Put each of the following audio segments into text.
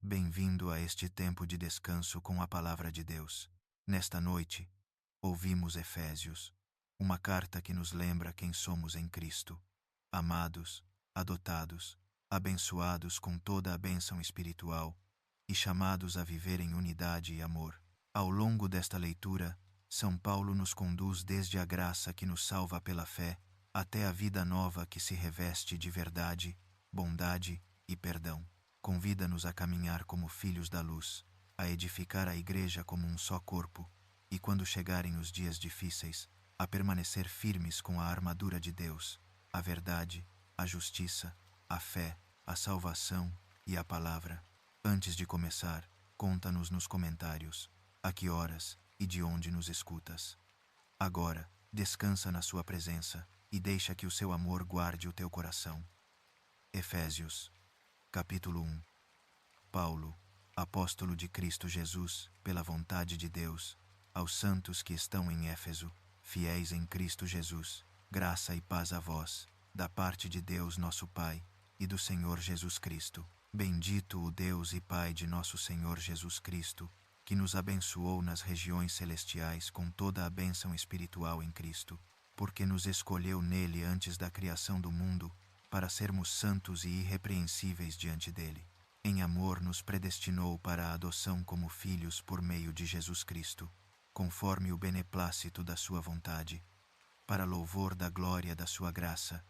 Bem-vindo a este tempo de descanso com a Palavra de Deus. Nesta noite, ouvimos Efésios, uma carta que nos lembra quem somos em Cristo. Amados, adotados, abençoados com toda a bênção espiritual e chamados a viver em unidade e amor. Ao longo desta leitura, São Paulo nos conduz desde a graça que nos salva pela fé até a vida nova que se reveste de verdade, bondade e perdão. Convida-nos a caminhar como filhos da luz, a edificar a igreja como um só corpo, e quando chegarem os dias difíceis, a permanecer firmes com a armadura de Deus, a verdade, a justiça, a fé, a salvação e a palavra. Antes de começar, conta-nos nos comentários a que horas e de onde nos escutas. Agora, descansa na sua presença e deixa que o seu amor guarde o teu coração. Efésios, capítulo 1. Paulo, apóstolo de Cristo Jesus, pela vontade de Deus, aos santos que estão em Éfeso, fiéis em Cristo Jesus, graça e paz a vós, da parte de Deus nosso Pai, e do Senhor Jesus Cristo. Bendito o Deus e Pai de nosso Senhor Jesus Cristo, que nos abençoou nas regiões celestiais com toda a bênção espiritual em Cristo, porque nos escolheu nele antes da criação do mundo, para sermos santos e irrepreensíveis diante dele. Em amor nos predestinou para a adoção como filhos por meio de Jesus Cristo, conforme o beneplácito da sua vontade, para louvor da glória da sua graça,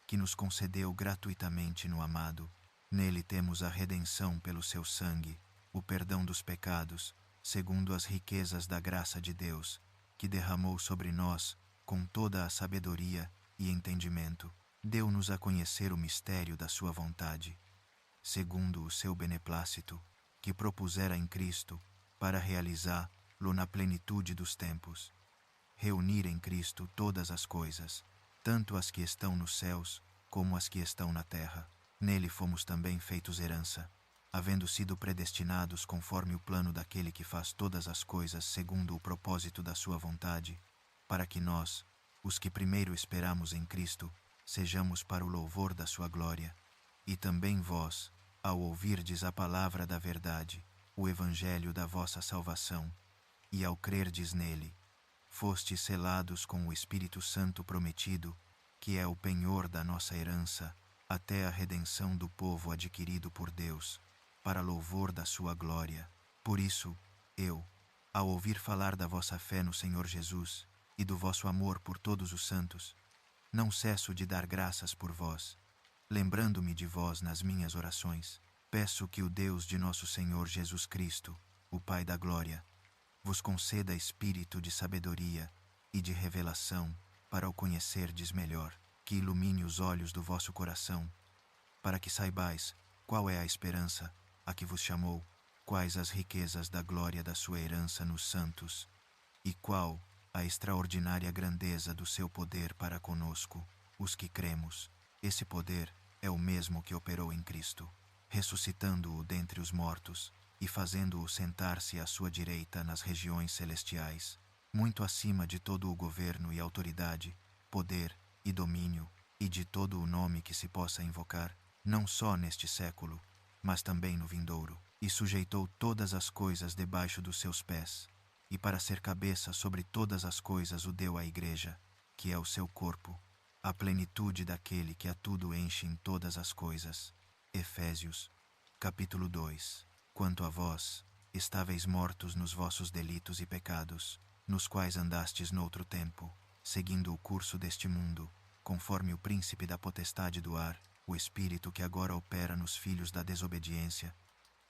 que nos concedeu gratuitamente no amado. Nele temos a redenção pelo seu sangue, o perdão dos pecados, segundo as riquezas da graça de Deus, que derramou sobre nós, com toda a sabedoria e entendimento, deu-nos a conhecer o mistério da sua vontade, segundo o seu beneplácito, que propusera em Cristo, para realizá-lo na plenitude dos tempos. Reunir em Cristo todas as coisas, tanto as que estão nos céus, como as que estão na terra. Nele fomos também feitos herança, havendo sido predestinados conforme o plano daquele que faz todas as coisas segundo o propósito da sua vontade, para que nós, os que primeiro esperamos em Cristo, sejamos para o louvor da sua glória. E também vós, ao ouvirdes a palavra da verdade, o evangelho da vossa salvação, e ao crerdes nele, fostes selados com o Espírito Santo prometido, que é o penhor da nossa herança, até a redenção do povo adquirido por Deus, para louvor da sua glória. Por isso, eu, ao ouvir falar da vossa fé no Senhor Jesus, e do vosso amor por todos os santos, não cesso de dar graças por vós, lembrando-me de vós nas minhas orações. Peço que o Deus de nosso Senhor Jesus Cristo, o Pai da glória, vos conceda espírito de sabedoria e de revelação, para o conhecerdes melhor, que ilumine os olhos do vosso coração, para que saibais qual é a esperança a que vos chamou, quais as riquezas da glória da sua herança nos santos, e qual a extraordinária grandeza do seu poder para conosco, os que cremos. Esse poder é o mesmo que operou em Cristo, ressuscitando-o dentre os mortos e fazendo-o sentar-se à sua direita nas regiões celestiais, muito acima de todo o governo e autoridade, poder e domínio, e de todo o nome que se possa invocar, não só neste século, mas também no vindouro, e sujeitou todas as coisas debaixo dos seus pés, e para ser cabeça sobre todas as coisas o deu à igreja, que é o seu corpo, a plenitude daquele que a tudo enche em todas as coisas. Efésios, capítulo 2. Quanto a vós, estáveis mortos nos vossos delitos e pecados, nos quais andastes noutro tempo, seguindo o curso deste mundo, conforme o príncipe da potestade do ar, o espírito que agora opera nos filhos da desobediência.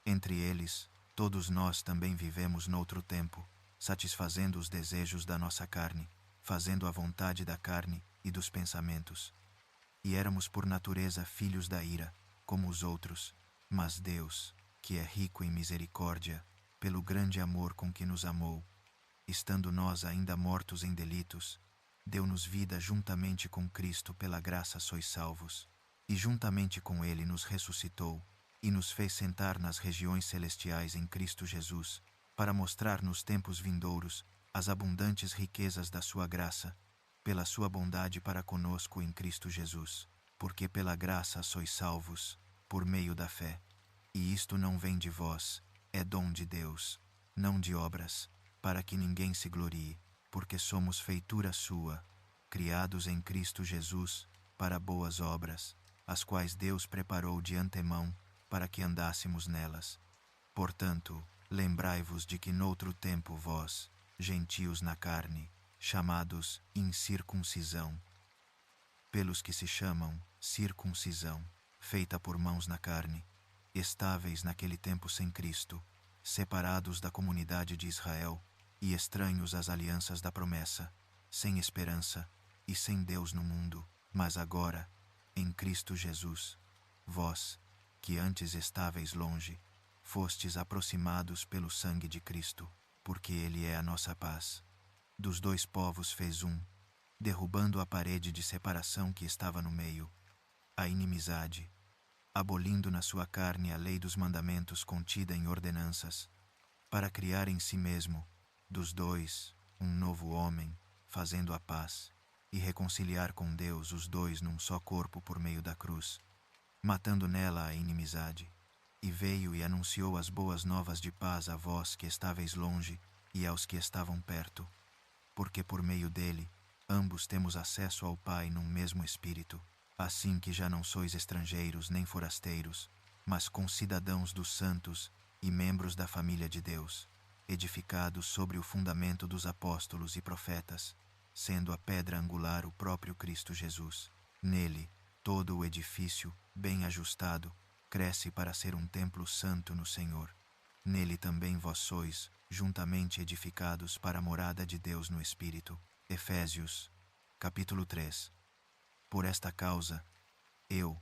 Entre eles, todos nós também vivemos noutro tempo, satisfazendo os desejos da nossa carne, fazendo a vontade da carne e dos pensamentos. E éramos por natureza filhos da ira, como os outros, mas Deus, que é rico em misericórdia, pelo grande amor com que nos amou, estando nós ainda mortos em delitos, deu-nos vida juntamente com Cristo. Pela graça sois salvos, e juntamente com ele nos ressuscitou, e nos fez sentar nas regiões celestiais em Cristo Jesus, para mostrar nos tempos vindouros as abundantes riquezas da sua graça, pela sua bondade para conosco em Cristo Jesus, porque pela graça sois salvos, por meio da fé. E isto não vem de vós, é dom de Deus, não de obras, para que ninguém se glorie, porque somos feitura sua, criados em Cristo Jesus, para boas obras, as quais Deus preparou de antemão, para que andássemos nelas. Portanto, lembrai-vos de que noutro tempo vós, gentios na carne, chamados incircuncisão, pelos que se chamam circuncisão, feita por mãos na carne, estáveis naquele tempo sem Cristo, separados da comunidade de Israel, e estranhos às alianças da promessa, sem esperança e sem Deus no mundo, mas agora, em Cristo Jesus, vós, que antes estáveis longe, fostes aproximados pelo sangue de Cristo, porque Ele é a nossa paz. Dos dois povos fez um, derrubando a parede de separação que estava no meio, a inimizade, abolindo na sua carne a lei dos mandamentos contida em ordenanças, para criar em si mesmo, dos dois, um novo homem, fazendo a paz, e reconciliar com Deus os dois num só corpo por meio da cruz, matando nela a inimizade. E veio e anunciou as boas novas de paz a vós que estáveis longe e aos que estavam perto, porque por meio dele, ambos temos acesso ao Pai num mesmo Espírito, assim que já não sois estrangeiros nem forasteiros, mas concidadãos dos santos e membros da família de Deus, edificados sobre o fundamento dos apóstolos e profetas, sendo a pedra angular o próprio Cristo Jesus. Nele, todo o edifício, bem ajustado, cresce para ser um templo santo no Senhor. Nele também vós sois, juntamente edificados para a morada de Deus no Espírito. Efésios, capítulo 3. Por esta causa, eu,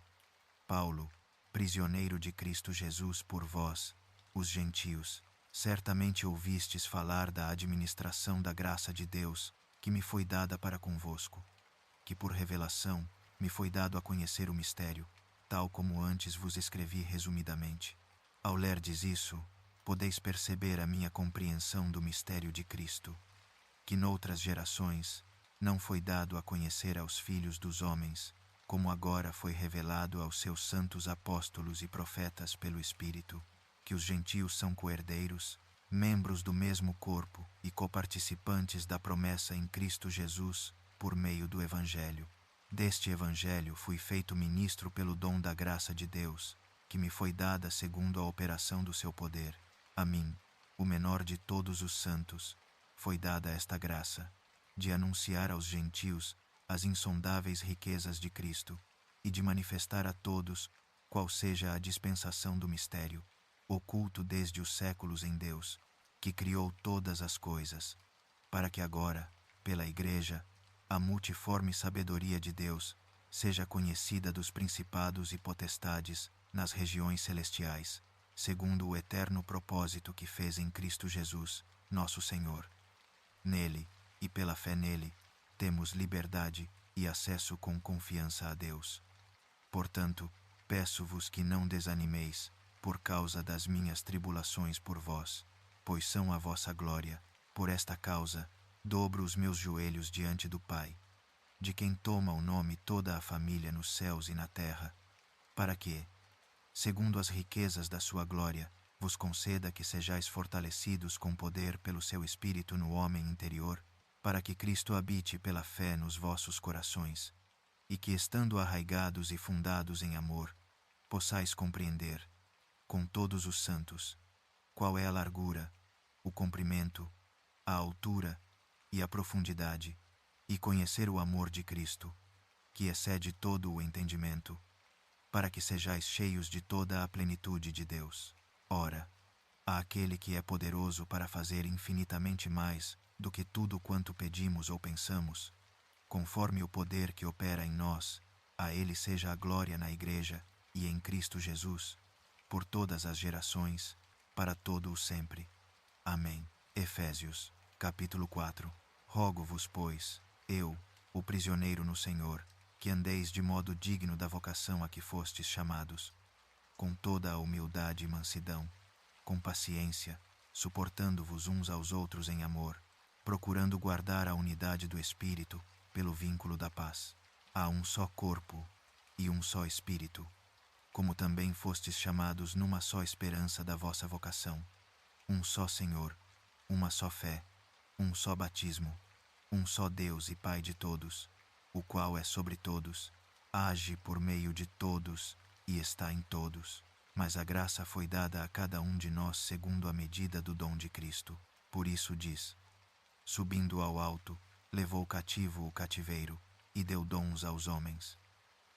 Paulo, prisioneiro de Cristo Jesus por vós, os gentios, certamente ouvistes falar da administração da graça de Deus, que me foi dada para convosco, que por revelação me foi dado a conhecer o mistério, tal como antes vos escrevi resumidamente. Ao lerdes isso, podeis perceber a minha compreensão do mistério de Cristo, que noutras gerações não foi dado a conhecer aos filhos dos homens, como agora foi revelado aos seus santos apóstolos e profetas pelo Espírito, que os gentios são coherdeiros, membros do mesmo corpo e coparticipantes da promessa em Cristo Jesus, por meio do Evangelho. Deste Evangelho fui feito ministro pelo dom da graça de Deus, que me foi dada segundo a operação do seu poder. A mim, o menor de todos os santos, foi dada esta graça, de anunciar aos gentios as insondáveis riquezas de Cristo, e de manifestar a todos qual seja a dispensação do mistério, oculto desde os séculos em Deus, que criou todas as coisas, para que agora, pela Igreja, a multiforme sabedoria de Deus seja conhecida dos principados e potestades nas regiões celestiais, segundo o eterno propósito que fez em Cristo Jesus, nosso Senhor. Nele, e pela fé nele, temos liberdade e acesso com confiança a Deus. Portanto, peço-vos que não desanimeis, por causa das minhas tribulações por vós, pois são a vossa glória. Por esta causa, dobro os meus joelhos diante do Pai, de quem toma o nome toda a família nos céus e na terra, para que, segundo as riquezas da sua glória, vos conceda que sejais fortalecidos com poder pelo seu Espírito no homem interior, para que Cristo habite pela fé nos vossos corações, e que, estando arraigados e fundados em amor, possais compreender, com todos os santos, qual é a largura, o comprimento, a altura e a profundidade, e conhecer o amor de Cristo, que excede todo o entendimento, para que sejais cheios de toda a plenitude de Deus. Ora, àquele que é poderoso para fazer infinitamente mais do que tudo quanto pedimos ou pensamos, conforme o poder que opera em nós, a ele seja a glória na Igreja e em Cristo Jesus, por todas as gerações, para todo o sempre. Amém. Efésios, capítulo 4. Rogo-vos, pois, eu, o prisioneiro no Senhor, que andeis de modo digno da vocação a que fostes chamados, com toda a humildade e mansidão, com paciência, suportando-vos uns aos outros em amor, procurando guardar a unidade do Espírito pelo vínculo da paz. Há um só corpo e um só Espírito, como também fostes chamados numa só esperança da vossa vocação. Um só Senhor, uma só fé, um só batismo, um só Deus e Pai de todos, o qual é sobre todos, age por meio de todos e está em todos. Mas a graça foi dada a cada um de nós segundo a medida do dom de Cristo. Por isso diz: subindo ao alto, levou cativo o cativeiro e deu dons aos homens.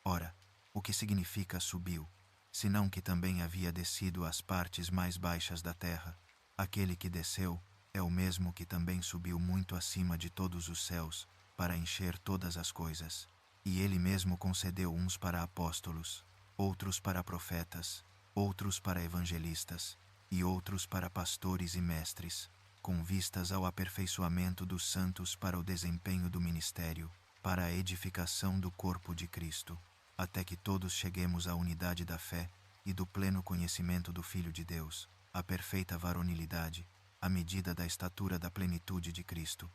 Ora, o que significa subiu, senão que também havia descido às partes mais baixas da terra? Aquele que desceu é o mesmo que também subiu muito acima de todos os céus, para encher todas as coisas. E ele mesmo concedeu uns para apóstolos, outros para profetas, outros para evangelistas, e outros para pastores e mestres, com vistas ao aperfeiçoamento dos santos para o desempenho do ministério, para a edificação do corpo de Cristo, até que todos cheguemos à unidade da fé e do pleno conhecimento do Filho de Deus, à perfeita varonilidade, à medida da estatura da plenitude de Cristo,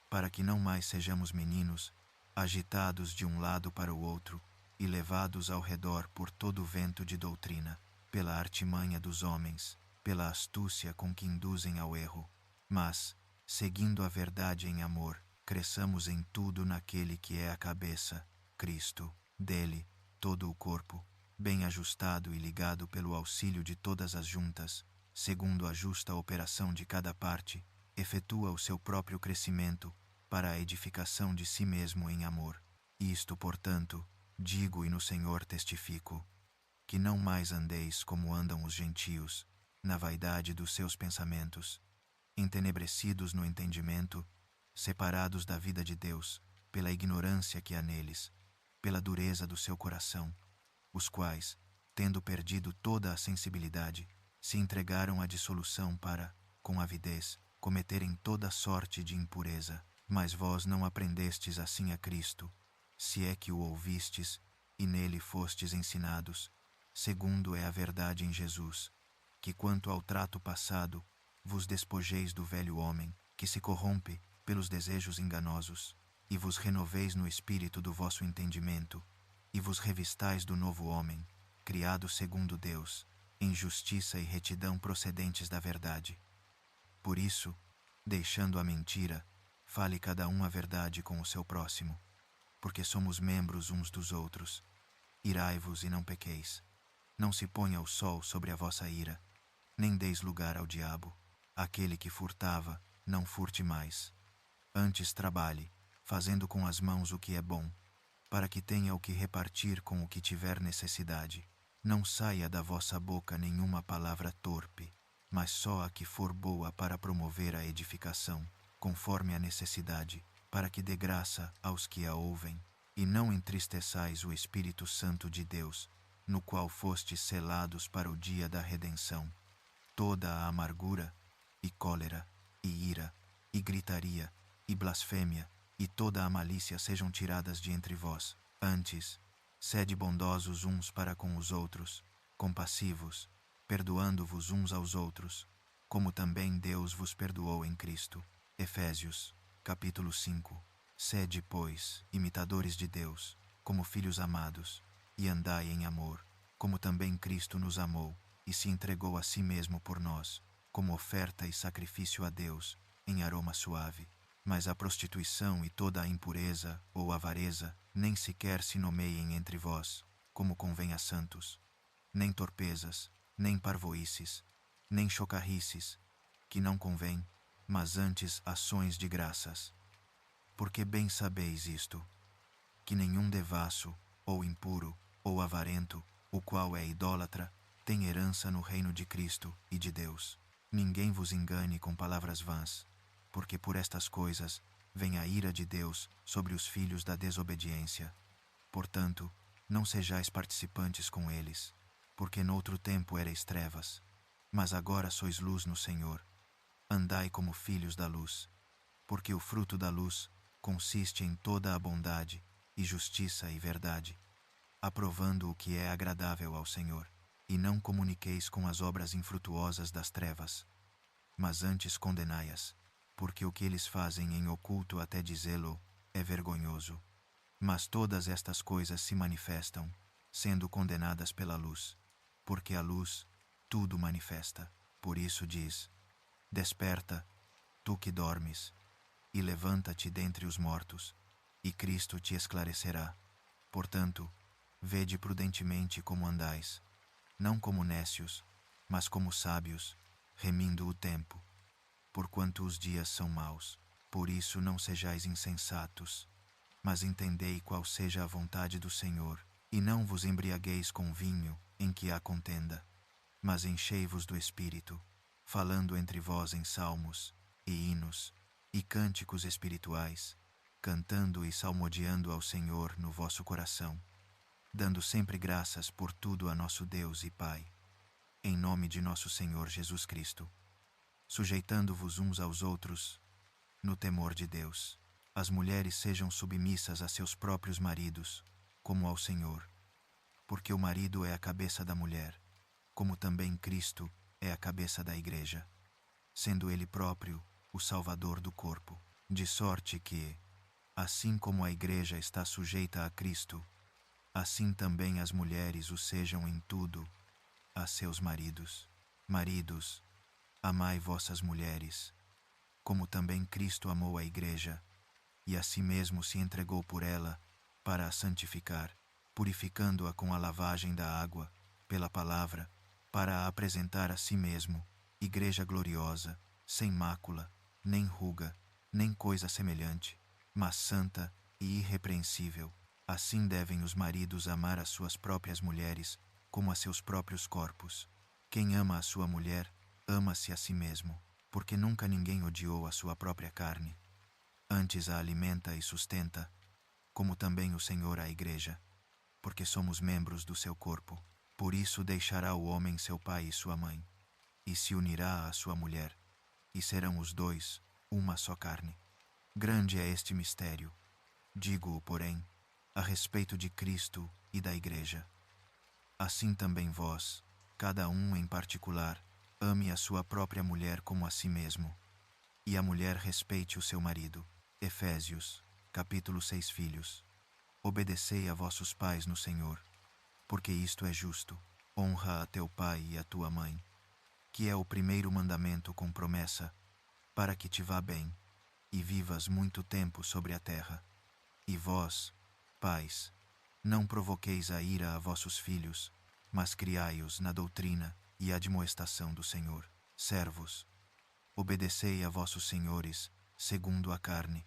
para que não mais sejamos meninos, agitados de um lado para o outro e levados ao redor por todo o vento de doutrina, pela artimanha dos homens, pela astúcia com que induzem ao erro, mas, seguindo a verdade em amor, cresçamos em tudo naquele que é a cabeça, Cristo. Dele, todo o corpo, bem ajustado e ligado pelo auxílio de todas as juntas, segundo a justa operação de cada parte, efetua o seu próprio crescimento para a edificação de si mesmo em amor. Isto, portanto, digo e no Senhor testifico, que não mais andeis como andam os gentios, na vaidade dos seus pensamentos, entenebrecidos no entendimento, separados da vida de Deus, pela ignorância que há neles, pela dureza do seu coração, os quais, tendo perdido toda a sensibilidade, se entregaram à dissolução para, com avidez, cometerem toda sorte de impureza. Mas vós não aprendestes assim a Cristo, se é que o ouvistes, e nele fostes ensinados, segundo é a verdade em Jesus, que quanto ao trato passado, vos despojeis do velho homem, que se corrompe pelos desejos enganosos, e vos renoveis no espírito do vosso entendimento, e vos revistais do novo homem, criado segundo Deus, em justiça e retidão procedentes da verdade. Por isso, deixando a mentira, fale cada um a verdade com o seu próximo, porque somos membros uns dos outros. Irai-vos e não pequeis. Não se ponha o sol sobre a vossa ira, nem deis lugar ao diabo. Aquele que furtava, não furte mais. Antes trabalhe, fazendo com as mãos o que é bom, para que tenha o que repartir com o que tiver necessidade. Não saia da vossa boca nenhuma palavra torpe, mas só a que for boa para promover a edificação, conforme a necessidade, para que dê graça aos que a ouvem, e não entristeçais o Espírito Santo de Deus, no qual fostes selados para o dia da redenção. Toda a amargura, e cólera, e ira, e gritaria, e blasfêmia, e toda a malícia sejam tiradas de entre vós. Antes, sede bondosos uns para com os outros, compassivos, perdoando-vos uns aos outros, como também Deus vos perdoou em Cristo. Efésios, capítulo 5. Sede, pois, imitadores de Deus, como filhos amados, e andai em amor, como também Cristo nos amou, e se entregou a si mesmo por nós, como oferta e sacrifício a Deus, em aroma suave. Mas a prostituição e toda a impureza ou avareza nem sequer se nomeiem entre vós, como convém a santos. Nem torpezas, nem parvoíces, nem chocarrices, que não convém, mas antes ações de graças. Porque bem sabeis isto, que nenhum devasso, ou impuro, ou avarento, o qual é idólatra, tem herança no reino de Cristo e de Deus. Ninguém vos engane com palavras vãs, porque por estas coisas vem a ira de Deus sobre os filhos da desobediência. Portanto, não sejais participantes com eles, porque noutro tempo erais trevas, mas agora sois luz no Senhor. Andai como filhos da luz, porque o fruto da luz consiste em toda a bondade, e justiça e verdade, aprovando o que é agradável ao Senhor. E não comuniqueis com as obras infrutuosas das trevas, mas antes condenai-as, porque o que eles fazem em oculto até dizê-lo é vergonhoso. Mas todas estas coisas se manifestam, sendo condenadas pela luz, porque a luz tudo manifesta. Por isso diz: desperta, tu que dormes, e levanta-te dentre os mortos, e Cristo te esclarecerá. Portanto, vede prudentemente como andais, não como nécios, mas como sábios, remindo o tempo, porquanto os dias são maus. Por isso não sejais insensatos, mas entendei qual seja a vontade do Senhor, e não vos embriagueis com vinho, em que há contenda, mas enchei-vos do Espírito, falando entre vós em salmos, e hinos, e cânticos espirituais, cantando e salmodiando ao Senhor no vosso coração, dando sempre graças por tudo a nosso Deus e Pai, em nome de nosso Senhor Jesus Cristo, sujeitando-vos uns aos outros, no temor de Deus. As mulheres sejam submissas a seus próprios maridos, como ao Senhor, porque o marido é a cabeça da mulher, como também Cristo é a cabeça da Igreja, sendo Ele próprio o Salvador do corpo. De sorte que, assim como a Igreja está sujeita a Cristo, assim também as mulheres o sejam em tudo a seus maridos. Maridos, amai vossas mulheres, como também Cristo amou a Igreja, e a si mesmo se entregou por ela, para a santificar, purificando-a com a lavagem da água, pela palavra, para a apresentar a si mesmo, Igreja gloriosa, sem mácula, nem ruga, nem coisa semelhante, mas santa e irrepreensível. Assim devem os maridos amar as suas próprias mulheres, como a seus próprios corpos. Quem ama a sua mulher, ama-se a si mesmo, porque nunca ninguém odiou a sua própria carne. Antes a alimenta e sustenta, como também o Senhor a Igreja, porque somos membros do seu corpo. Por isso deixará o homem seu pai e sua mãe, e se unirá à sua mulher, e serão os dois uma só carne. Grande é este mistério, digo-o, porém, a respeito de Cristo e da Igreja. Assim também vós, cada um em particular, ame a sua própria mulher como a si mesmo, e a mulher respeite o seu marido. Efésios, capítulo 6. Filhos, obedecei a vossos pais no Senhor, porque isto é justo. Honra a teu pai e a tua mãe, que é o primeiro mandamento com promessa, para que te vá bem, e vivas muito tempo sobre a terra. E vós, pais, não provoqueis a ira a vossos filhos, mas criai-os na doutrina e admoestação do Senhor. Servos, obedecei a vossos senhores, segundo a carne,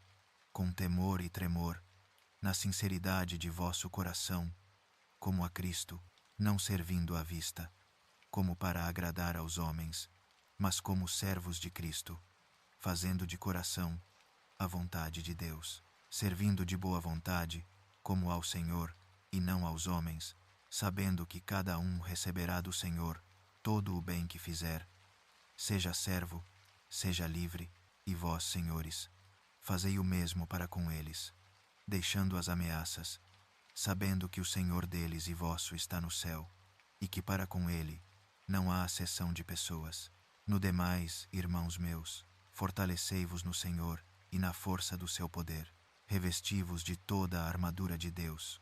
com temor e tremor, na sinceridade de vosso coração, como a Cristo, não servindo à vista, como para agradar aos homens, mas como servos de Cristo, fazendo de coração a vontade de Deus, servindo de boa vontade, como ao Senhor, e não aos homens, sabendo que cada um receberá do Senhor todo o bem que fizer, seja servo, seja livre, e vós, senhores, fazei o mesmo para com eles, deixando as ameaças, sabendo que o Senhor deles e vosso está no céu, e que para com ele não há acessão de pessoas. No demais, irmãos meus, fortalecei-vos no Senhor e na força do seu poder. Revesti-vos de toda a armadura de Deus,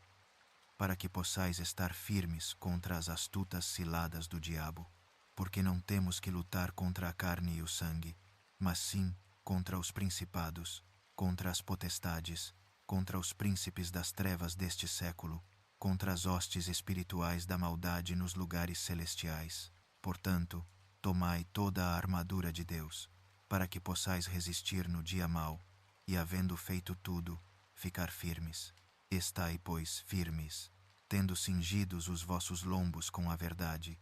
para que possais estar firmes contra as astutas ciladas do diabo, porque não temos que lutar contra a carne e o sangue, mas sim contra os principados, contra as potestades, contra os príncipes das trevas deste século, contra as hostes espirituais da maldade nos lugares celestiais. Portanto, tomai toda a armadura de Deus, para que possais resistir no dia mau, e havendo feito tudo, ficar firmes. Estai, pois, firmes, tendo cingidos os vossos lombos com a verdade,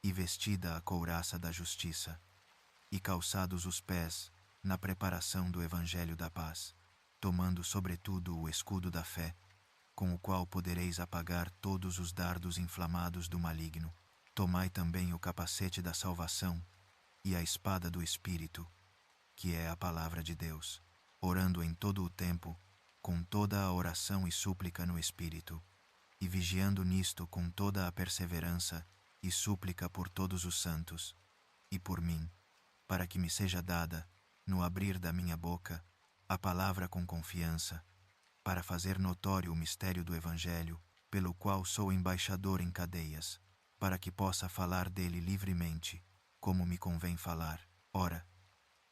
e vestida a couraça da justiça, e calçados os pés na preparação do Evangelho da paz, tomando sobretudo o escudo da fé, com o qual podereis apagar todos os dardos inflamados do maligno. Tomai também o capacete da salvação e a espada do Espírito, que é a palavra de Deus, orando em todo o tempo, com toda a oração e súplica no Espírito, e vigiando nisto com toda a perseverança e súplica por todos os santos, e por mim, para que me seja dada, no abrir da minha boca, a palavra com confiança, para fazer notório o mistério do Evangelho, pelo qual sou embaixador em cadeias, para que possa falar dele livremente, como me convém falar. Ora,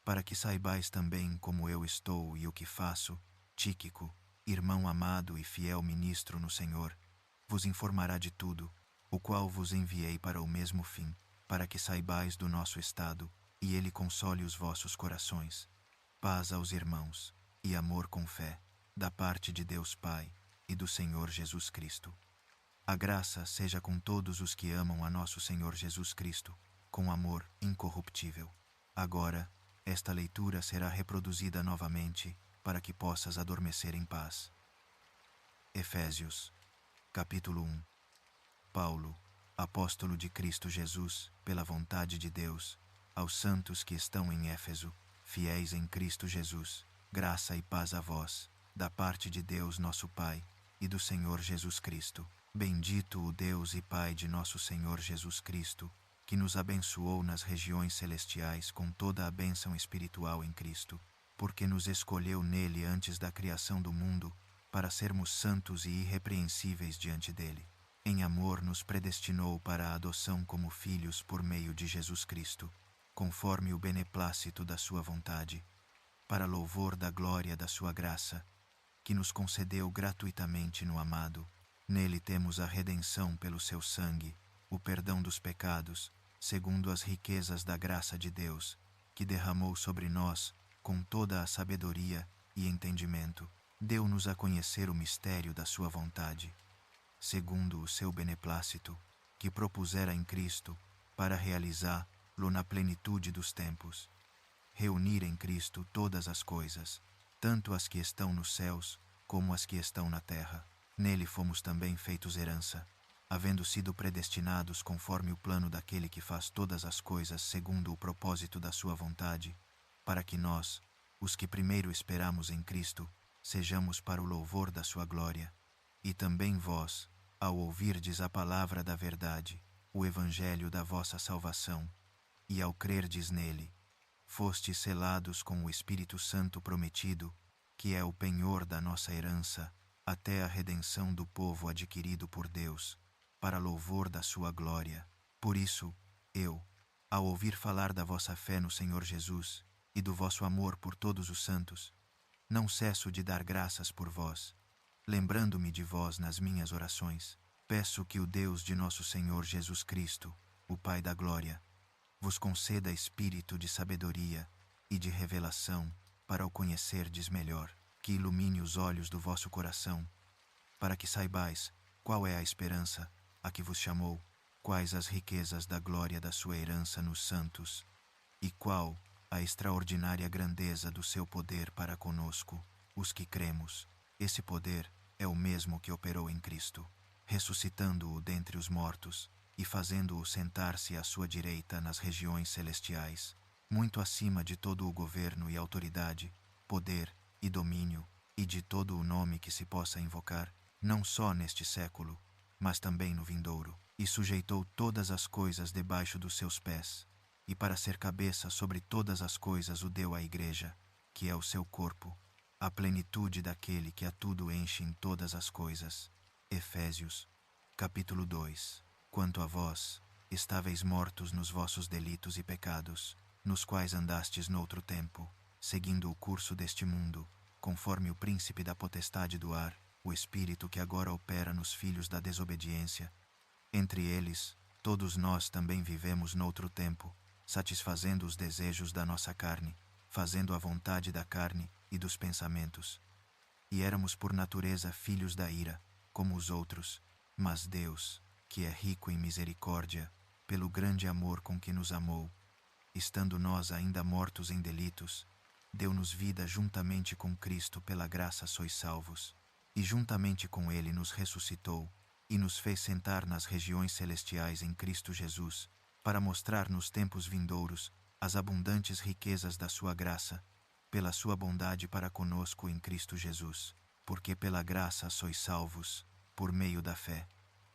para que saibais também como eu estou e o que faço, Tíquico, irmão amado e fiel ministro no Senhor, vos informará de tudo, o qual vos enviei para o mesmo fim, para que saibais do nosso estado, e ele console os vossos corações. Paz aos irmãos, e amor com fé, da parte de Deus Pai e do Senhor Jesus Cristo. A graça seja com todos os que amam a nosso Senhor Jesus Cristo, com amor incorruptível. Agora, esta leitura será reproduzida novamente, para que possas adormecer em paz. Efésios, capítulo 1. Paulo, apóstolo de Cristo Jesus, pela vontade de Deus, aos santos que estão em Éfeso, fiéis em Cristo Jesus, graça e paz a vós, da parte de Deus nosso Pai, e do Senhor Jesus Cristo. Bendito o Deus e Pai de nosso Senhor Jesus Cristo, que nos abençoou nas regiões celestiais com toda a bênção espiritual em Cristo, porque nos escolheu nele antes da criação do mundo, para sermos santos e irrepreensíveis diante dele. Em amor nos predestinou para a adoção como filhos por meio de Jesus Cristo, conforme o beneplácito da sua vontade, para louvor da glória da sua graça, que nos concedeu gratuitamente no amado. Nele temos a redenção pelo seu sangue, o perdão dos pecados, segundo as riquezas da graça de Deus, que derramou sobre nós, com toda a sabedoria e entendimento, deu-nos a conhecer o mistério da sua vontade, segundo o seu beneplácito, que propusera em Cristo, para realizá-lo na plenitude dos tempos. Reunir em Cristo todas as coisas, tanto as que estão nos céus, como as que estão na terra. Nele fomos também feitos herança, havendo sido predestinados conforme o plano daquele que faz todas as coisas segundo o propósito da sua vontade, para que nós, os que primeiro esperamos em Cristo, sejamos para o louvor da sua glória. E também vós, ao ouvirdes a palavra da verdade, o evangelho da vossa salvação, e ao crerdes nele, fostes selados com o Espírito Santo prometido, que é o penhor da nossa herança, até a redenção do povo adquirido por Deus, para louvor da sua glória. Por isso, eu, ao ouvir falar da vossa fé no Senhor Jesus, e do vosso amor por todos os santos, não cesso de dar graças por vós, lembrando-me de vós nas minhas orações. Peço que o Deus de nosso Senhor Jesus Cristo, o Pai da glória, vos conceda espírito de sabedoria e de revelação, para o conhecerdes melhor, que ilumine os olhos do vosso coração, para que saibais qual é a esperança a que vos chamou, quais as riquezas da glória da sua herança nos santos, e qual a extraordinária grandeza do seu poder para conosco, os que cremos. Esse poder é o mesmo que operou em Cristo, ressuscitando-o dentre os mortos, e fazendo-o sentar-se à sua direita nas regiões celestiais, muito acima de todo o governo e autoridade, poder e domínio, e de todo o nome que se possa invocar, não só neste século, mas também no vindouro, e sujeitou todas as coisas debaixo dos seus pés, e para ser cabeça sobre todas as coisas o deu à Igreja, que é o seu corpo, a plenitude daquele que a tudo enche em todas as coisas. Efésios, capítulo 2. Quanto a vós, estáveis mortos nos vossos delitos e pecados, nos quais andastes noutro tempo, seguindo o curso deste mundo, conforme o príncipe da potestade do ar, o espírito que agora opera nos filhos da desobediência. Entre eles, todos nós também vivemos noutro tempo, satisfazendo os desejos da nossa carne, fazendo a vontade da carne e dos pensamentos. E éramos por natureza filhos da ira, como os outros, mas Deus, que é rico em misericórdia, pelo grande amor com que nos amou, estando nós ainda mortos em delitos, deu-nos vida juntamente com Cristo. Pela graça sois salvos, e juntamente com ele nos ressuscitou, e nos fez sentar nas regiões celestiais em Cristo Jesus, para mostrar nos tempos vindouros as abundantes riquezas da sua graça, pela sua bondade para conosco em Cristo Jesus. Porque pela graça sois salvos, por meio da fé.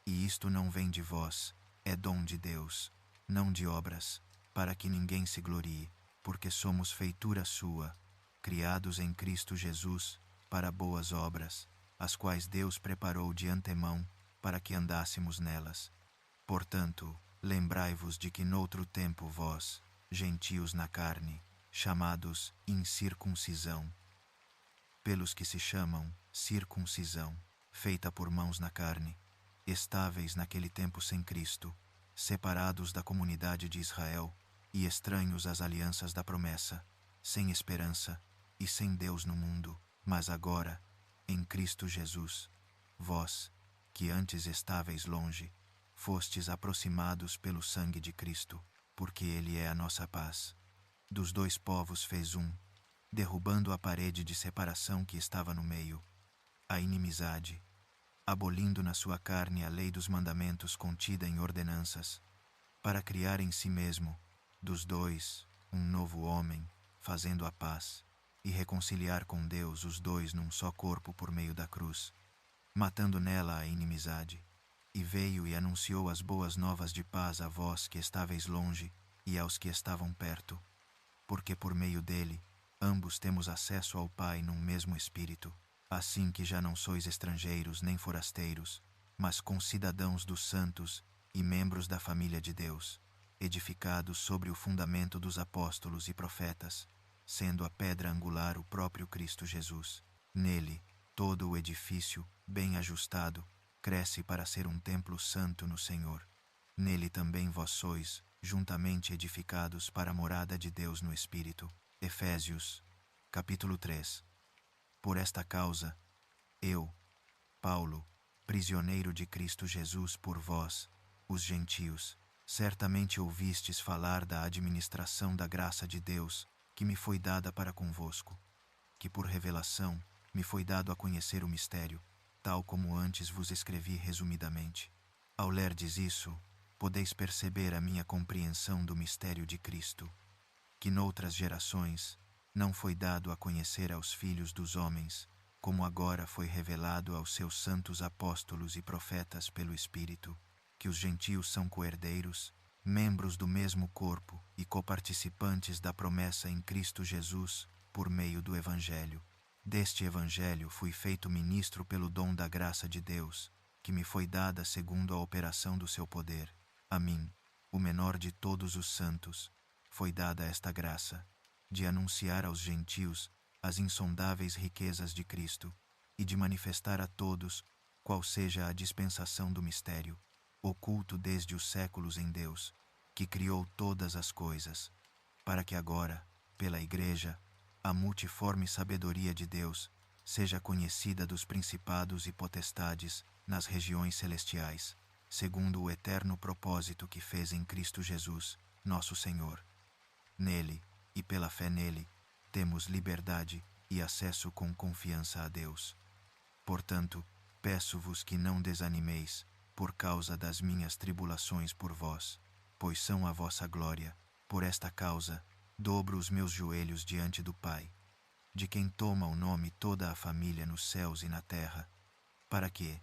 E isto não vem de vós, é dom de Deus, não de obras, para que ninguém se glorie, porque somos feitura sua, criados em Cristo Jesus, para boas obras, as quais Deus preparou de antemão, para que andássemos nelas. Portanto, lembrai-vos de que noutro tempo vós, gentios na carne, chamados incircuncisão, pelos que se chamam circuncisão, feita por mãos na carne, estáveis naquele tempo sem Cristo, separados da comunidade de Israel e estranhos às alianças da promessa, sem esperança e sem Deus no mundo, mas agora, em Cristo Jesus, vós, que antes estáveis longe, fostes aproximados pelo sangue de Cristo, porque Ele é a nossa paz. Dos dois povos fez um, derrubando a parede de separação que estava no meio, a inimizade, abolindo na sua carne a lei dos mandamentos contida em ordenanças, para criar em si mesmo, dos dois, um novo homem, fazendo a paz, e reconciliar com Deus os dois num só corpo por meio da cruz, matando nela a inimizade. E veio e anunciou as boas novas de paz a vós que estáveis longe e aos que estavam perto, porque por meio dele, ambos temos acesso ao Pai num mesmo Espírito, assim que já não sois estrangeiros nem forasteiros, mas concidadãos dos santos e membros da família de Deus, edificados sobre o fundamento dos apóstolos e profetas, sendo a pedra angular o próprio Cristo Jesus. Nele, todo o edifício, bem ajustado, cresce para ser um templo santo no Senhor. Nele também vós sois, juntamente edificados para a morada de Deus no Espírito. Efésios, capítulo 3. Por esta causa, eu, Paulo, prisioneiro de Cristo Jesus por vós, os gentios, certamente ouvistes falar da administração da graça de Deus, que me foi dada para convosco, que por revelação me foi dado a conhecer o mistério, tal como antes vos escrevi resumidamente. Ao lerdes isso, podeis perceber a minha compreensão do mistério de Cristo, que noutras gerações não foi dado a conhecer aos filhos dos homens, como agora foi revelado aos seus santos apóstolos e profetas pelo Espírito, que os gentios são coerdeiros, membros do mesmo corpo e coparticipantes da promessa em Cristo Jesus, por meio do Evangelho. Deste Evangelho fui feito ministro pelo dom da graça de Deus, que me foi dada segundo a operação do seu poder. A mim, o menor de todos os santos, foi dada esta graça, de anunciar aos gentios as insondáveis riquezas de Cristo, e de manifestar a todos qual seja a dispensação do mistério, oculto desde os séculos em Deus, que criou todas as coisas, para que agora, pela Igreja, a multiforme sabedoria de Deus seja conhecida dos principados e potestades nas regiões celestiais, segundo o eterno propósito que fez em Cristo Jesus, nosso Senhor. Nele, e pela fé nele, temos liberdade e acesso com confiança a Deus. Portanto, peço-vos que não desanimeis, por causa das minhas tribulações por vós, pois são a vossa glória. Por esta causa, dobro os meus joelhos diante do Pai, de quem toma o nome toda a família nos céus e na terra, para que,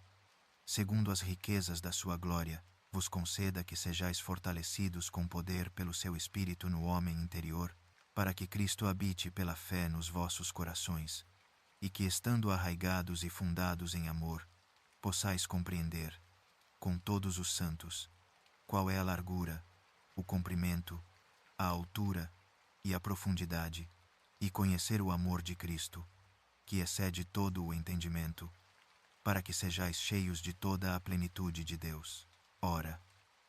segundo as riquezas da sua glória, vos conceda que sejais fortalecidos com poder pelo seu Espírito no homem interior, para que Cristo habite pela fé nos vossos corações, e que, estando arraigados e fundados em amor, possais compreender, com todos os santos, qual é a largura, o comprimento, a altura e a profundidade, e conhecer o amor de Cristo, que excede todo o entendimento, para que sejais cheios de toda a plenitude de Deus. Ora,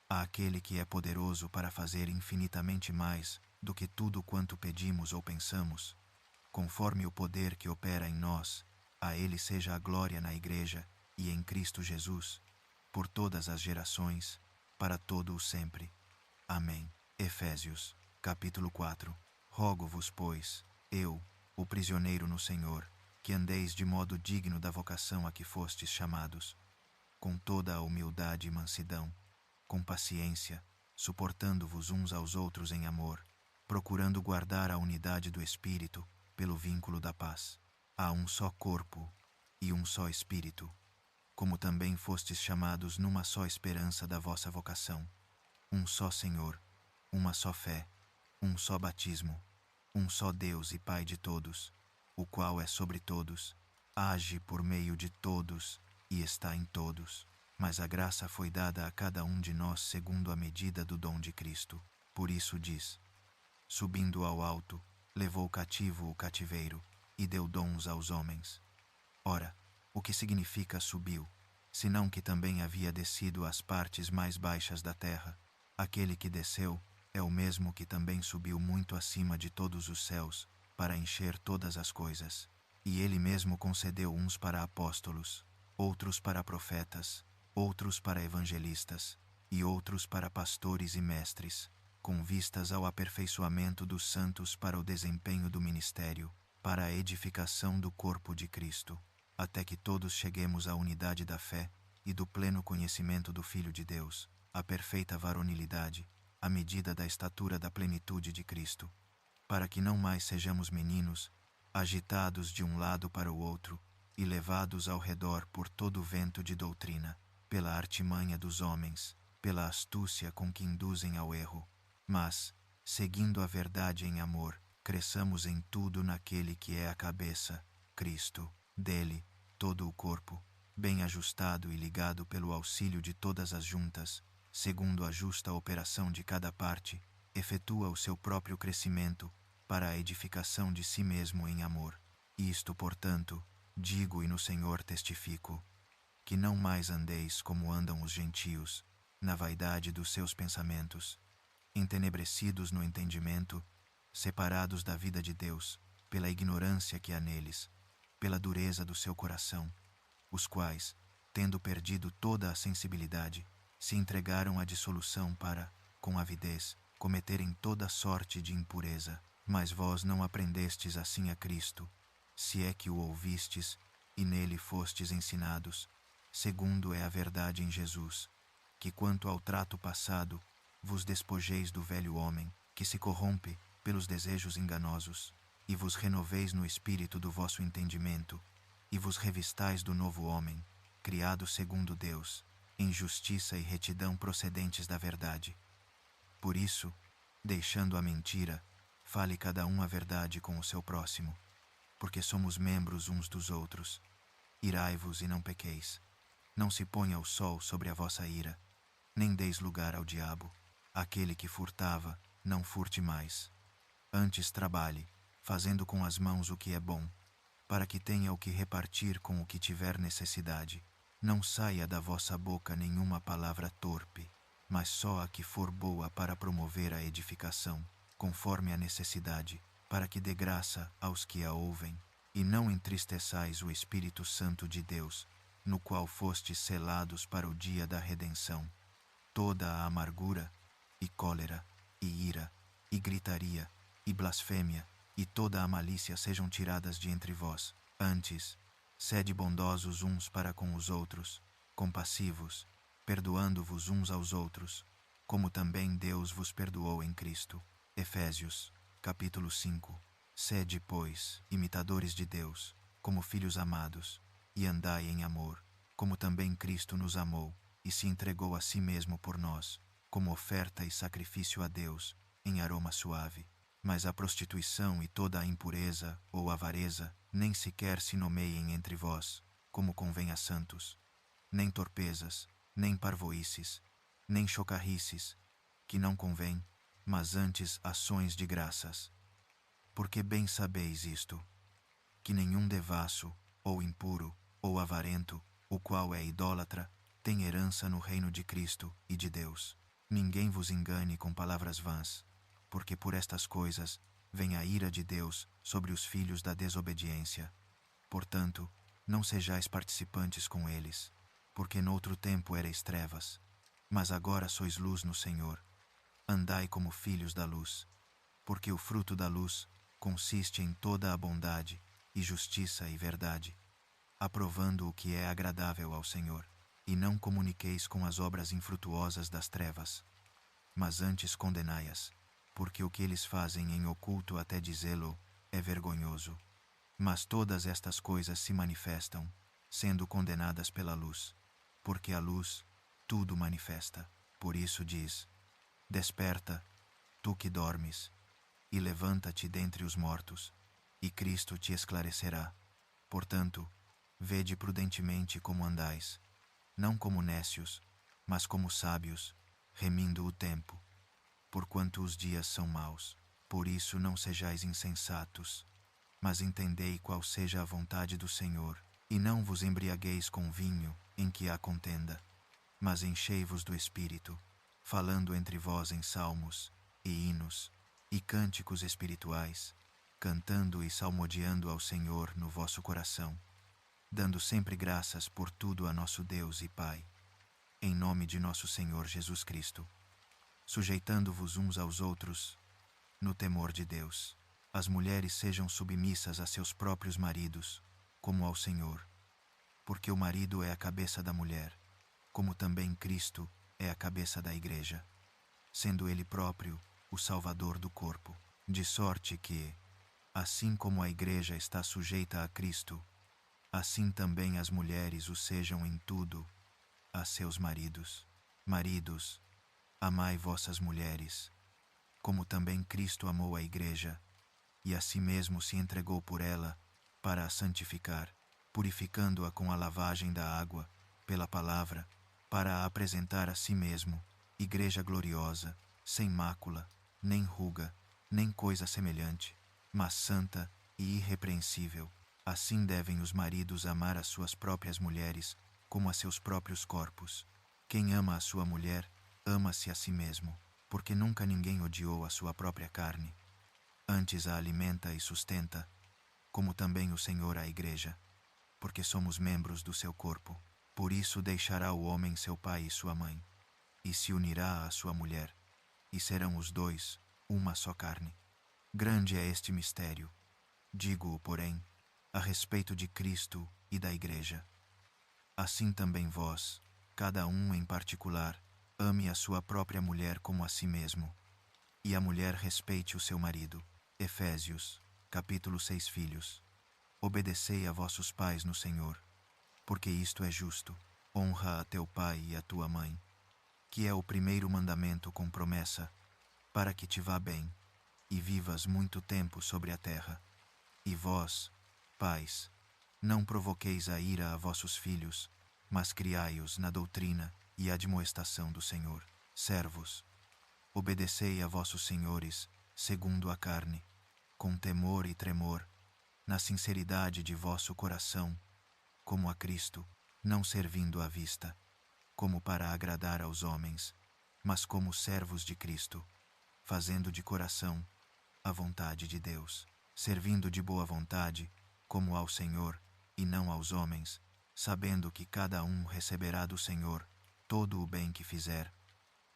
àquele que é poderoso para fazer infinitamente mais do que tudo quanto pedimos ou pensamos, conforme o poder que opera em nós, a ele seja a glória na Igreja e em Cristo Jesus, por todas as gerações, para todo o sempre. Amém. Efésios, capítulo 4. Rogo-vos, pois, eu, o prisioneiro no Senhor, que andeis de modo digno da vocação a que fostes chamados, com toda a humildade e mansidão, com paciência, suportando-vos uns aos outros em amor, procurando guardar a unidade do Espírito pelo vínculo da paz. Há um só corpo e um só Espírito, como também fostes chamados numa só esperança da vossa vocação, um só Senhor, uma só fé, um só batismo, um só Deus e Pai de todos, o qual é sobre todos, age por meio de todos e está em todos. mas a graça foi dada a cada um de nós segundo a medida do dom de Cristo. Por isso diz: subindo ao alto, levou cativo o cativeiro, e deu dons aos homens. Ora, o que significa subiu, senão que também havia descido às partes mais baixas da terra? Aquele que desceu é o mesmo que também subiu muito acima de todos os céus, para encher todas as coisas. E ele mesmo concedeu uns para apóstolos, outros para profetas, outros para evangelistas, e outros para pastores e mestres, com vistas ao aperfeiçoamento dos santos para o desempenho do ministério, para a edificação do corpo de Cristo, até que todos cheguemos à unidade da fé e do pleno conhecimento do Filho de Deus, à perfeita varonilidade, à medida da estatura da plenitude de Cristo, para que não mais sejamos meninos, agitados de um lado para o outro e levados ao redor por todo o vento de doutrina, pela artimanha dos homens, pela astúcia com que induzem ao erro, mas, seguindo a verdade em amor, cresçamos em tudo naquele que é a cabeça, Cristo. Dele, todo o corpo, bem ajustado e ligado pelo auxílio de todas as juntas, segundo a justa operação de cada parte, efetua o seu próprio crescimento para a edificação de si mesmo em amor. Isto, portanto, digo e no Senhor testifico, que não mais andeis como andam os gentios, na vaidade dos seus pensamentos, entenebrecidos no entendimento, separados da vida de Deus, pela ignorância que há neles, pela dureza do seu coração, os quais, tendo perdido toda a sensibilidade, se entregaram à dissolução para, com avidez, cometerem toda sorte de impureza. Mas vós não aprendestes assim a Cristo, se é que o ouvistes, e nele fostes ensinados, segundo é a verdade em Jesus, que quanto ao trato passado, vos despojeis do velho homem, que se corrompe pelos desejos enganosos, e vos renoveis no espírito do vosso entendimento, e vos revistais do novo homem, criado segundo Deus, em justiça e retidão procedentes da verdade. Por isso, deixando a mentira, fale cada um a verdade com o seu próximo, porque somos membros uns dos outros. Irai-vos e não pequeis. Não se ponha o sol sobre a vossa ira, nem deis lugar ao diabo. Aquele que furtava, não furte mais. Antes trabalhe, fazendo com as mãos o que é bom, para que tenha o que repartir com o que tiver necessidade. Não saia da vossa boca nenhuma palavra torpe, mas só a que for boa para promover a edificação, conforme a necessidade, para que dê graça aos que a ouvem. E não entristeçais o Espírito Santo de Deus, no qual fostes selados para o dia da redenção. Toda a amargura, e cólera, e ira, e gritaria, e blasfêmia, e toda a malícia sejam tiradas de entre vós. Antes, sede bondosos uns para com os outros, compassivos, perdoando-vos uns aos outros, como também Deus vos perdoou em Cristo. Efésios, capítulo 5. Sede, pois, imitadores de Deus, como filhos amados, e andai em amor, como também Cristo nos amou, e se entregou a si mesmo por nós, como oferta e sacrifício a Deus, em aroma suave. Mas a prostituição e toda a impureza ou avareza nem sequer se nomeiem entre vós, como convém a santos. Nem torpezas, nem parvoíces, nem chocarrices, que não convém, mas antes ações de graças. Porque bem sabeis isto, que nenhum devasso, ou impuro, ou avarento, o qual é idólatra, tem herança no reino de Cristo e de Deus. Ninguém vos engane com palavras vãs, porque por estas coisas vem a ira de Deus sobre os filhos da desobediência. Portanto, não sejais participantes com eles, porque noutro tempo erais trevas, mas agora sois luz no Senhor. Andai como filhos da luz, porque o fruto da luz consiste em toda a bondade, e justiça e verdade, aprovando o que é agradável ao Senhor. E não comuniqueis com as obras infrutuosas das trevas, mas antes condenai-as, porque o que eles fazem em oculto até dizê-lo é vergonhoso. Mas todas estas coisas se manifestam, sendo condenadas pela luz, porque a luz tudo manifesta. Por isso diz: desperta, tu que dormes, e levanta-te dentre os mortos, e Cristo te esclarecerá. Portanto, vede prudentemente como andais, não como nécios, mas como sábios, remindo o tempo, porquanto os dias são maus. Por isso não sejais insensatos, mas entendei qual seja a vontade do Senhor, e não vos embriagueis com vinho, em que há contenda, mas enchei-vos do Espírito, falando entre vós em salmos, e hinos, e cânticos espirituais, cantando e salmodiando ao Senhor no vosso coração, dando sempre graças por tudo a nosso Deus e Pai, em nome de nosso Senhor Jesus Cristo, sujeitando-vos uns aos outros, no temor de Deus. As mulheres sejam submissas a seus próprios maridos, como ao Senhor, porque o marido é a cabeça da mulher, como também Cristo é a cabeça da Igreja, sendo Ele próprio o Salvador do corpo. De sorte que, assim como a Igreja está sujeita a Cristo, assim também as mulheres o sejam em tudo a seus maridos. Maridos, amai vossas mulheres, como também Cristo amou a Igreja, e a si mesmo se entregou por ela, para a santificar, purificando-a com a lavagem da água, pela palavra, para a apresentar a si mesmo, Igreja gloriosa, sem mácula, nem ruga, nem coisa semelhante, mas santa e irrepreensível. Assim devem os maridos amar as suas próprias mulheres, como a seus próprios corpos. Quem ama a sua mulher, ama-se a si mesmo, porque nunca ninguém odiou a sua própria carne. Antes a alimenta e sustenta, como também o Senhor a Igreja, porque somos membros do seu corpo. Por isso deixará o homem seu pai e sua mãe, e se unirá à sua mulher, e serão os dois uma só carne. Grande é este mistério. Digo-o, porém, a respeito de Cristo e da Igreja. Assim também vós, cada um em particular, ame a sua própria mulher como a si mesmo, e a mulher respeite o seu marido. Efésios, capítulo 6. Filhos, obedecei a vossos pais no Senhor, porque isto é justo. Honra a teu pai e a tua mãe, que é o primeiro mandamento com promessa, para que te vá bem, e vivas muito tempo sobre a terra. E vós, pais, não provoqueis a ira a vossos filhos, mas criai-os na doutrina e admoestação do Senhor. Servos, obedecei a vossos senhores, segundo a carne, com temor e tremor, na sinceridade de vosso coração, como a Cristo, não servindo à vista, como para agradar aos homens, mas como servos de Cristo, fazendo de coração a vontade de Deus, servindo de boa vontade, como ao Senhor, e não aos homens, sabendo que cada um receberá do Senhor todo o bem que fizer.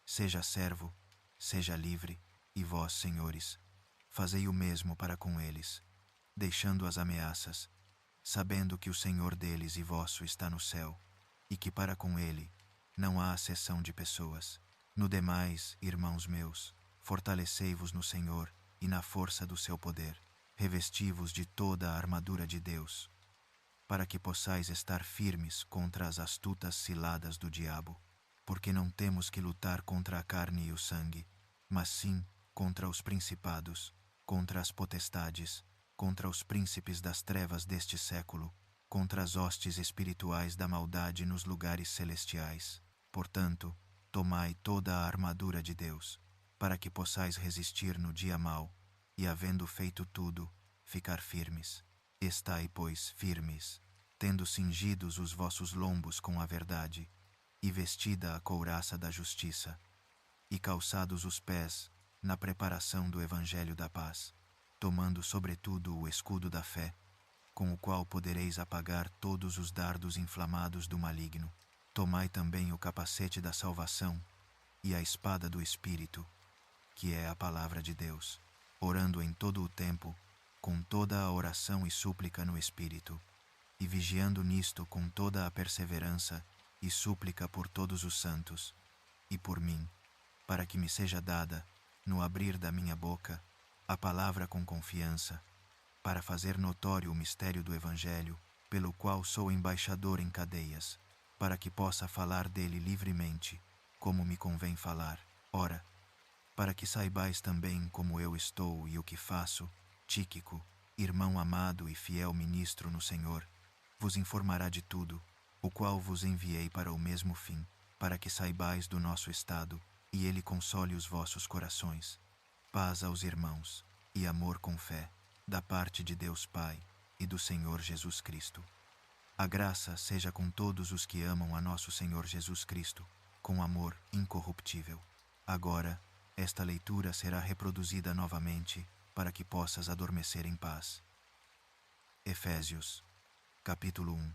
Seja servo, seja livre, e vós, senhores, fazei o mesmo para com eles, deixando as ameaças, sabendo que o Senhor deles e vosso está no céu, e que para com ele não há acessão de pessoas. No demais, irmãos meus, fortalecei-vos no Senhor e na força do seu poder. Revesti-vos de toda a armadura de Deus, para que possais estar firmes contra as astutas ciladas do diabo, porque não temos que lutar contra a carne e o sangue, mas sim contra os principados, contra as potestades, contra os príncipes das trevas deste século, contra as hostes espirituais da maldade nos lugares celestiais. Portanto, tomai toda a armadura de Deus, para que possais resistir no dia mau, e havendo feito tudo, ficar firmes. Estai, pois, firmes, tendo cingidos os vossos lombos com a verdade, e vestida a couraça da justiça, e calçados os pés na preparação do Evangelho da paz, tomando sobretudo o escudo da fé, com o qual podereis apagar todos os dardos inflamados do maligno. Tomai também o capacete da salvação e a espada do Espírito, que é a palavra de Deus, orando em todo o tempo, com toda a oração e súplica no Espírito, e vigiando nisto com toda a perseverança e súplica por todos os santos, e por mim, para que me seja dada, no abrir da minha boca, a palavra com confiança, para fazer notório o mistério do Evangelho, pelo qual sou embaixador em cadeias, para que possa falar dele livremente, como me convém falar. Ora, para que saibais também como eu estou e o que faço, Tíquico, irmão amado e fiel ministro no Senhor, vos informará de tudo, o qual vos enviei para o mesmo fim, para que saibais do nosso estado, e ele console os vossos corações. Paz aos irmãos, e amor com fé, da parte de Deus Pai e do Senhor Jesus Cristo. A graça seja com todos os que amam a nosso Senhor Jesus Cristo, com amor incorruptível. Agora, esta leitura será reproduzida novamente, para que possas adormecer em paz. Efésios, capítulo 1.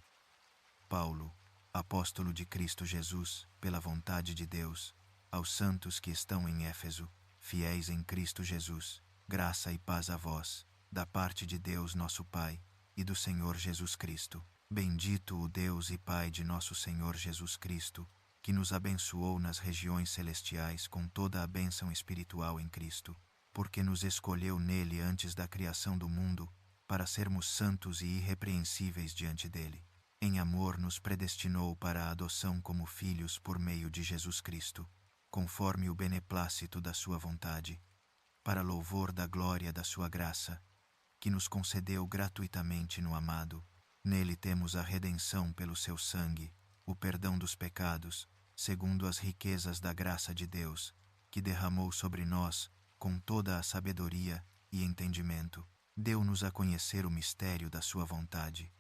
Paulo, apóstolo de Cristo Jesus, pela vontade de Deus, aos santos que estão em Éfeso, fiéis em Cristo Jesus, graça e paz a vós, da parte de Deus nosso Pai, e do Senhor Jesus Cristo. Bendito o Deus e Pai de nosso Senhor Jesus Cristo, que nos abençoou nas regiões celestiais com toda a bênção espiritual em Cristo, porque nos escolheu nele antes da criação do mundo, para sermos santos e irrepreensíveis diante dele. Em amor nos predestinou para a adoção como filhos por meio de Jesus Cristo, conforme o beneplácito da sua vontade, para louvor da glória da sua graça, que nos concedeu gratuitamente no amado. Nele temos a redenção pelo seu sangue, o perdão dos pecados, segundo as riquezas da graça de Deus, que derramou sobre nós, com toda a sabedoria e entendimento, deu-nos a conhecer o mistério da sua vontade,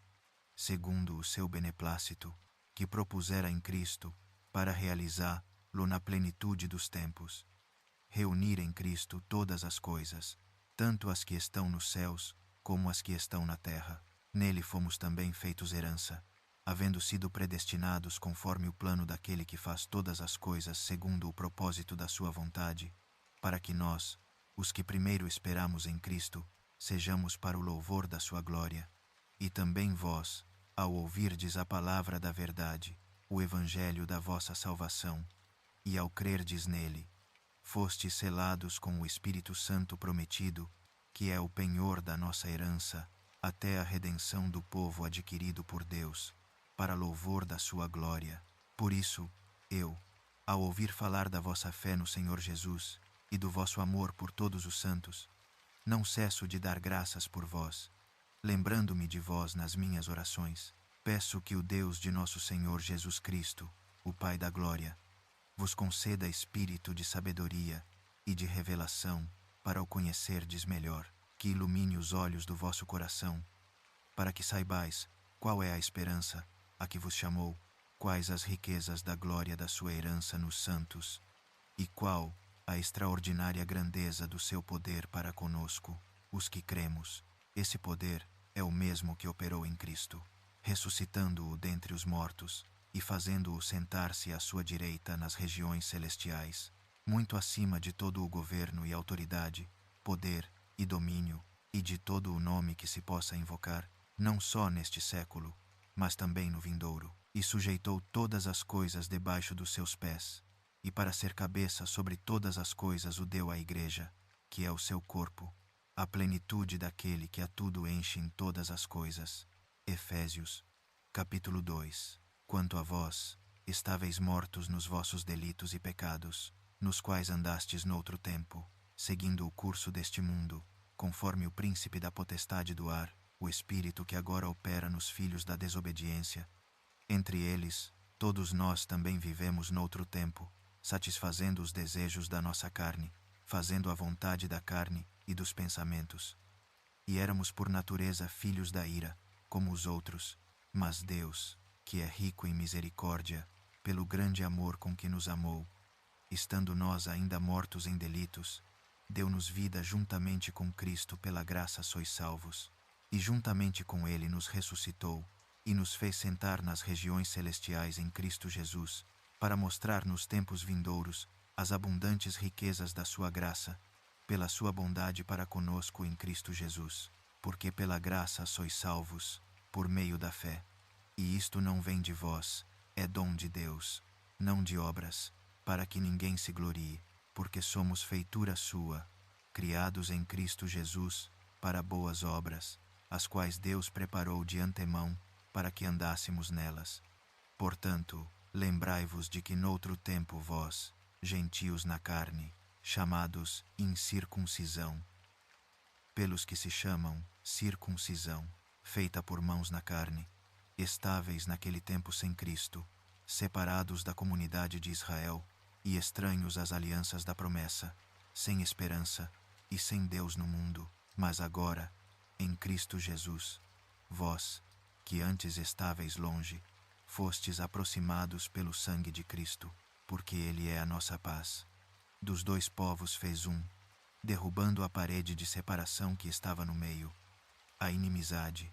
segundo o seu beneplácito, que propusera em Cristo, para realizá-lo na plenitude dos tempos. Reunir em Cristo todas as coisas, tanto as que estão nos céus, como as que estão na terra. Nele fomos também feitos herança, havendo sido predestinados conforme o plano daquele que faz todas as coisas segundo o propósito da sua vontade, para que nós, os que primeiro esperamos em Cristo, sejamos para o louvor da sua glória. E também vós, ao ouvirdes a palavra da verdade, o evangelho da vossa salvação, e ao crerdes nele, fostes selados com o Espírito Santo prometido, que é o penhor da nossa herança, até a redenção do povo adquirido por Deus, para louvor da sua glória. Por isso, eu, ao ouvir falar da vossa fé no Senhor Jesus, e do vosso amor por todos os santos, não cesso de dar graças por vós, lembrando-me de vós nas minhas orações. Peço que o Deus de nosso Senhor Jesus Cristo, o Pai da glória, vos conceda espírito de sabedoria e de revelação, para o conhecerdes melhor, que ilumine os olhos do vosso coração, para que saibais qual é a esperança a que vos chamou, quais as riquezas da glória da sua herança nos santos, e qual a extraordinária grandeza do seu poder para conosco, os que cremos. Esse poder é o mesmo que operou em Cristo, ressuscitando-o dentre os mortos, e fazendo-o sentar-se à sua direita nas regiões celestiais, muito acima de todo o governo e autoridade, poder e domínio, e de todo o nome que se possa invocar, não só neste século, mas também no vindouro, e sujeitou todas as coisas debaixo dos seus pés, e para ser cabeça sobre todas as coisas o deu à Igreja, que é o seu corpo, a plenitude daquele que a tudo enche em todas as coisas. Efésios, capítulo 2. Quanto a vós, estáveis mortos nos vossos delitos e pecados, nos quais andastes noutro tempo, seguindo o curso deste mundo, conforme o príncipe da potestade do ar, o espírito que agora opera nos filhos da desobediência. Entre eles, todos nós também vivemos noutro tempo, satisfazendo os desejos da nossa carne, fazendo a vontade da carne e dos pensamentos. E éramos por natureza filhos da ira, como os outros, mas Deus, que é rico em misericórdia, pelo grande amor com que nos amou, estando nós ainda mortos em delitos, deu-nos vida juntamente com Cristo. Pela graça sois salvos, e juntamente com ele nos ressuscitou, e nos fez sentar nas regiões celestiais em Cristo Jesus, para mostrar nos tempos vindouros as abundantes riquezas da sua graça, pela sua bondade para conosco em Cristo Jesus. Porque pela graça sois salvos, por meio da fé. E isto não vem de vós, é dom de Deus, não de obras, para que ninguém se glorie, porque somos feitura sua, criados em Cristo Jesus, para boas obras, as quais Deus preparou de antemão, para que andássemos nelas. Portanto, lembrai-vos de que noutro tempo vós, gentios na carne, chamados incircuncisão, pelos que se chamam circuncisão, feita por mãos na carne, estáveis naquele tempo sem Cristo, separados da comunidade de Israel e estranhos às alianças da promessa, sem esperança e sem Deus no mundo, mas agora, em Cristo Jesus, vós, que antes estáveis longe, fostes aproximados pelo sangue de Cristo, porque Ele é a nossa paz. Dos dois povos fez um, derrubando a parede de separação que estava no meio, a inimizade,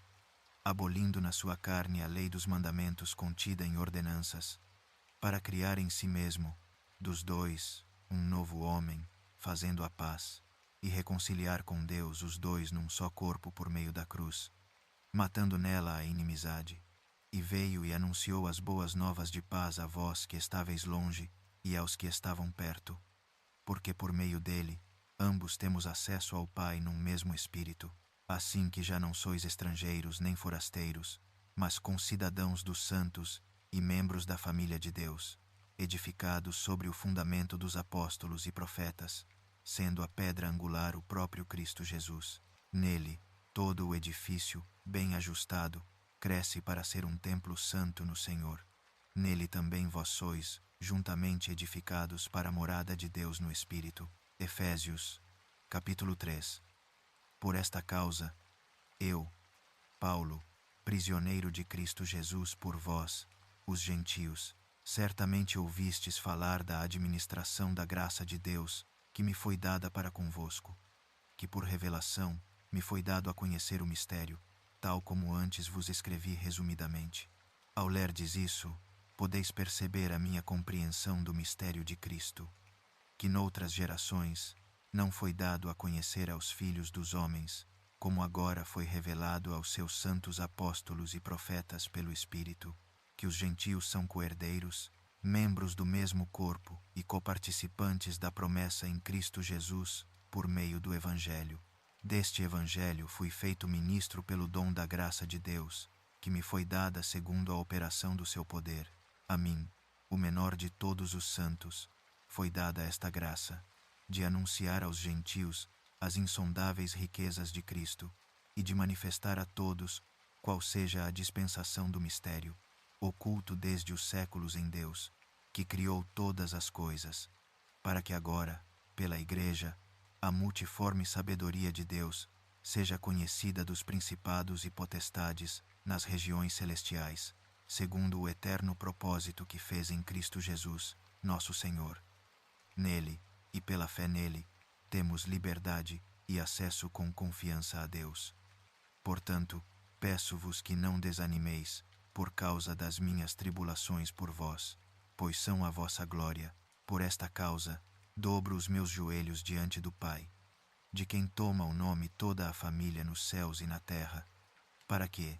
abolindo na sua carne a lei dos mandamentos contida em ordenanças, para criar em si mesmo, dos dois, um novo homem, fazendo a paz, e reconciliar com Deus os dois num só corpo por meio da cruz, matando nela a inimizade. E veio e anunciou as boas novas de paz a vós que estáveis longe e aos que estavam perto, porque por meio dele, ambos temos acesso ao Pai num mesmo Espírito, assim que já não sois estrangeiros nem forasteiros, mas concidadãos dos santos e membros da família de Deus, edificados sobre o fundamento dos apóstolos e profetas, sendo a pedra angular o próprio Cristo Jesus. Nele, todo o edifício, bem ajustado, cresce para ser um templo santo no Senhor. Nele também vós sois, juntamente edificados para a morada de Deus no Espírito. Efésios, capítulo 3. Por esta causa, eu, Paulo, prisioneiro de Cristo Jesus por vós, os gentios, certamente ouvistes falar da administração da graça de Deus, que me foi dada para convosco, que por revelação me foi dado a conhecer o mistério, tal como antes vos escrevi resumidamente. Ao lerdes isso, podeis perceber a minha compreensão do mistério de Cristo, que noutras gerações não foi dado a conhecer aos filhos dos homens, como agora foi revelado aos seus santos apóstolos e profetas pelo Espírito, que os gentios são coherdeiros, membros do mesmo corpo e coparticipantes da promessa em Cristo Jesus, por meio do Evangelho. Deste Evangelho fui feito ministro pelo dom da graça de Deus, que me foi dada segundo a operação do seu poder. A mim, o menor de todos os santos, foi dada esta graça, de anunciar aos gentios as insondáveis riquezas de Cristo, e de manifestar a todos qual seja a dispensação do mistério, oculto desde os séculos em Deus, que criou todas as coisas, para que agora, pela Igreja, a multiforme sabedoria de Deus seja conhecida dos principados e potestades nas regiões celestiais, segundo o eterno propósito que fez em Cristo Jesus, nosso Senhor. Nele, e pela fé nele, temos liberdade e acesso com confiança a Deus. Portanto, peço-vos que não desanimeis, por causa das minhas tribulações por vós, pois são a vossa glória. Por esta causa, dobro os meus joelhos diante do Pai, de quem toma o nome toda a família nos céus e na terra, para que,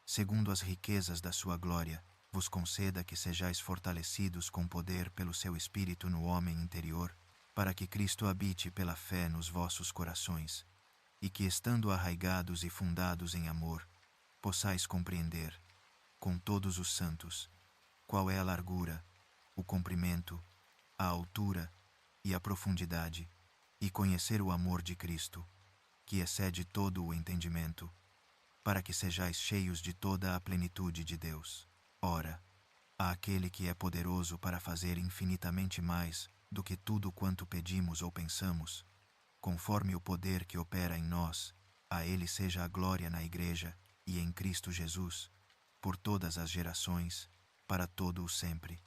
segundo as riquezas da sua glória, vos conceda que sejais fortalecidos com poder pelo seu Espírito no homem interior, para que Cristo habite pela fé nos vossos corações, e que, estando arraigados e fundados em amor, possais compreender, com todos os santos, qual é a largura, o comprimento, a altura e a profundidade, e conhecer o amor de Cristo, que excede todo o entendimento, para que sejais cheios de toda a plenitude de Deus. Ora, àquele que é poderoso para fazer infinitamente mais do que tudo quanto pedimos ou pensamos, conforme o poder que opera em nós, a ele seja a glória na Igreja e em Cristo Jesus, por todas as gerações, para todo o sempre.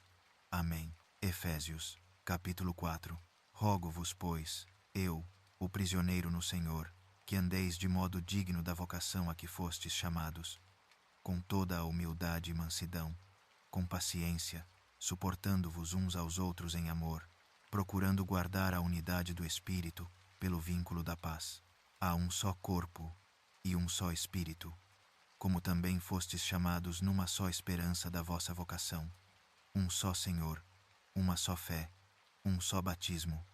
Amém. Efésios, capítulo 4. Rogo-vos, pois, eu, o prisioneiro no Senhor, que andeis de modo digno da vocação a que fostes chamados, com toda a humildade e mansidão, com paciência, suportando-vos uns aos outros em amor, procurando guardar a unidade do Espírito pelo vínculo da paz. Há um só corpo e um só Espírito, como também fostes chamados numa só esperança da vossa vocação. Um só Senhor, uma só fé, um só batismo,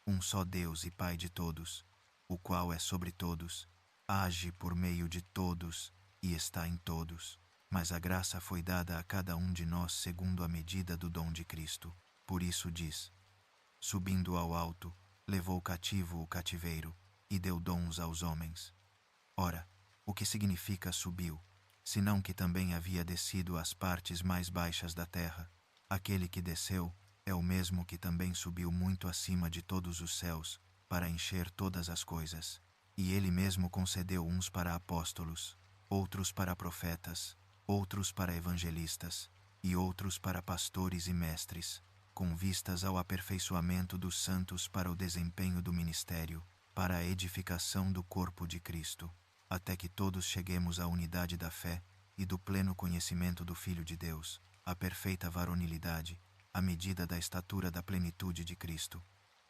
um só Deus e Pai de todos, o qual é sobre todos, age por meio de todos e está em todos. Mas a graça foi dada a cada um de nós segundo a medida do dom de Cristo. Por isso diz: subindo ao alto, levou cativo o cativeiro e deu dons aos homens. Ora, o que significa subiu? senão que também havia descido às partes mais baixas da terra. Aquele que desceu é o mesmo que também subiu muito acima de todos os céus, para encher todas as coisas. E ele mesmo concedeu uns para apóstolos, outros para profetas, outros para evangelistas, e outros para pastores e mestres, com vistas ao aperfeiçoamento dos santos para o desempenho do ministério, para a edificação do corpo de Cristo, até que todos cheguemos à unidade da fé e do pleno conhecimento do Filho de Deus, à perfeita varonilidade, à medida da estatura da plenitude de Cristo,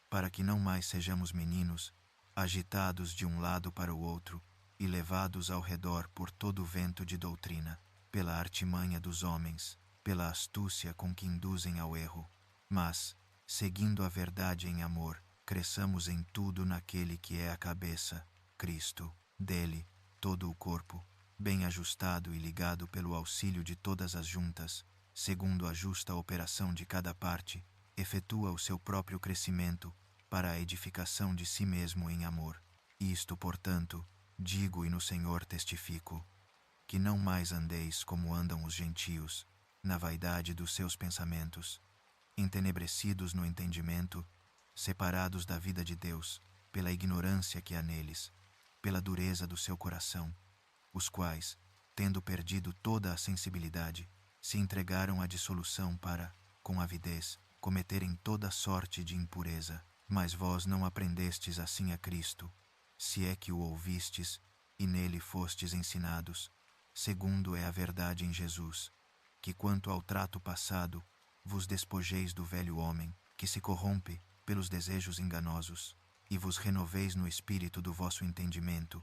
para que não mais sejamos meninos, agitados de um lado para o outro e levados ao redor por todo o vento de doutrina, pela artimanha dos homens, pela astúcia com que induzem ao erro, mas, seguindo a verdade em amor, cresçamos em tudo naquele que é a cabeça, Cristo. Dele, todo o corpo, bem ajustado e ligado pelo auxílio de todas as juntas, segundo a justa operação de cada parte, efetua o seu próprio crescimento para a edificação de si mesmo em amor. Isto, portanto, digo e no Senhor testifico, que não mais andeis como andam os gentios, na vaidade dos seus pensamentos, entenebrecidos no entendimento, separados da vida de Deus, pela ignorância que há neles, pela dureza do seu coração, os quais, tendo perdido toda a sensibilidade, se entregaram à dissolução para, com avidez, cometerem toda sorte de impureza. Mas vós não aprendestes assim a Cristo, se é que o ouvistes, e nele fostes ensinados, segundo é a verdade em Jesus, que quanto ao trato passado, vos despojeis do velho homem, que se corrompe pelos desejos enganosos, e vos renoveis no espírito do vosso entendimento,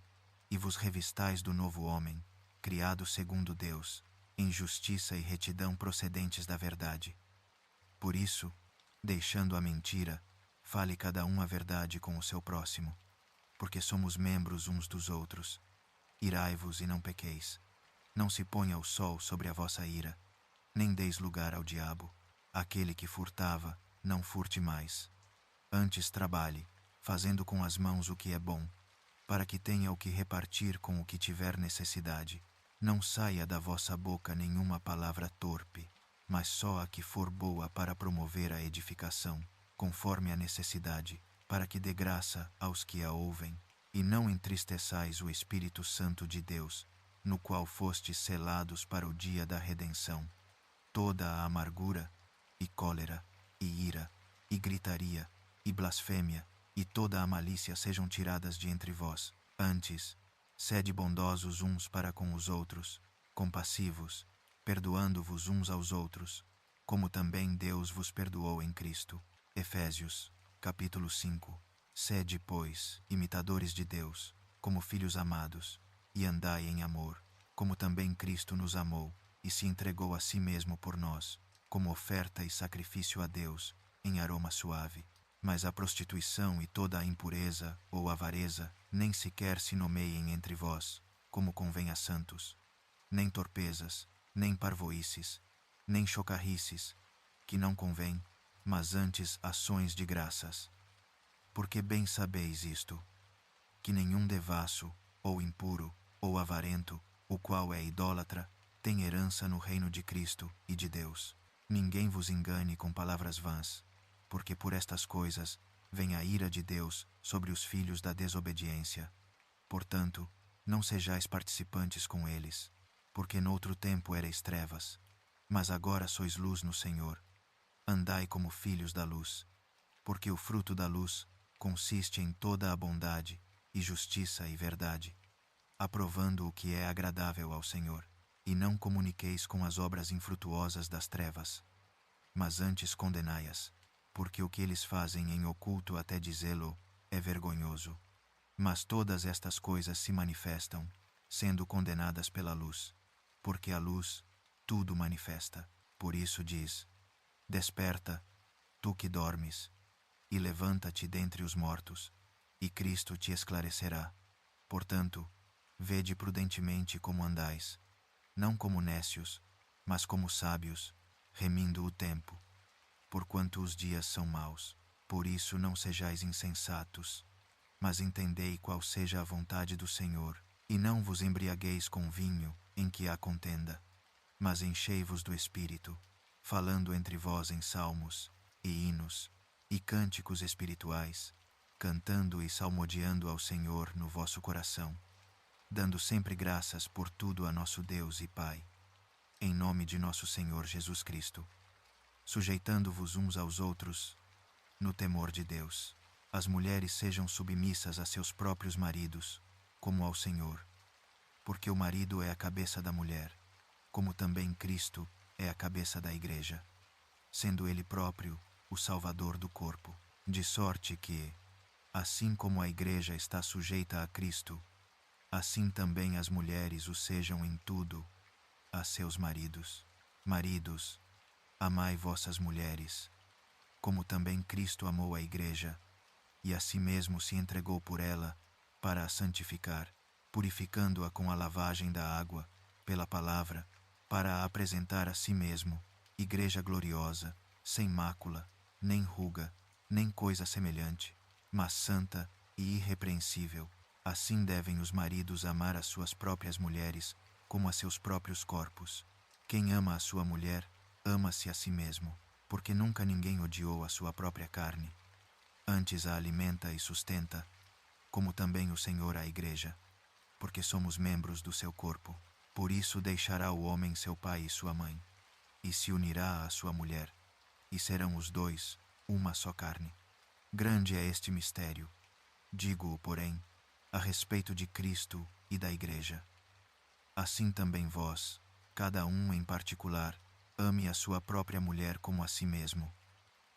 e vos revistais do novo homem, criado segundo Deus, em justiça e retidão procedentes da verdade. Por isso, deixando a mentira, fale cada um a verdade com o seu próximo, porque somos membros uns dos outros. Irai-vos e não pequeis. Não se ponha o sol sobre a vossa ira, nem deis lugar ao diabo. Aquele que furtava, não furte mais. Antes trabalhe, fazendo com as mãos o que é bom, para que tenha o que repartir com o que tiver necessidade. Não saia da vossa boca nenhuma palavra torpe, mas só a que for boa para promover a edificação, conforme a necessidade, para que dê graça aos que a ouvem, e não entristeçais o Espírito Santo de Deus, no qual fostes selados para o dia da redenção. Toda a amargura, e cólera, e ira, e gritaria, e blasfêmia, e toda a malícia sejam tiradas de entre vós. Antes, sede bondosos uns para com os outros, compassivos, perdoando-vos uns aos outros, como também Deus vos perdoou em Cristo. Efésios, capítulo 5. Sede, pois, imitadores de Deus, como filhos amados, e andai em amor, como também Cristo nos amou, e se entregou a si mesmo por nós, como oferta e sacrifício a Deus, em aroma suave. Mas a prostituição e toda a impureza ou avareza nem sequer se nomeiem entre vós, como convém a santos. Nem torpezas, nem parvoíces, nem chocarrices, que não convém, mas antes ações de graças. Porque bem sabeis isto, que nenhum devasso, ou impuro, ou avarento, o qual é idólatra, tem herança no reino de Cristo e de Deus. Ninguém vos engane com palavras vãs, porque por estas coisas vem a ira de Deus sobre os filhos da desobediência. Portanto, não sejais participantes com eles, porque noutro tempo erais trevas, mas agora sois luz no Senhor. Andai como filhos da luz, porque o fruto da luz consiste em toda a bondade, e justiça e verdade, aprovando o que é agradável ao Senhor. E não comuniqueis com as obras infrutuosas das trevas, mas antes condenai-as, porque o que eles fazem em oculto até dizê-lo é vergonhoso. Mas todas estas coisas se manifestam, sendo condenadas pela luz, porque a luz tudo manifesta. Por isso diz: desperta, tu que dormes, e levanta-te dentre os mortos, e Cristo te esclarecerá. Portanto, vede prudentemente como andais, não como nécios, mas como sábios, remindo o tempo, porquanto os dias são maus. Por isso não sejais insensatos, mas entendei qual seja a vontade do Senhor. E não vos embriagueis com vinho, em que há contenda, mas enchei-vos do Espírito, falando entre vós em salmos, e hinos, e cânticos espirituais, cantando e salmodiando ao Senhor no vosso coração, dando sempre graças por tudo a nosso Deus e Pai, em nome de nosso Senhor Jesus Cristo, sujeitando-vos uns aos outros, no temor de Deus. As mulheres sejam submissas a seus próprios maridos, como ao Senhor, porque o marido é a cabeça da mulher, como também Cristo é a cabeça da Igreja, sendo Ele próprio o Salvador do corpo, de sorte que, assim como a Igreja está sujeita a Cristo, assim também as mulheres o sejam em tudo a seus maridos. Maridos, amai vossas mulheres, como também Cristo amou a Igreja, e a si mesmo se entregou por ela, para a santificar, purificando-a com a lavagem da água, pela palavra, para a apresentar a si mesmo, Igreja gloriosa, sem mácula, nem ruga, nem coisa semelhante, mas santa e irrepreensível. Assim devem os maridos amar as suas próprias mulheres, como a seus próprios corpos. Quem ama a sua mulher, ama-se a si mesmo, porque nunca ninguém odiou a sua própria carne. Antes a alimenta e sustenta, como também o Senhor a Igreja, porque somos membros do seu corpo. Por isso deixará o homem seu pai e sua mãe, e se unirá à sua mulher, e serão os dois uma só carne. Grande é este mistério. Digo-o, porém, a respeito de Cristo e da Igreja. Assim também vós, cada um em particular, ame a sua própria mulher como a si mesmo,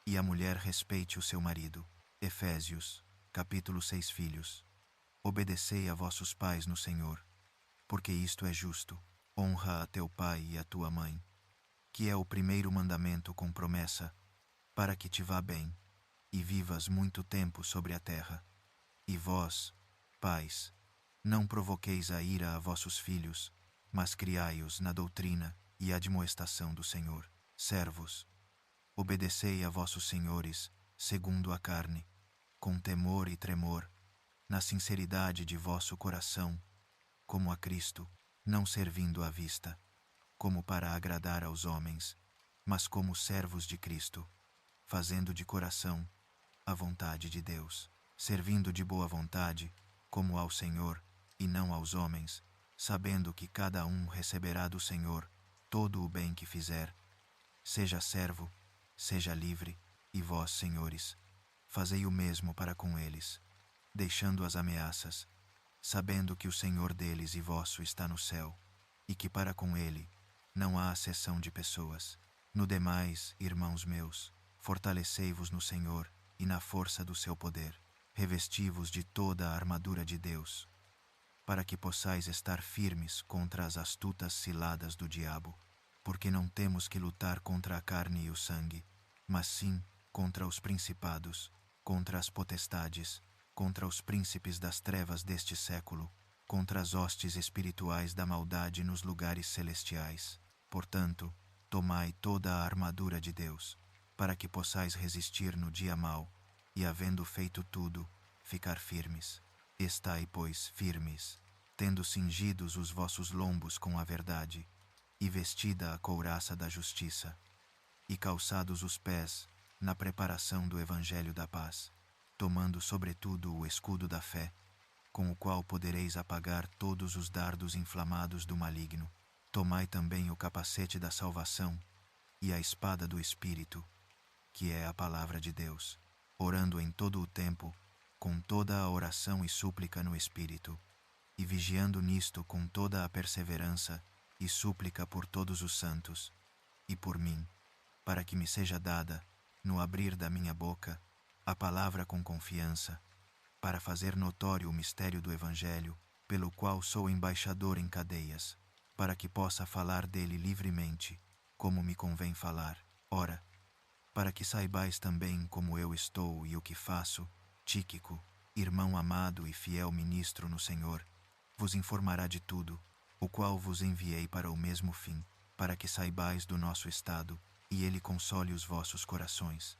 e a mulher respeite o seu marido. Efésios, capítulo 6. Filhos, obedecei a vossos pais no Senhor, porque isto é justo. Honra a teu pai e a tua mãe, que é o primeiro mandamento com promessa, para que te vá bem, e vivas muito tempo sobre a terra. E vós, pais, não provoqueis a ira a vossos filhos, mas criai-os na doutrina e admoestação do Senhor. Servos, obedecei a vossos senhores, segundo a carne, com temor e tremor, na sinceridade de vosso coração, como a Cristo, não servindo à vista, como para agradar aos homens, mas como servos de Cristo, fazendo de coração a vontade de Deus, servindo de boa vontade, como ao Senhor, e não aos homens, sabendo que cada um receberá do Senhor todo o bem que fizer, seja servo, seja livre, e vós, senhores, fazei o mesmo para com eles, deixando as ameaças, sabendo que o Senhor deles e vosso está no céu, e que para com ele não há acessão de pessoas. No demais, irmãos meus, fortalecei-vos no Senhor e na força do seu poder. Revesti-vos de toda a armadura de Deus, para que possais estar firmes contra as astutas ciladas do diabo, porque não temos que lutar contra a carne e o sangue, mas sim contra os principados, contra as potestades, contra os príncipes das trevas deste século, contra as hostes espirituais da maldade nos lugares celestiais. Portanto, tomai toda a armadura de Deus, para que possais resistir no dia mau, e havendo feito tudo, ficar firmes. Estai, pois, firmes, tendo cingidos os vossos lombos com a verdade, e vestida a couraça da justiça, e calçados os pés na preparação do Evangelho da paz, tomando sobretudo o escudo da fé, com o qual podereis apagar todos os dardos inflamados do maligno. Tomai também o capacete da salvação e a espada do Espírito, que é a palavra de Deus, orando em todo o tempo, com toda a oração e súplica no Espírito, e vigiando nisto com toda a perseverança e súplica por todos os santos, e por mim, para que me seja dada, no abrir da minha boca, a palavra com confiança, para fazer notório o mistério do Evangelho, pelo qual sou embaixador em cadeias, para que possa falar dele livremente, como me convém falar. Ora, para que saibais também como eu estou e o que faço, Tíquico, irmão amado e fiel ministro no Senhor, vos informará de tudo, o qual vos enviei para o mesmo fim, para que saibais do nosso estado, e ele console os vossos corações.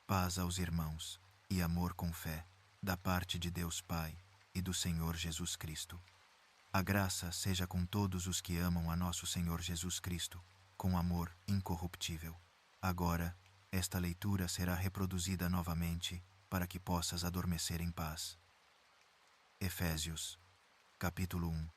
Paz aos irmãos, e amor com fé, da parte de Deus Pai e do Senhor Jesus Cristo. A graça seja com todos os que amam a nosso Senhor Jesus Cristo, com amor incorruptível. Agora, esta leitura será reproduzida novamente, para que possas adormecer em paz. Efésios, capítulo 1.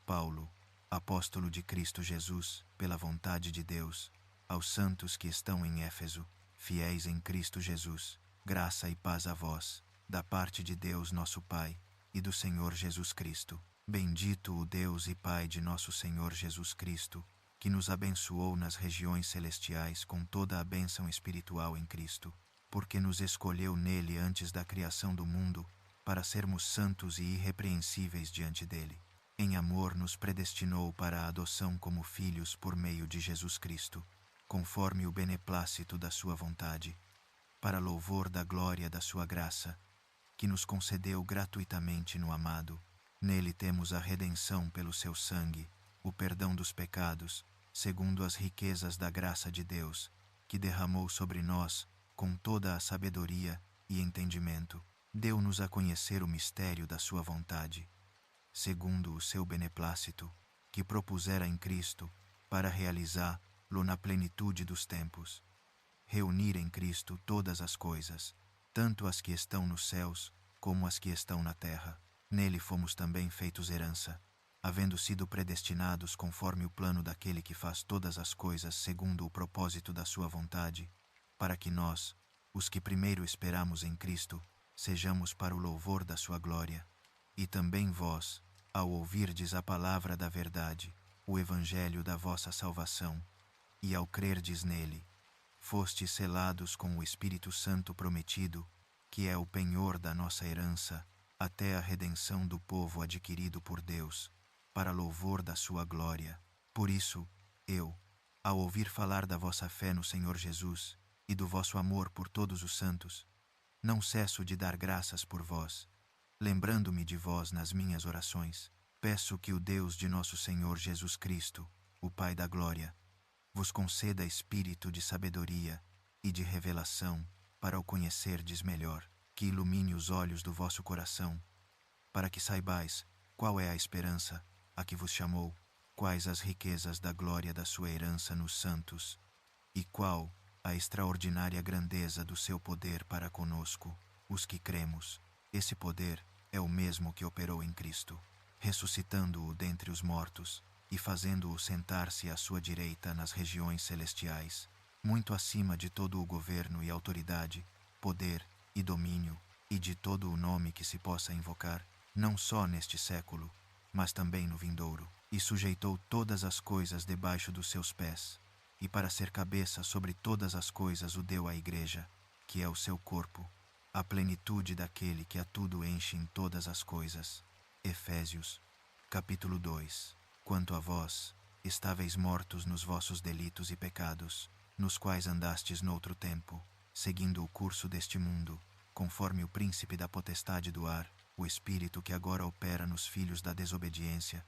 Paulo, apóstolo de Cristo Jesus, pela vontade de Deus, aos santos que estão em Éfeso, fiéis em Cristo Jesus, graça e paz a vós, da parte de Deus nosso Pai, e do Senhor Jesus Cristo. Bendito o Deus e Pai de nosso Senhor Jesus Cristo, que nos abençoou nas regiões celestiais com toda a bênção espiritual em Cristo, porque nos escolheu nele antes da criação do mundo, para sermos santos e irrepreensíveis diante dele. Em amor nos predestinou para a adoção como filhos por meio de Jesus Cristo, conforme o beneplácito da sua vontade, para louvor da glória da sua graça, que nos concedeu gratuitamente no amado. Nele temos a redenção pelo seu sangue, o perdão dos pecados, segundo as riquezas da graça de Deus, que derramou sobre nós, com toda a sabedoria e entendimento, deu-nos a conhecer o mistério da sua vontade, segundo o seu beneplácito, que propusera em Cristo, para realizá-lo na plenitude dos tempos. Reunir em Cristo todas as coisas, tanto as que estão nos céus, como as que estão na terra. Nele fomos também feitos herança, havendo sido predestinados conforme o plano daquele que faz todas as coisas segundo o propósito da sua vontade, para que nós, os que primeiro esperamos em Cristo, sejamos para o louvor da sua glória. E também vós, ao ouvirdes a palavra da verdade, o evangelho da vossa salvação, e ao crerdes nele, fostes selados com o Espírito Santo prometido, que é o penhor da nossa herança, até a redenção do povo adquirido por Deus, para louvor da sua glória. Por isso, eu, ao ouvir falar da vossa fé no Senhor Jesus, e do vosso amor por todos os santos, não cesso de dar graças por vós, lembrando-me de vós nas minhas orações. Peço que o Deus de nosso Senhor Jesus Cristo, o Pai da glória, vos conceda espírito de sabedoria e de revelação, para o conhecerdes melhor, que ilumine os olhos do vosso coração, para que saibais qual é a esperança a que vos chamou, quais as riquezas da glória da sua herança nos santos, e qual a extraordinária grandeza do seu poder para conosco, os que cremos. Esse poder é o mesmo que operou em Cristo, ressuscitando-o dentre os mortos, e fazendo-o sentar-se à sua direita nas regiões celestiais, muito acima de todo o governo e autoridade, poder e domínio, e de todo o nome que se possa invocar, não só neste século, mas também no vindouro, e sujeitou todas as coisas debaixo dos seus pés, e para ser cabeça sobre todas as coisas o deu à Igreja, que é o seu corpo, a plenitude daquele que a tudo enche em todas as coisas. Efésios, capítulo 2. Quanto a vós, estáveis mortos nos vossos delitos e pecados, nos quais andastes noutro tempo, seguindo o curso deste mundo, conforme o príncipe da potestade do ar, o espírito que agora opera nos filhos da desobediência.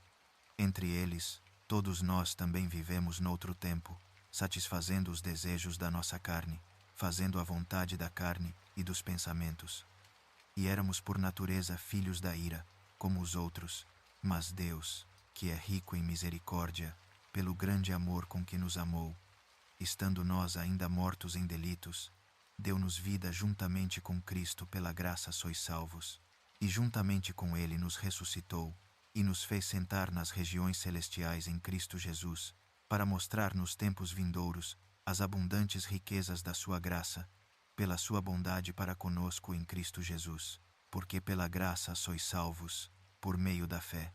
Entre eles, todos nós também vivemos noutro tempo, satisfazendo os desejos da nossa carne, fazendo a vontade da carne e dos pensamentos. E éramos por natureza filhos da ira, como os outros, mas Deus, que é rico em misericórdia, pelo grande amor com que nos amou, estando nós ainda mortos em delitos, deu-nos vida juntamente com Cristo. Pela graça sois salvos, e juntamente com ele nos ressuscitou, e nos fez sentar nas regiões celestiais em Cristo Jesus, para mostrar nos tempos vindouros as abundantes riquezas da sua graça, pela sua bondade para conosco em Cristo Jesus. Porque pela graça sois salvos, por meio da fé.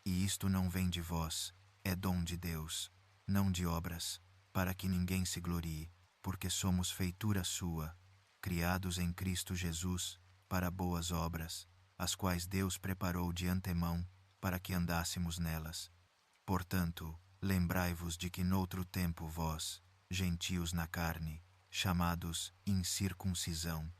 E isto não vem de vós, é dom de Deus, não de obras, para que ninguém se glorie, porque somos feitura sua, criados em Cristo Jesus, para boas obras, as quais Deus preparou de antemão, para que andássemos nelas. Portanto, lembrai-vos de que noutro tempo vós, gentios na carne, chamados incircuncisão,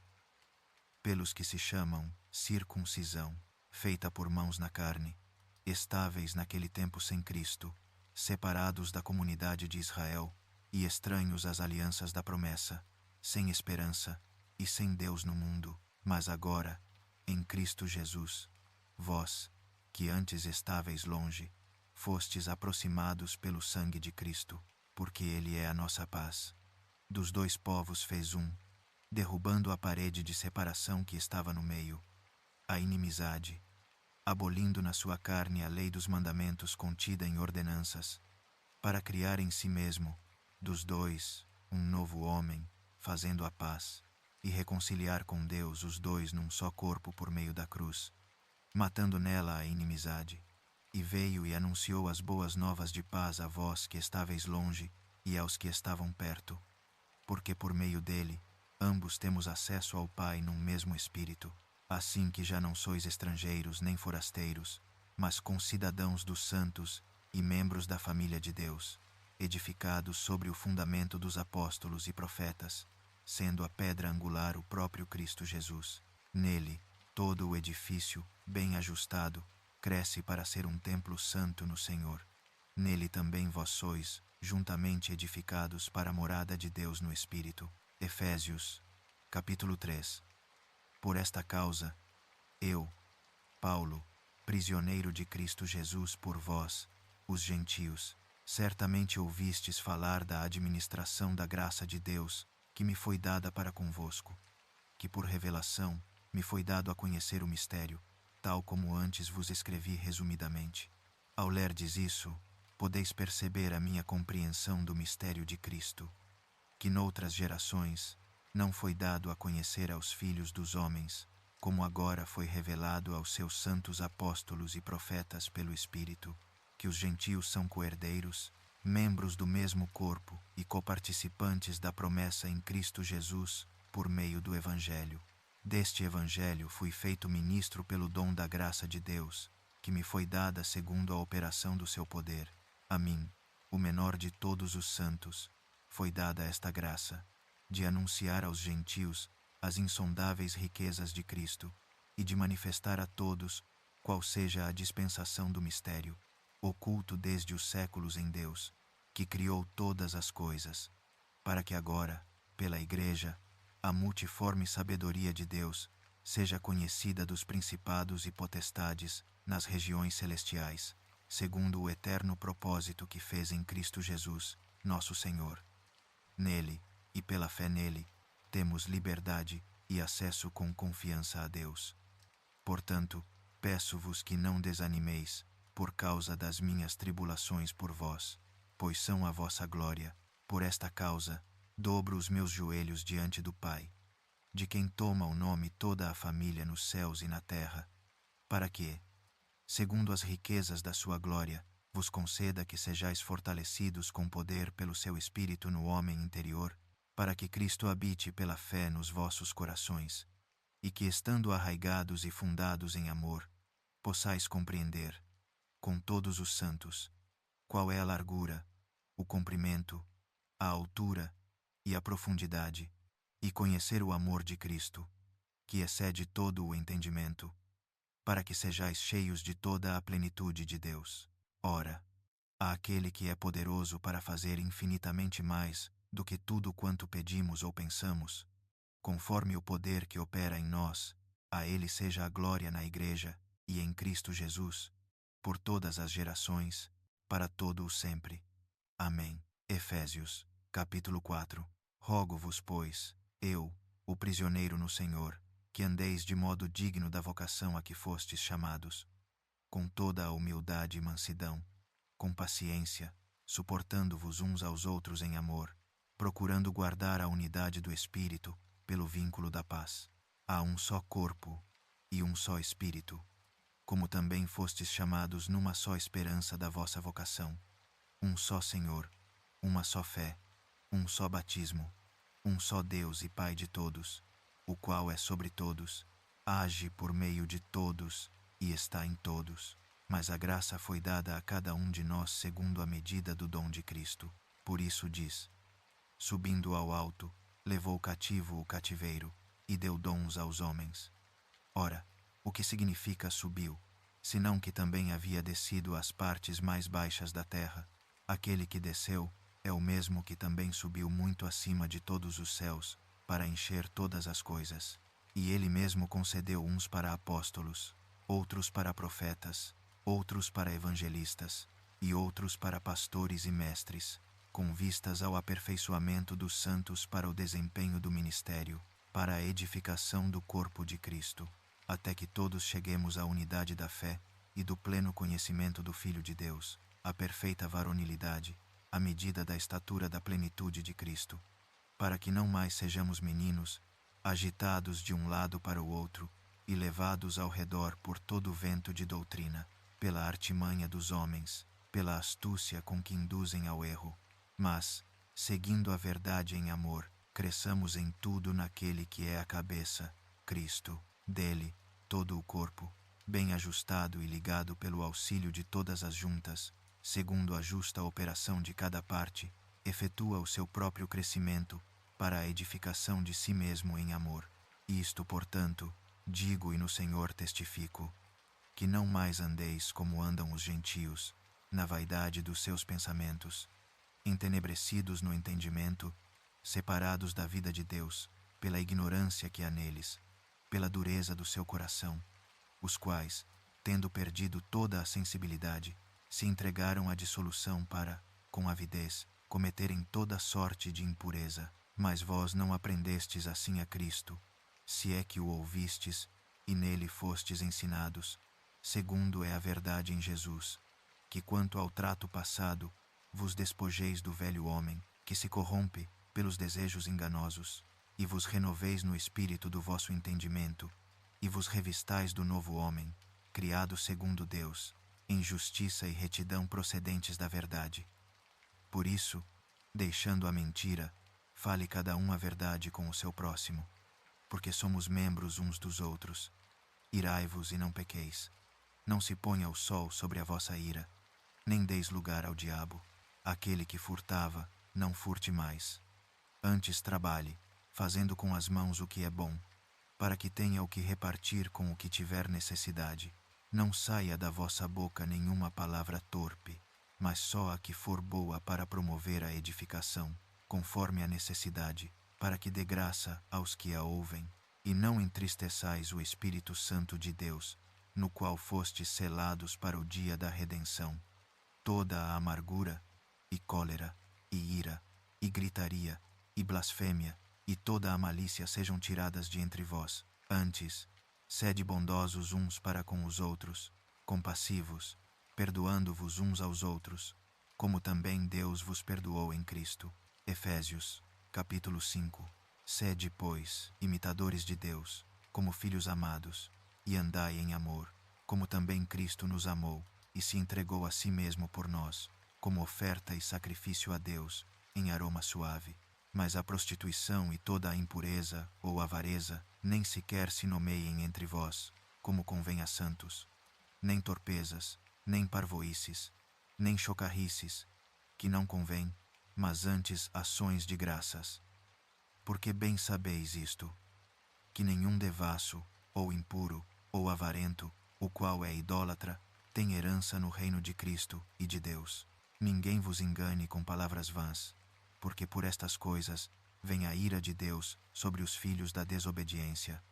pelos que se chamam circuncisão, feita por mãos na carne, estáveis naquele tempo sem Cristo, separados da comunidade de Israel, e estranhos às alianças da promessa, sem esperança e sem Deus no mundo. Mas agora, em Cristo Jesus, vós, que antes estáveis longe, fostes aproximados pelo sangue de Cristo, porque Ele é a nossa paz. Dos dois povos fez um, derrubando a parede de separação que estava no meio, a inimizade, abolindo na sua carne a lei dos mandamentos contida em ordenanças, para criar em si mesmo, dos dois, um novo homem, fazendo a paz, e reconciliar com Deus os dois num só corpo por meio da cruz, matando nela a inimizade. E veio e anunciou as boas novas de paz a vós que estáveis longe e aos que estavam perto, porque por meio dele, ambos temos acesso ao Pai num mesmo Espírito, assim que já não sois estrangeiros nem forasteiros, mas concidadãos dos santos e membros da família de Deus, edificados sobre o fundamento dos apóstolos e profetas, sendo a pedra angular o próprio Cristo Jesus. Nele, todo o edifício, bem ajustado, cresce para ser um templo santo no Senhor. Nele também vós sois, juntamente edificados para a morada de Deus no Espírito. Efésios, capítulo 3. Por esta causa, eu, Paulo, prisioneiro de Cristo Jesus por vós, os gentios, certamente ouvistes falar da administração da graça de Deus, que me foi dada para convosco, que por revelação me foi dado a conhecer o mistério, tal como antes vos escrevi resumidamente. Ao lerdes isso, podeis perceber a minha compreensão do mistério de Cristo, que noutras gerações não foi dado a conhecer aos filhos dos homens, como agora foi revelado aos seus santos apóstolos e profetas pelo Espírito, que os gentios são coherdeiros, membros do mesmo corpo e coparticipantes da promessa em Cristo Jesus, por meio do Evangelho. Deste Evangelho fui feito ministro pelo dom da graça de Deus, que me foi dada segundo a operação do seu poder. A mim, o menor de todos os santos, foi dada esta graça, de anunciar aos gentios as insondáveis riquezas de Cristo, e de manifestar a todos qual seja a dispensação do mistério, oculto desde os séculos em Deus, que criou todas as coisas, para que agora, pela Igreja, a multiforme sabedoria de Deus seja conhecida dos principados e potestades nas regiões celestiais, segundo o eterno propósito que fez em Cristo Jesus, nosso Senhor. Nele, e pela fé nele, temos liberdade e acesso com confiança a Deus. Portanto, peço-vos que não desanimeis, por causa das minhas tribulações por vós, pois são a vossa glória. Por esta causa, dobro os meus joelhos diante do Pai, de quem toma o nome toda a família nos céus e na terra, para que, segundo as riquezas da sua glória, vos conceda que sejais fortalecidos com poder pelo seu Espírito no homem interior, para que Cristo habite pela fé nos vossos corações, e que, estando arraigados e fundados em amor, possais compreender, com todos os santos, qual é a largura, o comprimento, a altura e a profundidade, e conhecer o amor de Cristo, que excede todo o entendimento, para que sejais cheios de toda a plenitude de Deus. Ora, àquele que é poderoso para fazer infinitamente mais do que tudo quanto pedimos ou pensamos, conforme o poder que opera em nós, a ele seja a glória na Igreja e em Cristo Jesus, por todas as gerações, para todo o sempre. Amém. Efésios, capítulo 4. Rogo-vos, pois, eu, o prisioneiro no Senhor, que andeis de modo digno da vocação a que fostes chamados, com toda a humildade e mansidão, com paciência, suportando-vos uns aos outros em amor, procurando guardar a unidade do Espírito pelo vínculo da paz. Há um só corpo e um só Espírito, como também fostes chamados numa só esperança da vossa vocação. Um só Senhor, uma só fé, um só batismo, um só Deus e Pai de todos, o qual é sobre todos, age por meio de todos e está em todos. Mas a graça foi dada a cada um de nós segundo a medida do dom de Cristo. Por isso diz: subindo ao alto, levou cativo o cativeiro, e deu dons aos homens. Ora, o que significa subiu, senão que também havia descido às partes mais baixas da terra? Aquele que desceu é o mesmo que também subiu muito acima de todos os céus, para encher todas as coisas. E ele mesmo concedeu uns para apóstolos, outros para profetas, outros para evangelistas, e outros para pastores e mestres, com vistas ao aperfeiçoamento dos santos para o desempenho do ministério, para a edificação do corpo de Cristo, até que todos cheguemos à unidade da fé e do pleno conhecimento do Filho de Deus, à perfeita varonilidade, à medida da estatura da plenitude de Cristo, para que não mais sejamos meninos, agitados de um lado para o outro e levados ao redor por todo o vento de doutrina, pela artimanha dos homens, pela astúcia com que induzem ao erro, mas, seguindo a verdade em amor, cresçamos em tudo naquele que é a cabeça, Cristo. Dele, todo o corpo, bem ajustado e ligado pelo auxílio de todas as juntas, segundo a justa operação de cada parte, efetua o seu próprio crescimento para a edificação de si mesmo em amor. Isto, portanto, digo e no Senhor testifico, que não mais andeis como andam os gentios, na vaidade dos seus pensamentos, entenebrecidos no entendimento, separados da vida de Deus, pela ignorância que há neles, pela dureza do seu coração, os quais, tendo perdido toda a sensibilidade, se entregaram à dissolução para, com avidez, cometerem toda sorte de impureza. Mas vós não aprendestes assim a Cristo, se é que o ouvistes, e nele fostes ensinados, segundo é a verdade em Jesus, que quanto ao trato passado, vos despojeis do velho homem, que se corrompe pelos desejos enganosos, e vos renoveis no espírito do vosso entendimento, e vos revistais do novo homem, criado segundo Deus, em justiça e retidão procedentes da verdade. Por isso, deixando a mentira, fale cada um a verdade com o seu próximo, porque somos membros uns dos outros. Irai-vos e não pequeis. Não se ponha o sol sobre a vossa ira, nem deis lugar ao diabo. Aquele que furtava, não furte mais. Antes trabalhe, fazendo com as mãos o que é bom, para que tenha o que repartir com o que tiver necessidade. Não saia da vossa boca nenhuma palavra torpe, mas só a que for boa para promover a edificação, conforme a necessidade, para que dê graça aos que a ouvem, e não entristeçais o Espírito Santo de Deus, no qual fostes selados para o dia da redenção. Toda a amargura, e cólera, e ira, e gritaria, e blasfêmia, e toda a malícia sejam tiradas de entre vós. Antes, sede bondosos uns para com os outros, compassivos, perdoando-vos uns aos outros, como também Deus vos perdoou em Cristo. Efésios, capítulo 5. Sede, pois, imitadores de Deus, como filhos amados, e andai em amor, como também Cristo nos amou, e se entregou a si mesmo por nós, como oferta e sacrifício a Deus, em aroma suave. Mas a prostituição e toda a impureza ou avareza nem sequer se nomeiem entre vós, como convém a santos. Nem torpezas, nem parvoíces, nem chocarrices, que não convém, mas antes ações de graças. Porque bem sabeis isto, que nenhum devasso, ou impuro, ou avarento, o qual é idólatra, tem herança no reino de Cristo e de Deus. Ninguém vos engane com palavras vãs, porque por estas coisas vem a ira de Deus sobre os filhos da desobediência.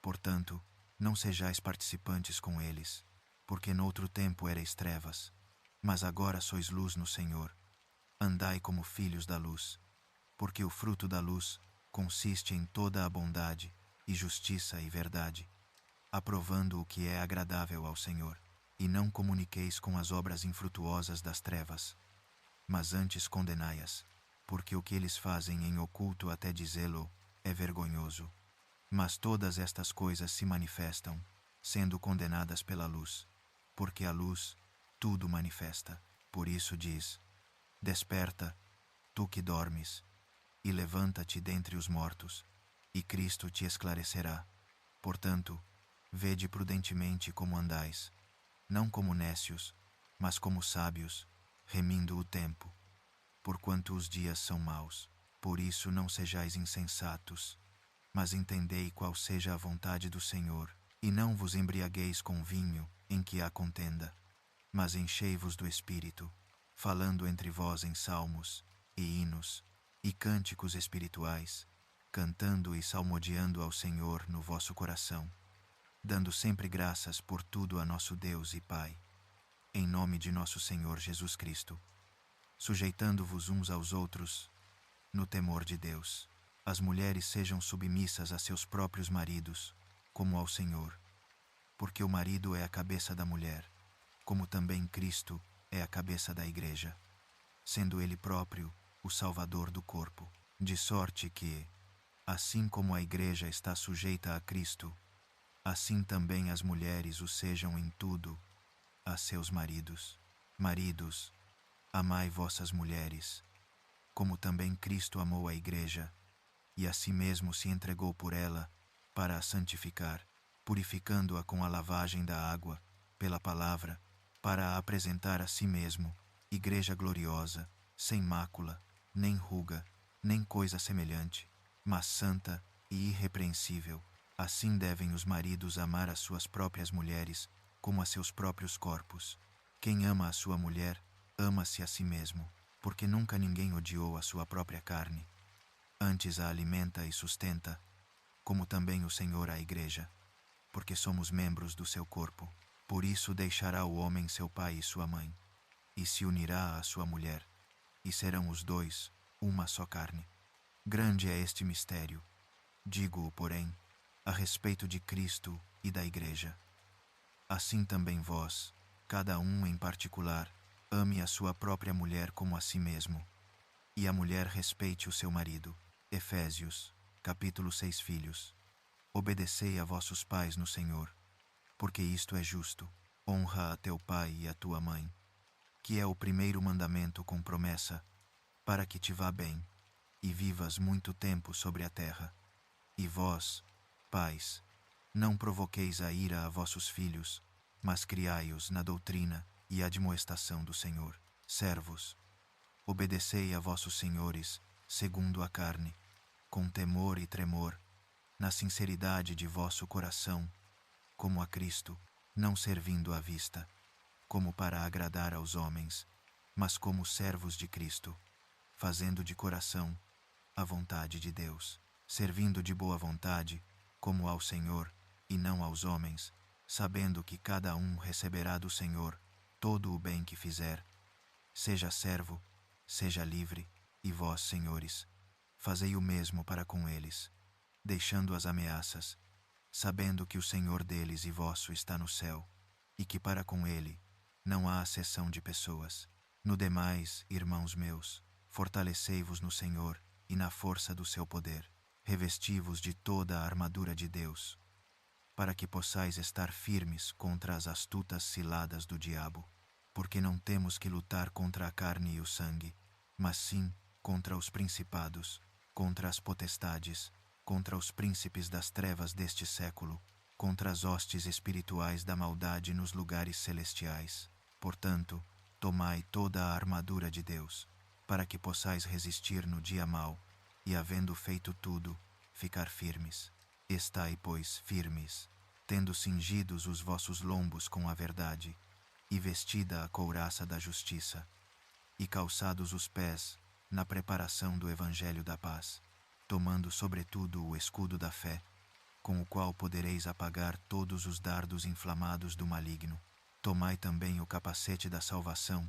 Portanto, não sejais participantes com eles, porque noutro tempo erais trevas, mas agora sois luz no Senhor. Andai como filhos da luz, porque o fruto da luz consiste em toda a bondade, e justiça e verdade, aprovando o que é agradável ao Senhor. E não comuniqueis com as obras infrutuosas das trevas, mas antes condenai-as, porque o que eles fazem em oculto até dizê-lo é vergonhoso. Mas todas estas coisas se manifestam, sendo condenadas pela luz, porque a luz tudo manifesta. Por isso diz: desperta, tu que dormes, e levanta-te dentre os mortos, e Cristo te esclarecerá. Portanto, vede prudentemente como andais, não como nécios, mas como sábios, remindo o tempo, porquanto os dias são maus. Por isso não sejais insensatos, mas entendei qual seja a vontade do Senhor, e não vos embriagueis com vinho, em que há contenda, mas enchei-vos do Espírito, falando entre vós em salmos, e hinos, e cânticos espirituais, cantando e salmodiando ao Senhor no vosso coração, dando sempre graças por tudo a nosso Deus e Pai, em nome de nosso Senhor Jesus Cristo, sujeitando-vos uns aos outros, no temor de Deus. As mulheres sejam submissas a seus próprios maridos, como ao Senhor, porque o marido é a cabeça da mulher, como também Cristo é a cabeça da Igreja, sendo Ele próprio o Salvador do corpo. De sorte que, assim como a Igreja está sujeita a Cristo, assim também as mulheres o sejam em tudo a seus maridos. Maridos, amai vossas mulheres, como também Cristo amou a Igreja, e a si mesmo se entregou por ela, para a santificar, purificando-a com a lavagem da água, pela palavra, para a apresentar a si mesmo, Igreja gloriosa, sem mácula, nem ruga, nem coisa semelhante, mas santa e irrepreensível. Assim devem os maridos amar as suas próprias mulheres, como a seus próprios corpos. Quem ama a sua mulher, ama-se a si mesmo, porque nunca ninguém odiou a sua própria carne. Antes a alimenta e sustenta, como também o Senhor a Igreja, porque somos membros do seu corpo. Por isso deixará o homem seu pai e sua mãe, e se unirá à sua mulher, e serão os dois uma só carne. Grande é este mistério, digo-o, porém, a respeito de Cristo e da Igreja. Assim também vós, cada um em particular, ame a sua própria mulher como a si mesmo, e a mulher respeite o seu marido. Efésios, capítulo 6. Filhos, obedecei a vossos pais no Senhor, porque isto é justo. Honra a teu pai e a tua mãe, que é o primeiro mandamento com promessa, para que te vá bem, e vivas muito tempo sobre a terra. E vós, pais, não provoqueis a ira a vossos filhos, mas criai-os na doutrina e admoestação do Senhor. Servos, obedecei a vossos senhores, segundo a carne, com temor e tremor, na sinceridade de vosso coração, como a Cristo, não servindo à vista, como para agradar aos homens, mas como servos de Cristo, fazendo de coração a vontade de Deus, servindo de boa vontade, como ao Senhor, e não aos homens, sabendo que cada um receberá do Senhor todo o bem que fizer, seja servo, seja livre, e vós, senhores, fazei o mesmo para com eles, deixando as ameaças, sabendo que o Senhor deles e vosso está no céu, e que para com ele não há acessão de pessoas. No demais, irmãos meus, fortalecei-vos no Senhor e na força do seu poder. Revesti-vos de toda a armadura de Deus, para que possais estar firmes contra as astutas ciladas do diabo, porque não temos que lutar contra a carne e o sangue, mas sim contra os principados, contra as potestades, contra os príncipes das trevas deste século, contra as hostes espirituais da maldade nos lugares celestiais. Portanto, tomai toda a armadura de Deus, para que possais resistir no dia mau, e havendo feito tudo, ficar firmes. Estai, pois, firmes, tendo cingidos os vossos lombos com a verdade, e vestida a couraça da justiça, e calçados os pés na preparação do Evangelho da paz, tomando sobretudo o escudo da fé, com o qual podereis apagar todos os dardos inflamados do maligno. Tomai também o capacete da salvação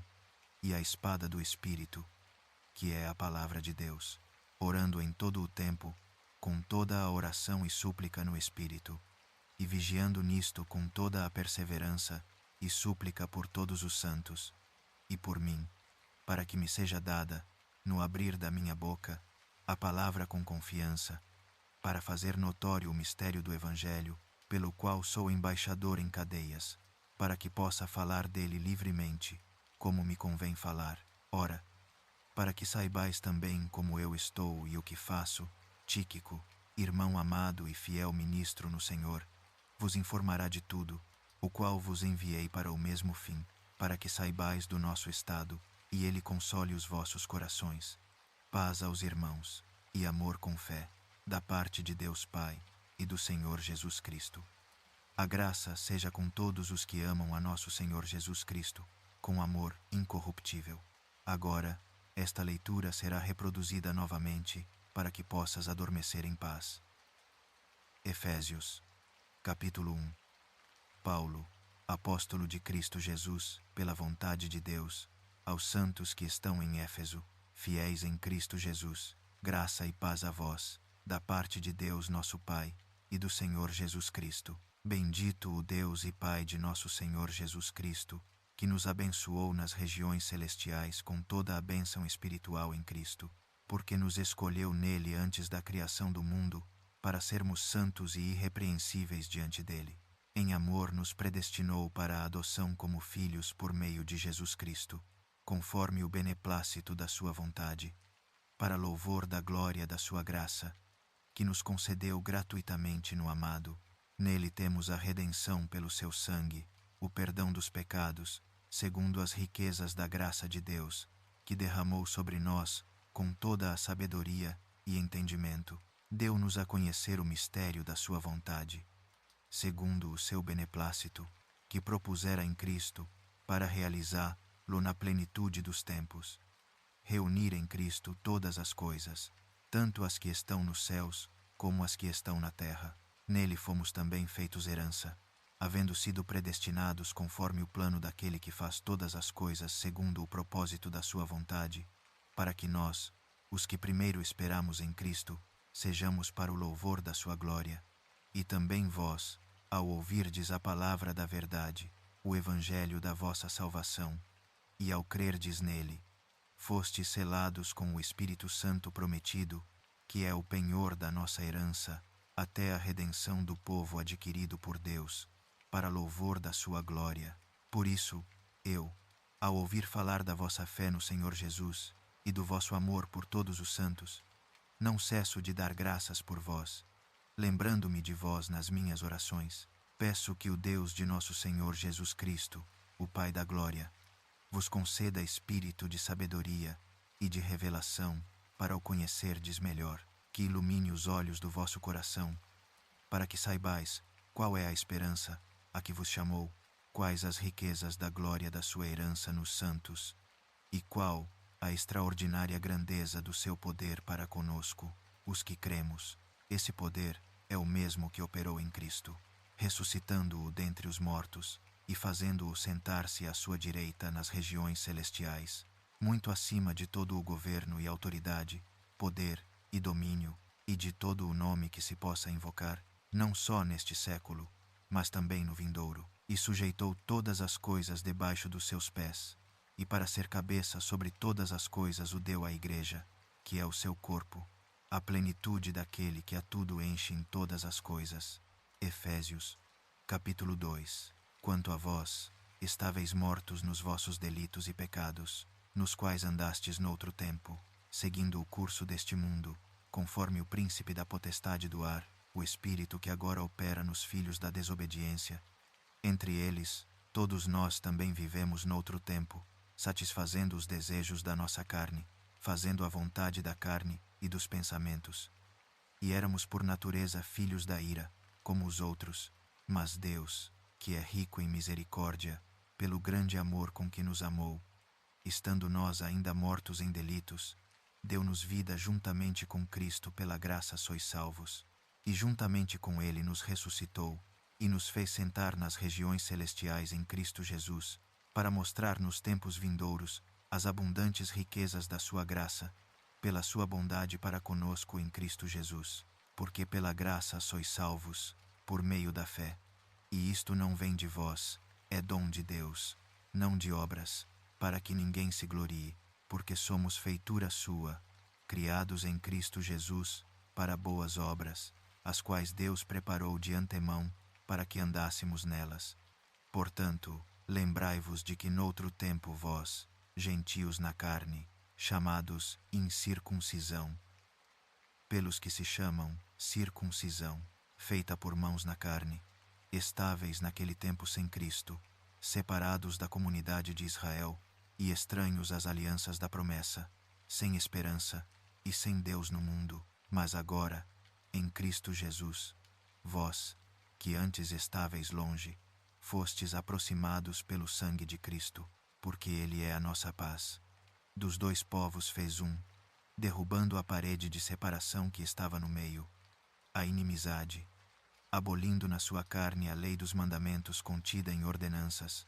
e a espada do Espírito, que é a palavra de Deus, orando em todo o tempo, com toda a oração e súplica no Espírito, e vigiando nisto com toda a perseverança e súplica por todos os santos, e por mim, para que me seja dada, no abrir da minha boca, a palavra com confiança, para fazer notório o mistério do Evangelho, pelo qual sou embaixador em cadeias, para que possa falar dele livremente, como me convém falar. Ora, para que saibais também como eu estou e o que faço, Tíquico, irmão amado e fiel ministro no Senhor, vos informará de tudo, o qual vos enviei para o mesmo fim, para que saibais do nosso estado, e ele console os vossos corações. Paz aos irmãos, e amor com fé, da parte de Deus Pai e do Senhor Jesus Cristo. A graça seja com todos os que amam a nosso Senhor Jesus Cristo, com amor incorruptível. Agora, esta leitura será reproduzida novamente, para que possas adormecer em paz. Efésios, capítulo 1. Paulo, apóstolo de Cristo Jesus, pela vontade de Deus, aos santos que estão em Éfeso, fiéis em Cristo Jesus, graça e paz a vós, da parte de Deus nosso Pai, e do Senhor Jesus Cristo. Bendito o Deus e Pai de nosso Senhor Jesus Cristo, que nos abençoou nas regiões celestiais com toda a bênção espiritual em Cristo, porque nos escolheu nele antes da criação do mundo, para sermos santos e irrepreensíveis diante dele. Em amor nos predestinou para a adoção como filhos por meio de Jesus Cristo, conforme o beneplácito da sua vontade, para louvor da glória da sua graça, que nos concedeu gratuitamente no amado. Nele temos a redenção pelo seu sangue, o perdão dos pecados, segundo as riquezas da graça de Deus, que derramou sobre nós, com toda a sabedoria e entendimento, deu-nos a conhecer o mistério da sua vontade, segundo o seu beneplácito, que propusera em Cristo, para realizá-lo na plenitude dos tempos. Reunir em Cristo todas as coisas, tanto as que estão nos céus, como as que estão na terra. Nele fomos também feitos herança, havendo sido predestinados conforme o plano daquele que faz todas as coisas segundo o propósito da sua vontade, para que nós, os que primeiro esperamos em Cristo, sejamos para o louvor da sua glória. E também vós, ao ouvirdes a palavra da verdade, o evangelho da vossa salvação, e ao crerdes nele, fostes selados com o Espírito Santo prometido, que é o penhor da nossa herança, até a redenção do povo adquirido por Deus, para louvor da sua glória. Por isso, eu, ao ouvir falar da vossa fé no Senhor Jesus, e do vosso amor por todos os santos, não cesso de dar graças por vós, lembrando-me de vós nas minhas orações. Peço que o Deus de nosso Senhor Jesus Cristo, o Pai da glória, vos conceda espírito de sabedoria e de revelação para o conhecerdes melhor, que ilumine os olhos do vosso coração, para que saibais qual é a esperança a que vos chamou, quais as riquezas da glória da sua herança nos santos, e qual a extraordinária grandeza do seu poder para conosco, os que cremos. Esse poder é o mesmo que operou em Cristo, ressuscitando-o dentre os mortos e fazendo-o sentar-se à sua direita nas regiões celestiais, muito acima de todo o governo e autoridade, poder e domínio, e de todo o nome que se possa invocar, não só neste século, mas também no vindouro, e sujeitou todas as coisas debaixo dos seus pés, e para ser cabeça sobre todas as coisas o deu à Igreja, que é o seu corpo, a plenitude daquele que a tudo enche em todas as coisas. Efésios, capítulo 2. Quanto a vós, estáveis mortos nos vossos delitos e pecados, nos quais andastes noutro tempo, seguindo o curso deste mundo, conforme o príncipe da potestade do ar, o espírito que agora opera nos filhos da desobediência. Entre eles, todos nós também vivemos noutro tempo, satisfazendo os desejos da nossa carne, fazendo a vontade da carne e dos pensamentos. E éramos por natureza filhos da ira, como os outros, mas Deus, que é rico em misericórdia, pelo grande amor com que nos amou, estando nós ainda mortos em delitos, deu-nos vida juntamente com Cristo. Pela graça sois salvos, e juntamente com ele nos ressuscitou, e nos fez sentar nas regiões celestiais em Cristo Jesus, para mostrar nos tempos vindouros as abundantes riquezas da sua graça, pela sua bondade para conosco em Cristo Jesus. Porque pela graça sois salvos, por meio da fé. E isto não vem de vós, é dom de Deus, não de obras, para que ninguém se glorie, porque somos feitura sua, criados em Cristo Jesus, para boas obras, as quais Deus preparou de antemão, para que andássemos nelas. Portanto, lembrai-vos de que noutro tempo vós, gentios na carne, chamados incircuncisão, pelos que se chamam circuncisão, feita por mãos na carne, estáveis naquele tempo sem Cristo, separados da comunidade de Israel, e estranhos às alianças da promessa, sem esperança e sem Deus no mundo. Mas agora, em Cristo Jesus, vós, que antes estáveis longe, fostes aproximados pelo sangue de Cristo, porque Ele é a nossa paz. Dos dois povos fez um, derrubando a parede de separação que estava no meio, a inimizade, abolindo na sua carne a lei dos mandamentos contida em ordenanças,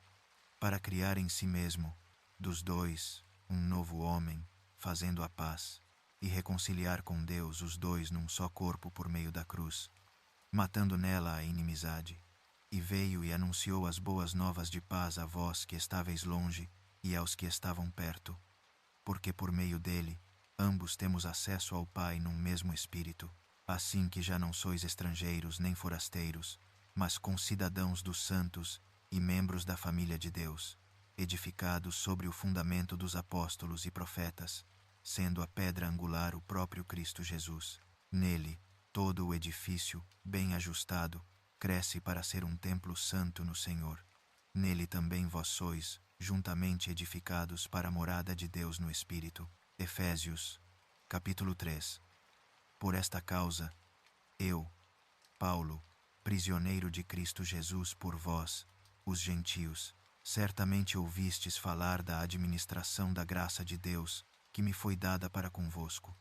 para criar em si mesmo, dos dois, um novo homem, fazendo a paz, e reconciliar com Deus os dois num só corpo por meio da cruz, matando nela a inimizade. E veio e anunciou as boas novas de paz a vós que estáveis longe, e aos que estavam perto, porque por meio dele, ambos temos acesso ao Pai num mesmo Espírito, assim que já não sois estrangeiros nem forasteiros, mas concidadãos dos santos e membros da família de Deus, edificados sobre o fundamento dos apóstolos e profetas, sendo a pedra angular o próprio Cristo Jesus. Nele, todo o edifício, bem ajustado, cresce para ser um templo santo no Senhor. Nele também vós sois, juntamente edificados para a morada de Deus no Espírito. Efésios, capítulo 3. Por esta causa, eu, Paulo, prisioneiro de Cristo Jesus por vós, os gentios, certamente ouvistes falar da administração da graça de Deus, que me foi dada para convosco,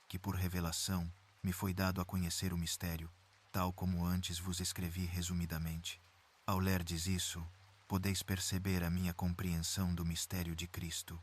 que por revelação me foi dado a conhecer o mistério, tal como antes vos escrevi resumidamente. Ao lerdes isso, podeis perceber a minha compreensão do mistério de Cristo,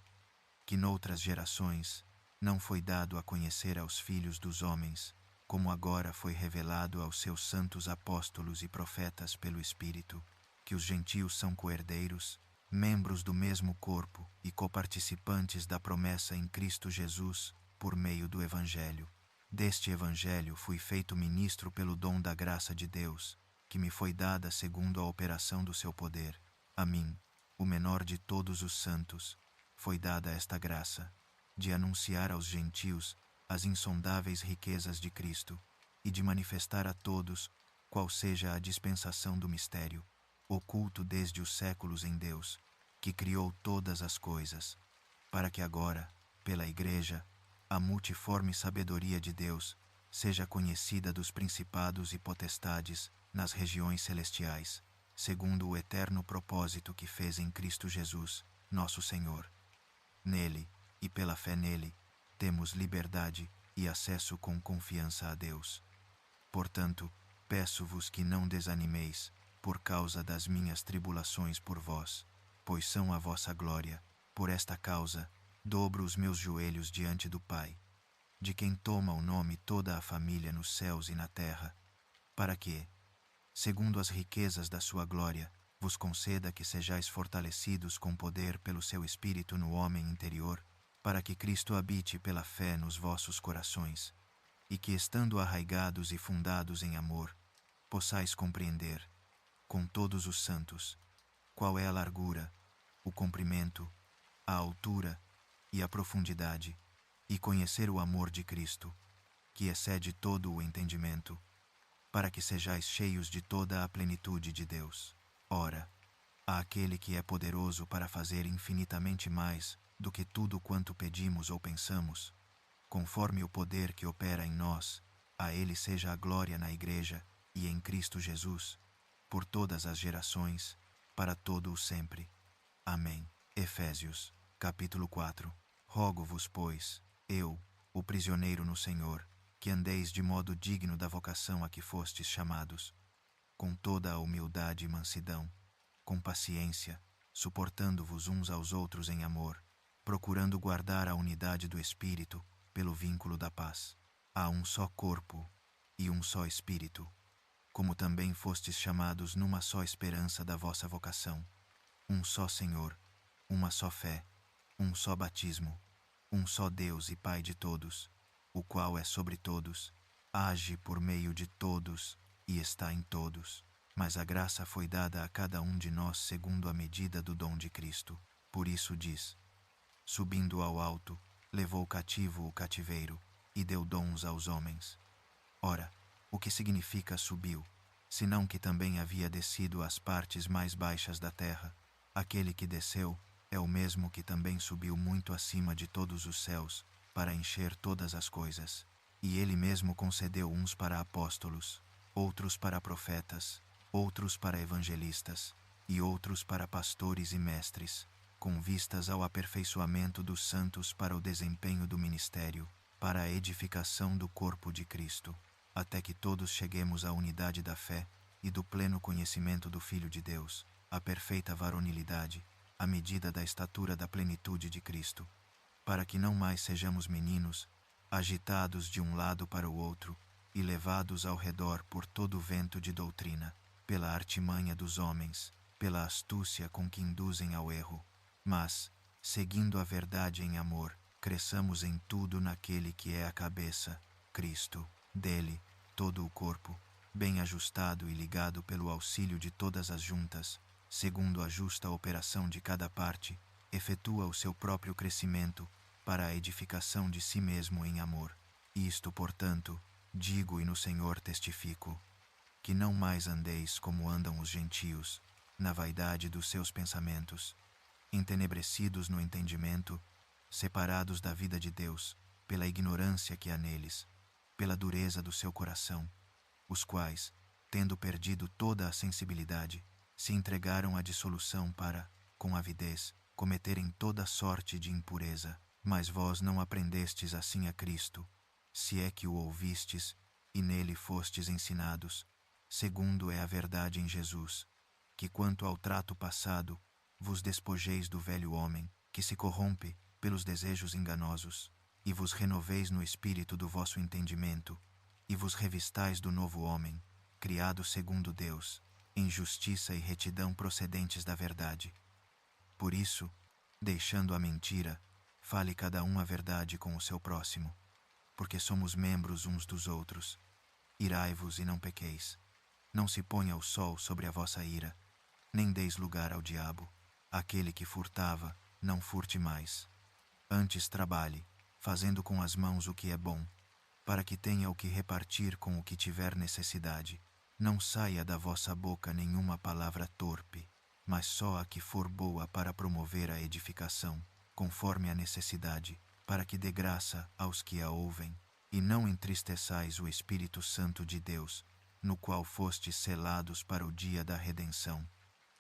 que noutras gerações não foi dado a conhecer aos filhos dos homens, como agora foi revelado aos seus santos apóstolos e profetas pelo Espírito, que os gentios são coerdeiros, membros do mesmo corpo e coparticipantes da promessa em Cristo Jesus, por meio do Evangelho. Deste Evangelho fui feito ministro pelo dom da graça de Deus, que me foi dada segundo a operação do seu poder. A mim, o menor de todos os santos, foi dada esta graça, de anunciar aos gentios as insondáveis riquezas de Cristo, e de manifestar a todos qual seja a dispensação do mistério, oculto desde os séculos em Deus, que criou todas as coisas, para que agora, pela Igreja, a multiforme sabedoria de Deus seja conhecida dos principados e potestades nas regiões celestiais, segundo o eterno propósito que fez em Cristo Jesus, nosso Senhor. Nele, e pela fé nele, temos liberdade e acesso com confiança a Deus. Portanto, peço-vos que não desanimeis, por causa das minhas tribulações por vós, pois são a vossa glória. Por esta causa, dobro os meus joelhos diante do Pai, de quem toma o nome toda a família nos céus e na terra, para que, segundo as riquezas da sua glória, vos conceda que sejais fortalecidos com poder pelo seu Espírito no homem interior, para que Cristo habite pela fé nos vossos corações, e que, estando arraigados e fundados em amor, possais compreender, com todos os santos, qual é a largura, o comprimento, a altura e a profundidade, e conhecer o amor de Cristo, que excede todo o entendimento, para que sejais cheios de toda a plenitude de Deus. Ora, àquele que é poderoso para fazer infinitamente mais do que tudo quanto pedimos ou pensamos, conforme o poder que opera em nós, a ele seja a glória na Igreja e em Cristo Jesus, por todas as gerações, para todo o sempre. Amém. Efésios, capítulo 4. Rogo-vos, pois, eu, o prisioneiro no Senhor, que andeis de modo digno da vocação a que fostes chamados, com toda a humildade e mansidão, com paciência, suportando-vos uns aos outros em amor, procurando guardar a unidade do Espírito pelo vínculo da paz. Há um só corpo e um só Espírito, como também fostes chamados numa só esperança da vossa vocação, um só Senhor, uma só fé, um só batismo, um só Deus e Pai de todos, o qual é sobre todos, age por meio de todos e está em todos. Mas a graça foi dada a cada um de nós segundo a medida do dom de Cristo. Por isso diz: subindo ao alto, levou cativo o cativeiro e deu dons aos homens. Ora, o que significa subiu, senão que também havia descido às partes mais baixas da terra? Aquele que desceu é o mesmo que também subiu muito acima de todos os céus, para encher todas as coisas. E ele mesmo concedeu uns para apóstolos, outros para profetas, outros para evangelistas, e outros para pastores e mestres, com vistas ao aperfeiçoamento dos santos para o desempenho do ministério, para a edificação do corpo de Cristo, até que todos cheguemos à unidade da fé e do pleno conhecimento do Filho de Deus, à perfeita varonilidade, à medida da estatura da plenitude de Cristo, para que não mais sejamos meninos, agitados de um lado para o outro e levados ao redor por todo o vento de doutrina, pela artimanha dos homens, pela astúcia com que induzem ao erro, mas, seguindo a verdade em amor, cresçamos em tudo naquele que é a cabeça, Cristo. Dele, todo o corpo, bem ajustado e ligado pelo auxílio de todas as juntas, segundo a justa operação de cada parte, efetua o seu próprio crescimento para a edificação de si mesmo em amor. Isto, portanto, digo e no Senhor testifico, que não mais andeis como andam os gentios, na vaidade dos seus pensamentos, entenebrecidos no entendimento, separados da vida de Deus, pela ignorância que há neles, pela dureza do seu coração, os quais, tendo perdido toda a sensibilidade, se entregaram à dissolução para, com avidez, cometerem toda sorte de impureza. Mas vós não aprendestes assim a Cristo, se é que o ouvistes, e nele fostes ensinados, segundo é a verdade em Jesus, que quanto ao trato passado, vos despojeis do velho homem, que se corrompe pelos desejos enganosos, e vos renoveis no espírito do vosso entendimento, e vos revistais do novo homem, criado segundo Deus, em justiça e retidão procedentes da verdade. Por isso, deixando a mentira, fale cada um a verdade com o seu próximo, porque somos membros uns dos outros. Irai-vos e não pequeis. Não se ponha o sol sobre a vossa ira, nem deis lugar ao diabo. Aquele que furtava, não furte mais. Antes trabalhe, fazendo com as mãos o que é bom, para que tenha o que repartir com o que tiver necessidade. Não saia da vossa boca nenhuma palavra torpe, mas só a que for boa para promover a edificação, conforme a necessidade, para que dê graça aos que a ouvem, e não entristeçais o Espírito Santo de Deus, no qual fostes selados para o dia da redenção.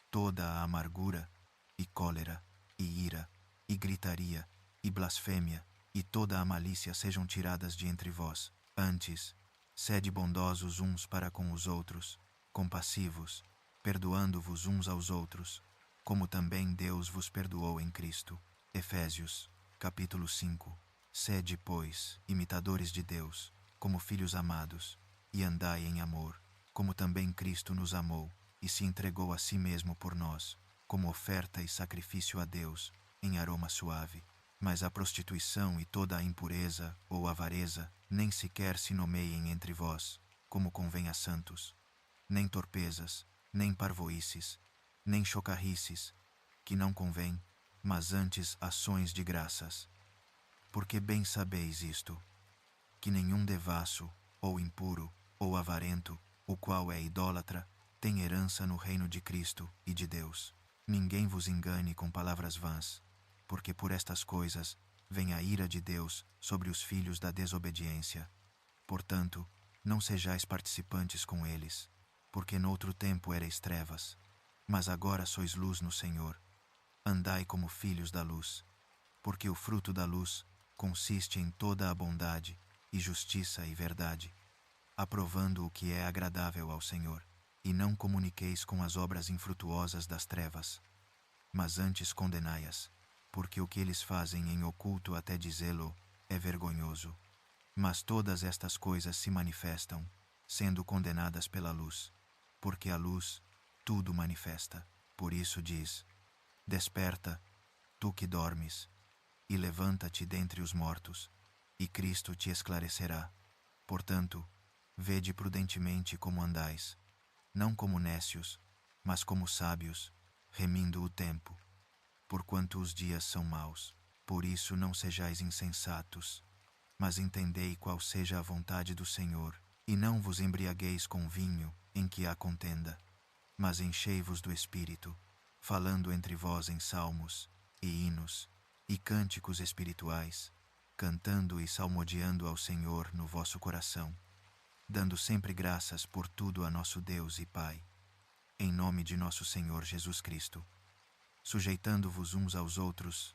Toda a amargura, e cólera, e ira, e gritaria, e blasfêmia, e toda a malícia sejam tiradas de entre vós. Antes, sede bondosos uns para com os outros, compassivos, perdoando-vos uns aos outros, como também Deus vos perdoou em Cristo. Efésios, capítulo 5. Sede, pois, imitadores de Deus, como filhos amados, e andai em amor, como também Cristo nos amou, e se entregou a si mesmo por nós, como oferta e sacrifício a Deus, em aroma suave. Mas a prostituição e toda a impureza ou avareza nem sequer se nomeiem entre vós, como convém a santos. Nem torpezas, nem parvoíces, nem chocarrices, que não convém, mas antes ações de graças. Porque bem sabeis isto, que nenhum devasso, ou impuro, ou avarento, o qual é idólatra, tem herança no reino de Cristo e de Deus. Ninguém vos engane com palavras vãs, porque por estas coisas vem a ira de Deus sobre os filhos da desobediência. Portanto, não sejais participantes com eles, porque noutro tempo erais trevas, mas agora sois luz no Senhor. Andai como filhos da luz, porque o fruto da luz consiste em toda a bondade, e justiça e verdade, aprovando o que é agradável ao Senhor. E não comuniqueis com as obras infrutuosas das trevas, mas antes condenai-as, porque o que eles fazem em oculto até dizê-lo é vergonhoso. Mas todas estas coisas se manifestam, sendo condenadas pela luz, porque a luz tudo manifesta. Por isso diz: desperta, tu que dormes, e levanta-te dentre os mortos, e Cristo te esclarecerá. Portanto, vede prudentemente como andais, não como nécios, mas como sábios, remindo o tempo, porquanto os dias são maus. Por isso não sejais insensatos, mas entendei qual seja a vontade do Senhor, e não vos embriagueis com vinho, em que há contenda, mas enchei-vos do Espírito, falando entre vós em salmos, e hinos, e cânticos espirituais, cantando e salmodiando ao Senhor no vosso coração, dando sempre graças por tudo a nosso Deus e Pai, em nome de nosso Senhor Jesus Cristo, sujeitando-vos uns aos outros,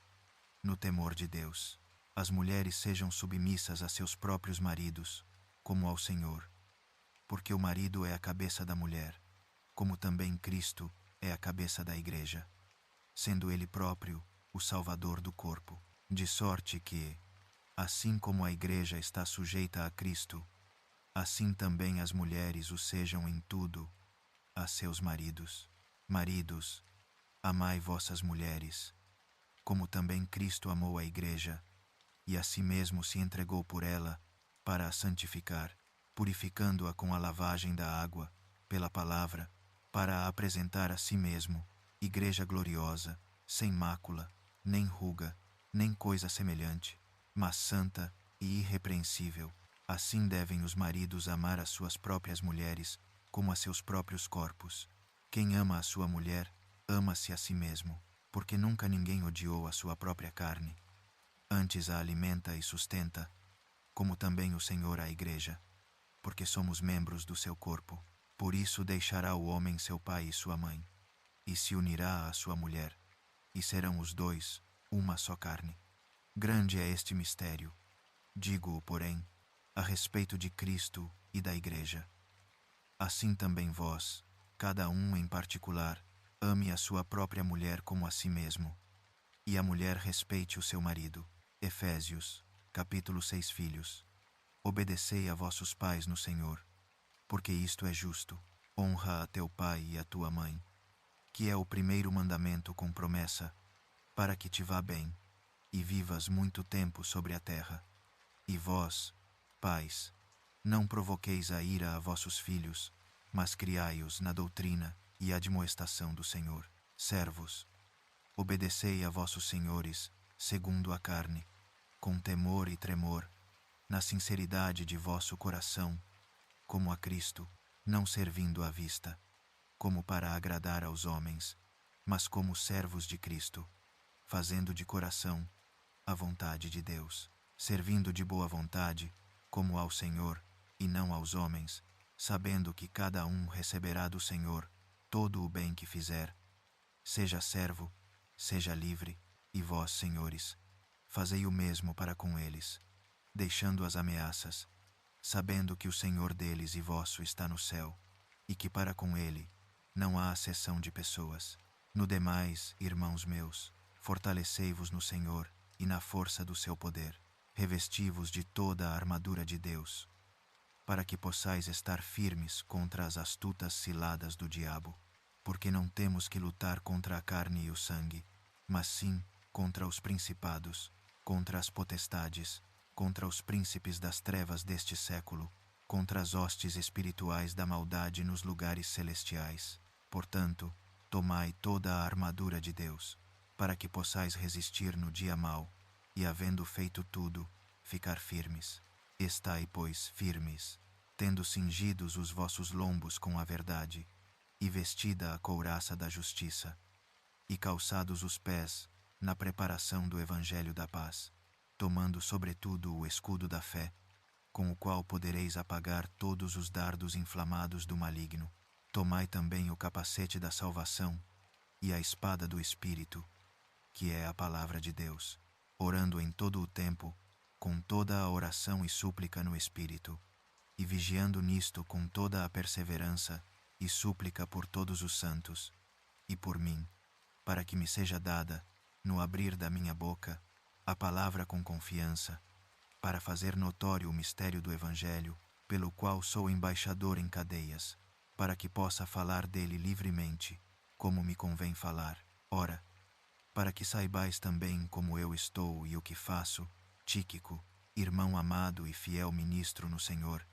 no temor de Deus. As mulheres sejam submissas a seus próprios maridos, como ao Senhor, porque o marido é a cabeça da mulher, como também Cristo é a cabeça da igreja, sendo ele próprio o Salvador do corpo. De sorte que, assim como a igreja está sujeita a Cristo, assim também as mulheres o sejam em tudo a seus maridos. Maridos, amai vossas mulheres, como também Cristo amou a igreja, e a si mesmo se entregou por ela, para a santificar, purificando-a com a lavagem da água, pela palavra, para a apresentar a si mesmo, igreja gloriosa, sem mácula, nem ruga, nem coisa semelhante, mas santa e irrepreensível. Assim devem os maridos amar as suas próprias mulheres, como a seus próprios corpos. Quem ama a sua mulher, ama-se a si mesmo, porque nunca ninguém odiou a sua própria carne. Antes a alimenta e sustenta, como também o Senhor a igreja, porque somos membros do seu corpo. Por isso deixará o homem seu pai e sua mãe, e se unirá à sua mulher, e serão os dois uma só carne. Grande é este mistério. Digo-o, porém, a respeito de Cristo e da igreja. Assim também vós, cada um em particular, ame a sua própria mulher como a si mesmo, e a mulher respeite o seu marido. Efésios, capítulo 6. Filhos, obedecei a vossos pais no Senhor, porque isto é justo. Honra a teu pai e a tua mãe, que é o primeiro mandamento com promessa, para que te vá bem, e vivas muito tempo sobre a terra. E vós, pais, não provoqueis a ira a vossos filhos, mas criai-os na doutrina e admoestação do Senhor. Servos, obedecei a vossos senhores, segundo a carne, com temor e tremor, na sinceridade de vosso coração, como a Cristo, não servindo à vista, como para agradar aos homens, mas como servos de Cristo, fazendo de coração a vontade de Deus, servindo de boa vontade, como ao Senhor, e não aos homens, sabendo que cada um receberá do Senhor todo o bem que fizer, seja servo, seja livre, e vós, senhores, fazei o mesmo para com eles, deixando as ameaças, sabendo que o Senhor deles e vosso está no céu, e que para com ele não há acessão de pessoas. No demais, irmãos meus, fortalecei-vos no Senhor e na força do seu poder. Revesti-vos de toda a armadura de Deus, para que possais estar firmes contra as astutas ciladas do diabo, porque não temos que lutar contra a carne e o sangue, mas sim contra os principados, contra as potestades, contra os príncipes das trevas deste século, contra as hostes espirituais da maldade nos lugares celestiais. Portanto, tomai toda a armadura de Deus, para que possais resistir no dia mau, e havendo feito tudo, ficar firmes. Estai, pois, firmes, tendo cingidos os vossos lombos com a verdade, e vestida a couraça da justiça, e calçados os pés na preparação do evangelho da paz, tomando sobretudo o escudo da fé, com o qual podereis apagar todos os dardos inflamados do maligno. Tomai também o capacete da salvação e a espada do Espírito, que é a palavra de Deus, orando em todo o tempo, com toda a oração e súplica no Espírito, e vigiando nisto com toda a perseverança e súplica por todos os santos, e por mim, para que me seja dada, no abrir da minha boca, a palavra com confiança, para fazer notório o mistério do Evangelho, pelo qual sou embaixador em cadeias, para que possa falar dele livremente, como me convém falar. Ora, para que saibais também como eu estou e o que faço, Tíquico, irmão amado e fiel ministro no Senhor,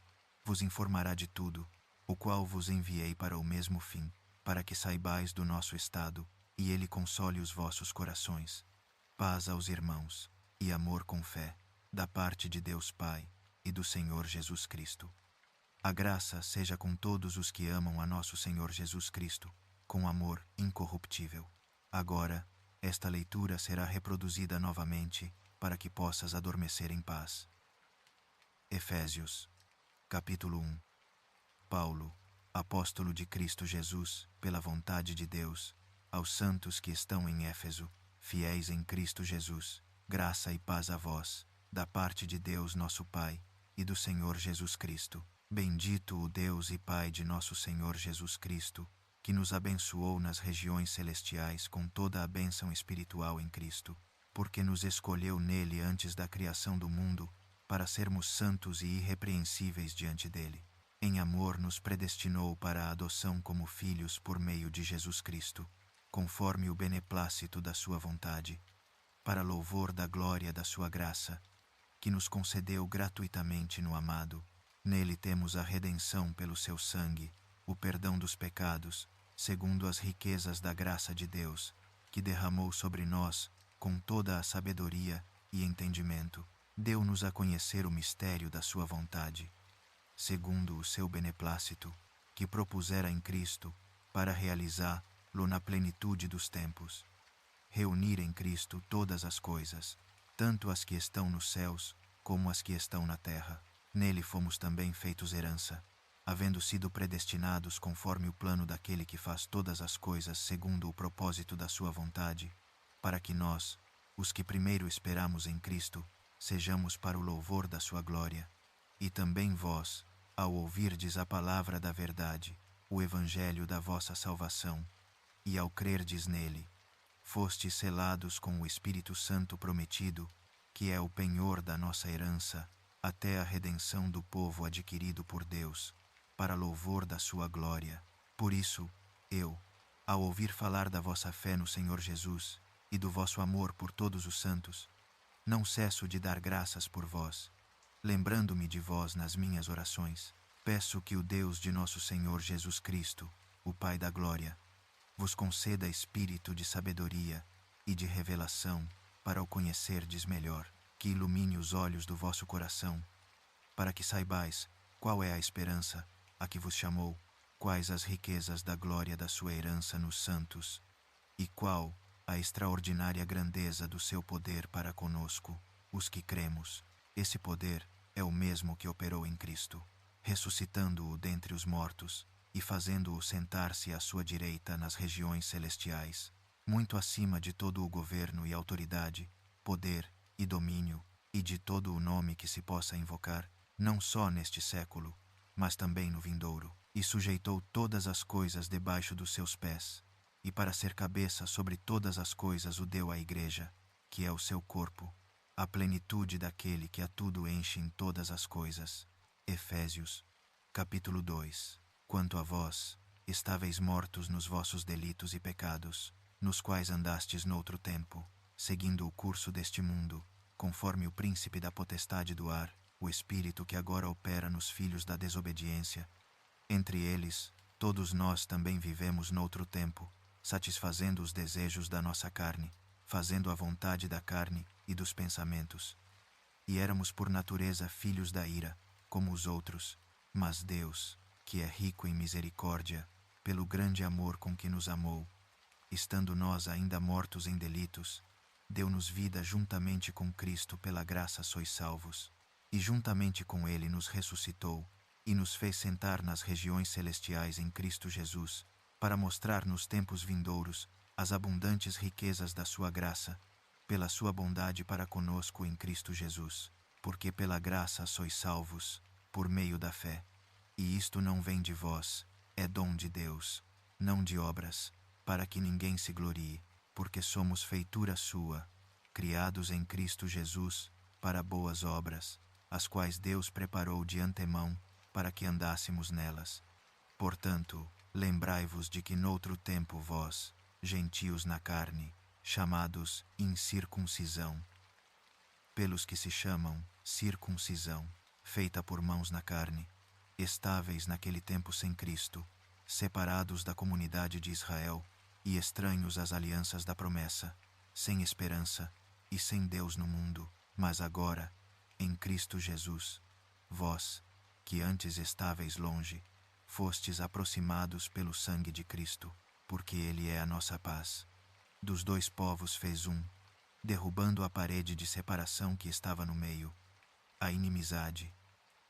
vos informará de tudo, o qual vos enviei para o mesmo fim, para que saibais do nosso estado, e ele console os vossos corações. Paz aos irmãos, e amor com fé, da parte de Deus Pai e do Senhor Jesus Cristo. A graça seja com todos os que amam a nosso Senhor Jesus Cristo, com amor incorruptível. Agora, esta leitura será reproduzida novamente, para que possas adormecer em paz. Efésios, capítulo 1. Paulo, apóstolo de Cristo Jesus, pela vontade de Deus, aos santos que estão em Éfeso, fiéis em Cristo Jesus, graça e paz a vós, da parte de Deus nosso Pai, e do Senhor Jesus Cristo. Bendito o Deus e Pai de nosso Senhor Jesus Cristo, que nos abençoou nas regiões celestiais com toda a bênção espiritual em Cristo, porque nos escolheu nele antes da criação do mundo, para sermos santos e irrepreensíveis diante dele. Em amor nos predestinou para a adoção como filhos por meio de Jesus Cristo, conforme o beneplácito da sua vontade, para louvor da glória da sua graça, que nos concedeu gratuitamente no amado. Nele temos a redenção pelo seu sangue, o perdão dos pecados, segundo as riquezas da graça de Deus, que derramou sobre nós, com toda a sabedoria e entendimento, deu-nos a conhecer o mistério da sua vontade, segundo o seu beneplácito, que propusera em Cristo, para realizá-lo na plenitude dos tempos. Reunir em Cristo todas as coisas, tanto as que estão nos céus, como as que estão na terra. Nele fomos também feitos herança, havendo sido predestinados conforme o plano daquele que faz todas as coisas segundo o propósito da sua vontade, para que nós, os que primeiro esperamos em Cristo, sejamos para o louvor da sua glória. E também vós, ao ouvirdes a palavra da verdade, o evangelho da vossa salvação, e ao crerdes nele, fostes selados com o Espírito Santo prometido, que é o penhor da nossa herança, até a redenção do povo adquirido por Deus, para louvor da sua glória. Por isso, eu, ao ouvir falar da vossa fé no Senhor Jesus, e do vosso amor por todos os santos, não cesso de dar graças por vós, lembrando-me de vós nas minhas orações. Peço que o Deus de nosso Senhor Jesus Cristo, o Pai da glória, vos conceda espírito de sabedoria e de revelação, para o conhecerdes melhor, que ilumine os olhos do vosso coração, para que saibais qual é a esperança a que vos chamou, quais as riquezas da glória da sua herança nos santos, e qual a extraordinária grandeza do seu poder para conosco, os que cremos. Esse poder é o mesmo que operou em Cristo, ressuscitando-o dentre os mortos e fazendo-o sentar-se à sua direita nas regiões celestiais, muito acima de todo o governo e autoridade, poder e domínio, e de todo o nome que se possa invocar, não só neste século, mas também no vindouro, e sujeitou todas as coisas debaixo dos seus pés, e para ser cabeça sobre todas as coisas o deu à Igreja, que é o seu corpo, a plenitude daquele que a tudo enche em todas as coisas. Efésios, capítulo 2. Quanto a vós, estáveis mortos nos vossos delitos e pecados, nos quais andastes noutro tempo, seguindo o curso deste mundo, conforme o príncipe da potestade do ar, o espírito que agora opera nos filhos da desobediência. Entre eles, todos nós também vivemos noutro tempo, satisfazendo os desejos da nossa carne, fazendo a vontade da carne e dos pensamentos. E éramos por natureza filhos da ira, como os outros, mas Deus, que é rico em misericórdia, pelo grande amor com que nos amou, estando nós ainda mortos em delitos, deu-nos vida juntamente com Cristo. Pela graça sois salvos, e juntamente com ele nos ressuscitou, e nos fez sentar nas regiões celestiais em Cristo Jesus, para mostrar nos tempos vindouros as abundantes riquezas da sua graça, pela sua bondade para conosco em Cristo Jesus. Porque pela graça sois salvos, por meio da fé. E isto não vem de vós, é dom de Deus, não de obras, para que ninguém se glorie, porque somos feitura sua, criados em Cristo Jesus, para boas obras, as quais Deus preparou de antemão, para que andássemos nelas. Portanto, lembrai-vos de que noutro tempo vós, gentios na carne, chamados incircuncisão, pelos que se chamam circuncisão, feita por mãos na carne, estáveis naquele tempo sem Cristo, separados da comunidade de Israel, e estranhos às alianças da promessa, sem esperança e sem Deus no mundo. Mas agora, em Cristo Jesus, vós, que antes estáveis longe, fostes aproximados pelo sangue de Cristo, porque Ele é a nossa paz. Dos dois povos fez um, derrubando a parede de separação que estava no meio, a inimizade,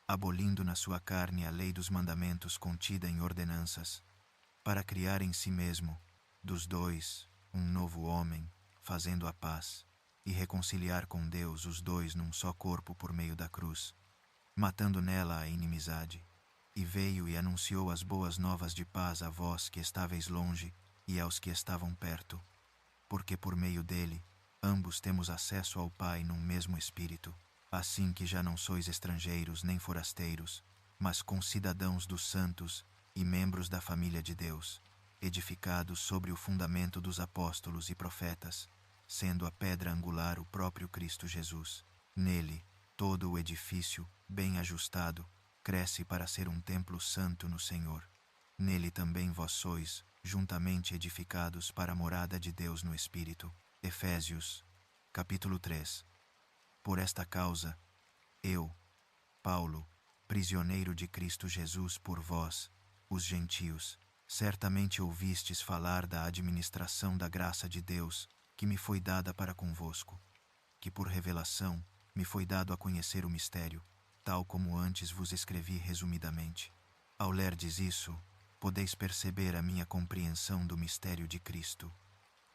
abolindo na sua carne a lei dos mandamentos contida em ordenanças, para criar em si mesmo, dos dois, um novo homem, fazendo a paz, e reconciliar com Deus os dois num só corpo por meio da cruz, matando nela a inimizade. e veio e anunciou as boas novas de paz a vós que estáveis longe, e aos que estavam perto. Porque por meio dele, ambos temos acesso ao Pai num mesmo Espírito, assim que já não sois estrangeiros nem forasteiros, mas concidadãos dos santos e membros da família de Deus, edificados sobre o fundamento dos apóstolos e profetas, sendo a pedra angular o próprio Cristo Jesus. Nele, todo o edifício, bem ajustado, cresce para ser um templo santo no Senhor. Nele também vós sois, juntamente edificados para a morada de Deus no Espírito. Efésios, capítulo 3. Por esta causa, eu, Paulo, prisioneiro de Cristo Jesus por vós, os gentios, certamente ouvistes falar da administração da graça de Deus, que me foi dada para convosco, que por revelação me foi dado a conhecer o mistério, tal como antes vos escrevi resumidamente. Ao lerdes isso, podeis perceber a minha compreensão do mistério de Cristo,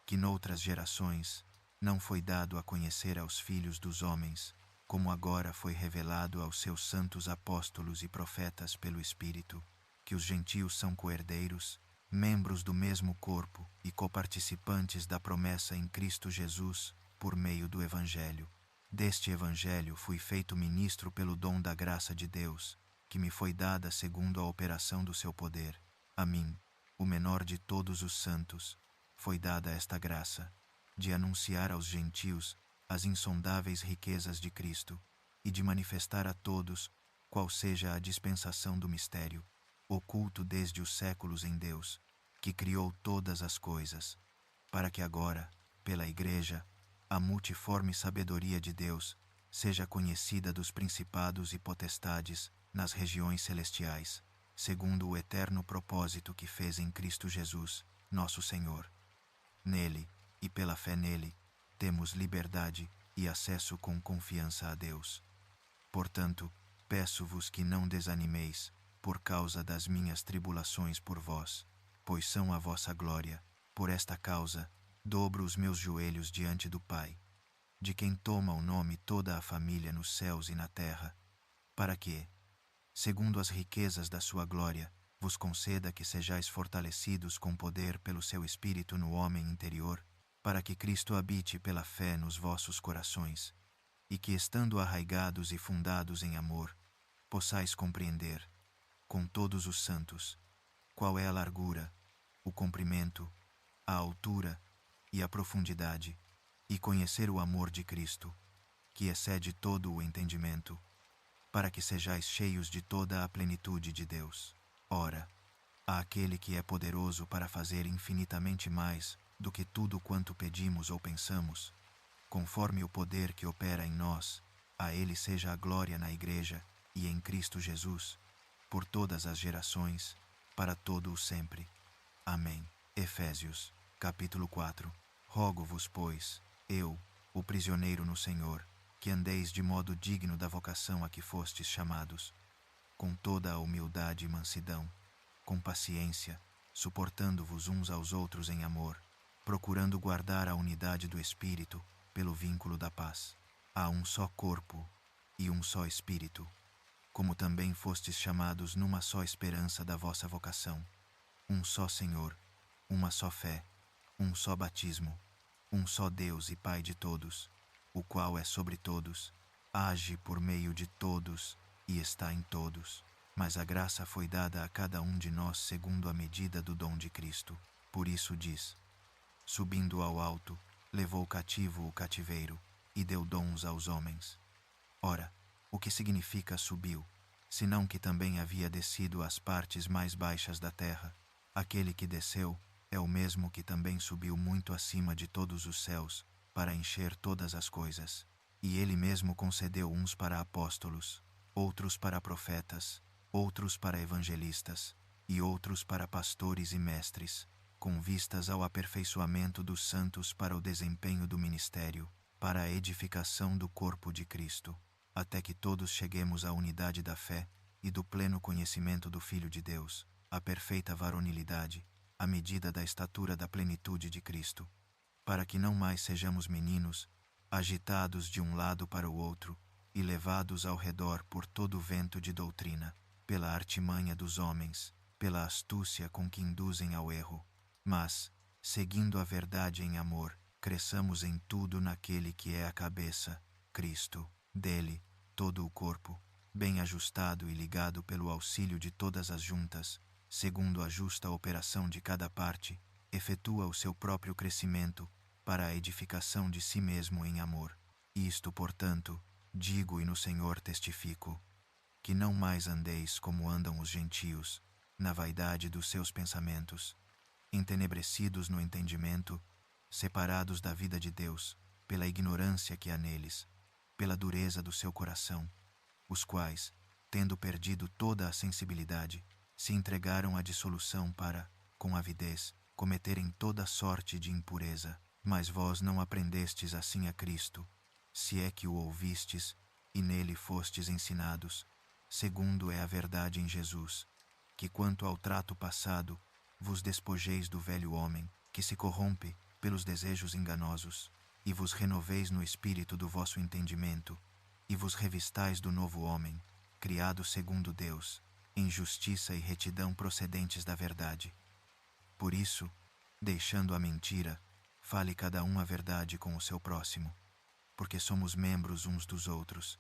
que noutras gerações não foi dado a conhecer aos filhos dos homens, como agora foi revelado aos seus santos apóstolos e profetas pelo Espírito, que os gentios são coherdeiros, membros do mesmo corpo e coparticipantes da promessa em Cristo Jesus, por meio do Evangelho. Deste Evangelho fui feito ministro pelo dom da graça de Deus, que me foi dada segundo a operação do seu poder. A mim, o menor de todos os santos, foi dada esta graça, de anunciar aos gentios as insondáveis riquezas de Cristo, e de manifestar a todos qual seja a dispensação do mistério, oculto desde os séculos em Deus, que criou todas as coisas, para que agora, pela Igreja, a multiforme sabedoria de Deus seja conhecida dos principados e potestades nas regiões celestiais, segundo o eterno propósito que fez em Cristo Jesus, nosso Senhor. Nele, e pela fé nele, temos liberdade e acesso com confiança a Deus. Portanto, peço-vos que não desanimeis, por causa das minhas tribulações por vós, pois são a vossa glória. Por esta causa, dobro os meus joelhos diante do Pai, de quem toma o nome toda a família nos céus e na terra, para que, segundo as riquezas da sua glória, vos conceda que sejais fortalecidos com poder pelo seu Espírito no homem interior, para que Cristo habite pela fé nos vossos corações, e que, estando arraigados e fundados em amor, possais compreender, com todos os santos, qual é a largura, o comprimento, a altura e a profundidade, e conhecer o amor de Cristo, que excede todo o entendimento, para que sejais cheios de toda a plenitude de Deus. Ora, àquele que é poderoso para fazer infinitamente mais do que tudo quanto pedimos ou pensamos, conforme o poder que opera em nós, a ele seja a glória na Igreja e em Cristo Jesus, por todas as gerações, para todo o sempre. Amém. Efésios, capítulo 4. Rogo-vos, pois, eu, o prisioneiro no Senhor, que andeis de modo digno da vocação a que fostes chamados, com toda a humildade e mansidão, com paciência, suportando-vos uns aos outros em amor, procurando guardar a unidade do Espírito pelo vínculo da paz. Há um só corpo e um só Espírito, como também fostes chamados numa só esperança da vossa vocação, um só Senhor, uma só fé, um só batismo, um só Deus e Pai de todos, o qual é sobre todos, age por meio de todos e está em todos. Mas a graça foi dada a cada um de nós segundo a medida do dom de Cristo. Por isso diz: subindo ao alto, levou cativo o cativeiro e deu dons aos homens. Ora, o que significa subiu, senão que também havia descido às partes mais baixas da terra? Aquele que desceu é o mesmo que também subiu muito acima de todos os céus, para encher todas as coisas. E ele mesmo concedeu uns para apóstolos, outros para profetas, outros para evangelistas, e outros para pastores e mestres, com vistas ao aperfeiçoamento dos santos para o desempenho do ministério, para a edificação do corpo de Cristo, até que todos cheguemos à unidade da fé e do pleno conhecimento do Filho de Deus, à perfeita varonilidade, à medida da estatura da plenitude de Cristo, para que não mais sejamos meninos, agitados de um lado para o outro e levados ao redor por todo o vento de doutrina, pela artimanha dos homens, pela astúcia com que induzem ao erro. Mas, seguindo a verdade em amor, cresçamos em tudo naquele que é a cabeça, Cristo. Dele, todo o corpo, bem ajustado e ligado pelo auxílio de todas as juntas, segundo a justa operação de cada parte, efetua o seu próprio crescimento, para a edificação de si mesmo em amor. Isto, portanto, digo e no Senhor testifico, que não mais andeis como andam os gentios, na vaidade dos seus pensamentos, entenebrecidos no entendimento, separados da vida de Deus, pela ignorância que há neles, pela dureza do seu coração, os quais, tendo perdido toda a sensibilidade, se entregaram à dissolução para, com avidez, cometerem toda sorte de impureza. Mas vós não aprendestes assim a Cristo, se é que o ouvistes, e nele fostes ensinados, segundo é a verdade em Jesus, que quanto ao trato passado, vos despojeis do velho homem, que se corrompe pelos desejos enganosos, e vos renoveis no espírito do vosso entendimento, e vos revistais do novo homem, criado segundo Deus, em justiça e retidão procedentes da verdade. Por isso, deixando a mentira, fale cada um a verdade com o seu próximo, porque somos membros uns dos outros.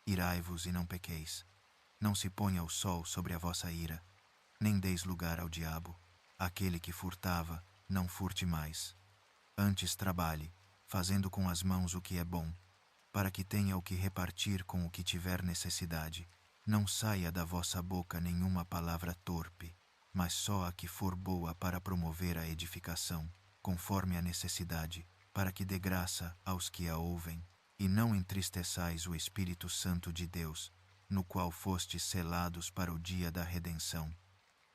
Irai-vos e não pequeis. Não se ponha o sol sobre a vossa ira, nem deis lugar ao diabo. Aquele que furtava, não furte mais. Antes trabalhe, fazendo com as mãos o que é bom, para que tenha o que repartir com o que tiver necessidade. Não saia da vossa boca nenhuma palavra torpe, mas só a que for boa para promover a edificação, conforme a necessidade, para que dê graça aos que a ouvem. E não entristeçais o Espírito Santo de Deus, no qual fostes selados para o dia da redenção.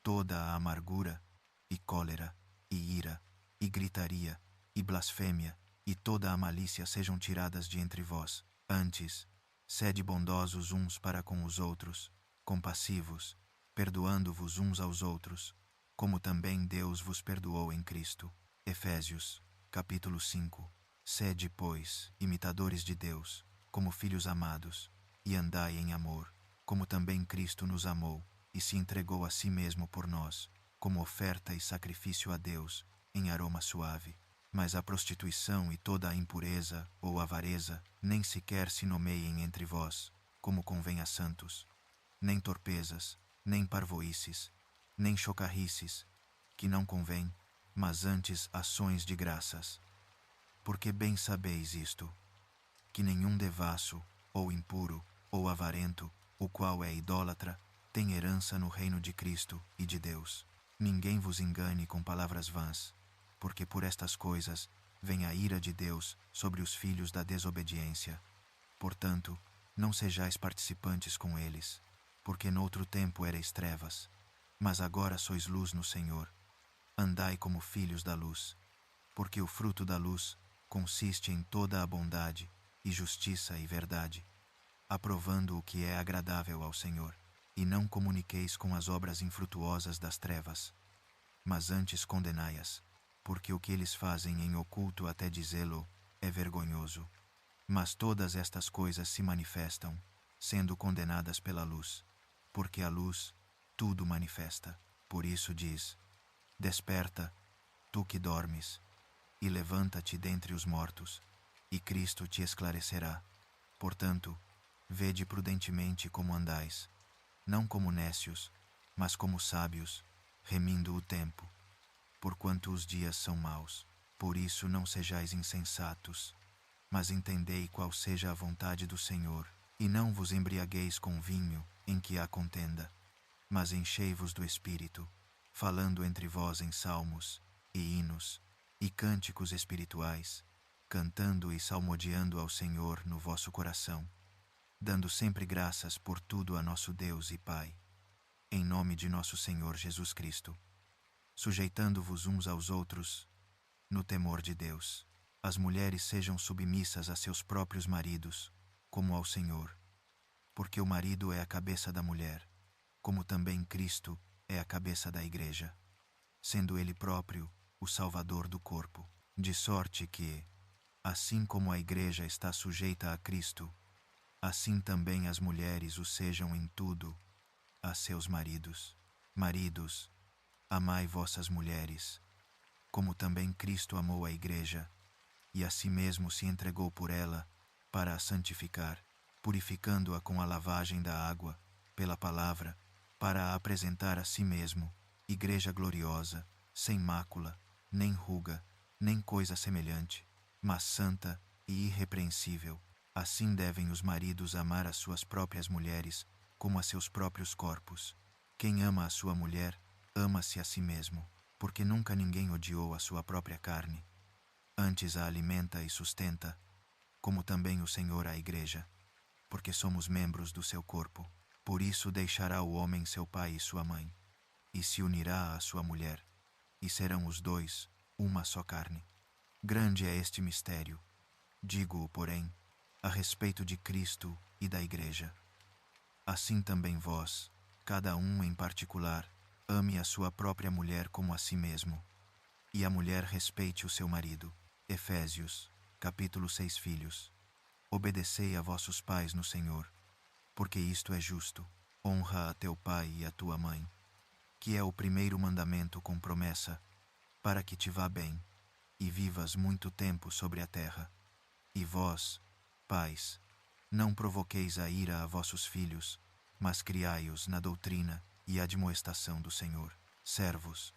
Toda a amargura, e cólera, e ira, e gritaria, e blasfêmia, e toda a malícia sejam tiradas de entre vós. Antes, sede bondosos uns para com os outros, compassivos, perdoando-vos uns aos outros, como também Deus vos perdoou em Cristo. Efésios, capítulo 5. Sede, pois, imitadores de Deus, como filhos amados, e andai em amor, como também Cristo nos amou, e se entregou a si mesmo por nós, como oferta e sacrifício a Deus, em aroma suave. Mas a prostituição e toda a impureza ou avareza nem sequer se nomeiem entre vós, como convém a santos. Nem torpezas, nem parvoíces, nem chocarrices, que não convém, mas antes ações de graças. Porque bem sabeis isto, que nenhum devasso, ou impuro, ou avarento, o qual é idólatra, tem herança no reino de Cristo e de Deus. Ninguém vos engane com palavras vãs, porque por estas coisas vem a ira de Deus sobre os filhos da desobediência. Portanto, não sejais participantes com eles, porque noutro tempo erais trevas, mas agora sois luz no Senhor. Andai como filhos da luz, porque o fruto da luz consiste em toda a bondade, e justiça e verdade, aprovando o que é agradável ao Senhor. E não comuniqueis com as obras infrutuosas das trevas, mas antes condenai-as, porque o que eles fazem em oculto até dizê-lo é vergonhoso. Mas todas estas coisas se manifestam, sendo condenadas pela luz, porque a luz tudo manifesta. Por isso diz: desperta, tu que dormes, e levanta-te dentre os mortos, e Cristo te esclarecerá. Portanto, vede prudentemente como andais, não como nécios, mas como sábios, remindo o tempo, porquanto os dias são maus. Por isso não sejais insensatos, mas entendei qual seja a vontade do Senhor, e não vos embriagueis com vinho, em que há contenda, mas enchei-vos do Espírito, falando entre vós em salmos, e hinos, e cânticos espirituais, cantando e salmodiando ao Senhor no vosso coração, dando sempre graças por tudo a nosso Deus e Pai, em nome de nosso Senhor Jesus Cristo, sujeitando-vos uns aos outros, no temor de Deus. As mulheres sejam submissas a seus próprios maridos, como ao Senhor, porque o marido é a cabeça da mulher, como também Cristo é a cabeça da Igreja, sendo ele próprio o Salvador do corpo. De sorte que, assim como a Igreja está sujeita a Cristo, assim também as mulheres o sejam em tudo, a seus maridos. Maridos, amai vossas mulheres, como também Cristo amou a igreja, e a si mesmo se entregou por ela, para a santificar, purificando-a com a lavagem da água, pela palavra, para a apresentar a si mesmo, igreja gloriosa, sem mácula, nem ruga, nem coisa semelhante, mas santa e irrepreensível. Assim devem os maridos amar as suas próprias mulheres, como a seus próprios corpos. Quem ama a sua mulher, ama-se a si mesmo, porque nunca ninguém odiou a sua própria carne. Antes a alimenta e sustenta, como também o Senhor a igreja, porque somos membros do seu corpo. Por isso deixará o homem seu pai e sua mãe, e se unirá à sua mulher, e serão os dois uma só carne. Grande é este mistério. Digo-o, porém, a respeito de Cristo e da igreja. Assim também vós, cada um em particular, ame a sua própria mulher como a si mesmo, e a mulher respeite o seu marido. Efésios, capítulo 6. Filhos, obedecei a vossos pais no Senhor, porque isto é justo. Honra a teu pai e a tua mãe, que é o primeiro mandamento com promessa, para que te vá bem, e vivas muito tempo sobre a terra. E vós, pais, não provoqueis a ira a vossos filhos, mas criai-os na doutrina e admoestação do Senhor. Servos,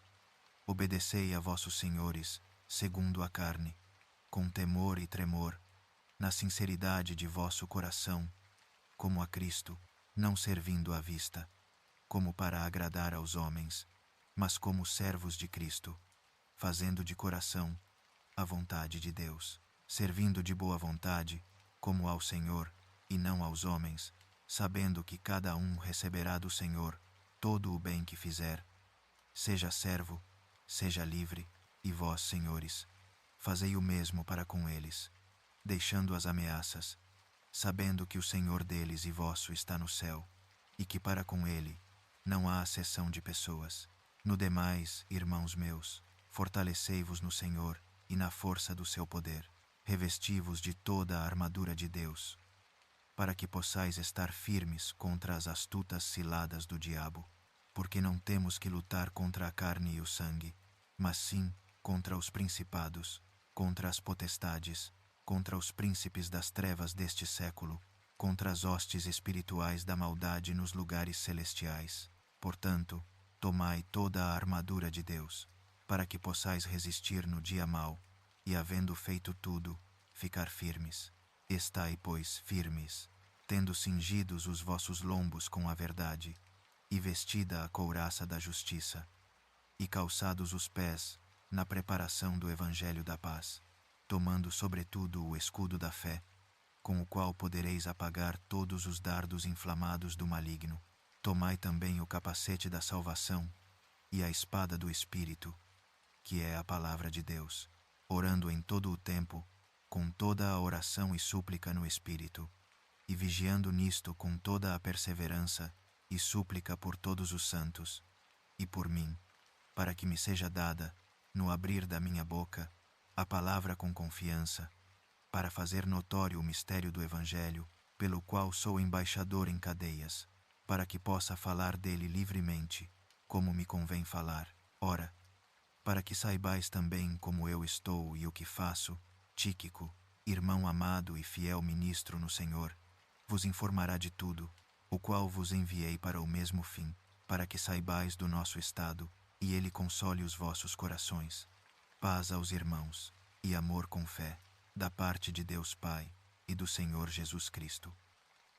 obedecei a vossos senhores, segundo a carne, com temor e tremor, na sinceridade de vosso coração, como a Cristo, não servindo à vista, como para agradar aos homens, mas como servos de Cristo, fazendo de coração a vontade de Deus, servindo de boa vontade, como ao Senhor, e não aos homens, sabendo que cada um receberá do Senhor todo o bem que fizer, seja servo, seja livre, e vós, senhores, fazei o mesmo para com eles, deixando as ameaças, sabendo que o Senhor deles e vosso está no céu, e que para com ele não há acessão de pessoas. No demais, irmãos meus, fortalecei-vos no Senhor e na força do seu poder. Revesti-vos de toda a armadura de Deus, para que possais estar firmes contra as astutas ciladas do diabo, porque não temos que lutar contra a carne e o sangue, mas sim contra os principados, contra as potestades, contra os príncipes das trevas deste século, contra as hostes espirituais da maldade nos lugares celestiais. Portanto, tomai toda a armadura de Deus, para que possais resistir no dia mau, e havendo feito tudo, ficar firmes. Estai, pois, firmes, tendo cingidos os vossos lombos com a verdade, e vestida a couraça da justiça, e calçados os pés na preparação do evangelho da paz, tomando sobretudo o escudo da fé, com o qual podereis apagar todos os dardos inflamados do maligno. Tomai também o capacete da salvação e a espada do Espírito, que é a palavra de Deus, orando em todo o tempo, com toda a oração e súplica no Espírito, e vigiando nisto com toda a perseverança e súplica por todos os santos, e por mim, para que me seja dada, no abrir da minha boca, a palavra com confiança, para fazer notório o mistério do Evangelho, pelo qual sou embaixador em cadeias, para que possa falar dele livremente, como me convém falar. Ora, para que saibais também como eu estou e o que faço, Tíquico, irmão amado e fiel ministro no Senhor, vos informará de tudo, o qual vos enviei para o mesmo fim, para que saibais do nosso estado, e ele console os vossos corações. Paz aos irmãos, e amor com fé, da parte de Deus Pai e do Senhor Jesus Cristo.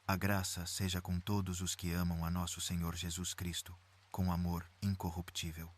A graça seja com todos os que amam a nosso Senhor Jesus Cristo, com amor incorruptível.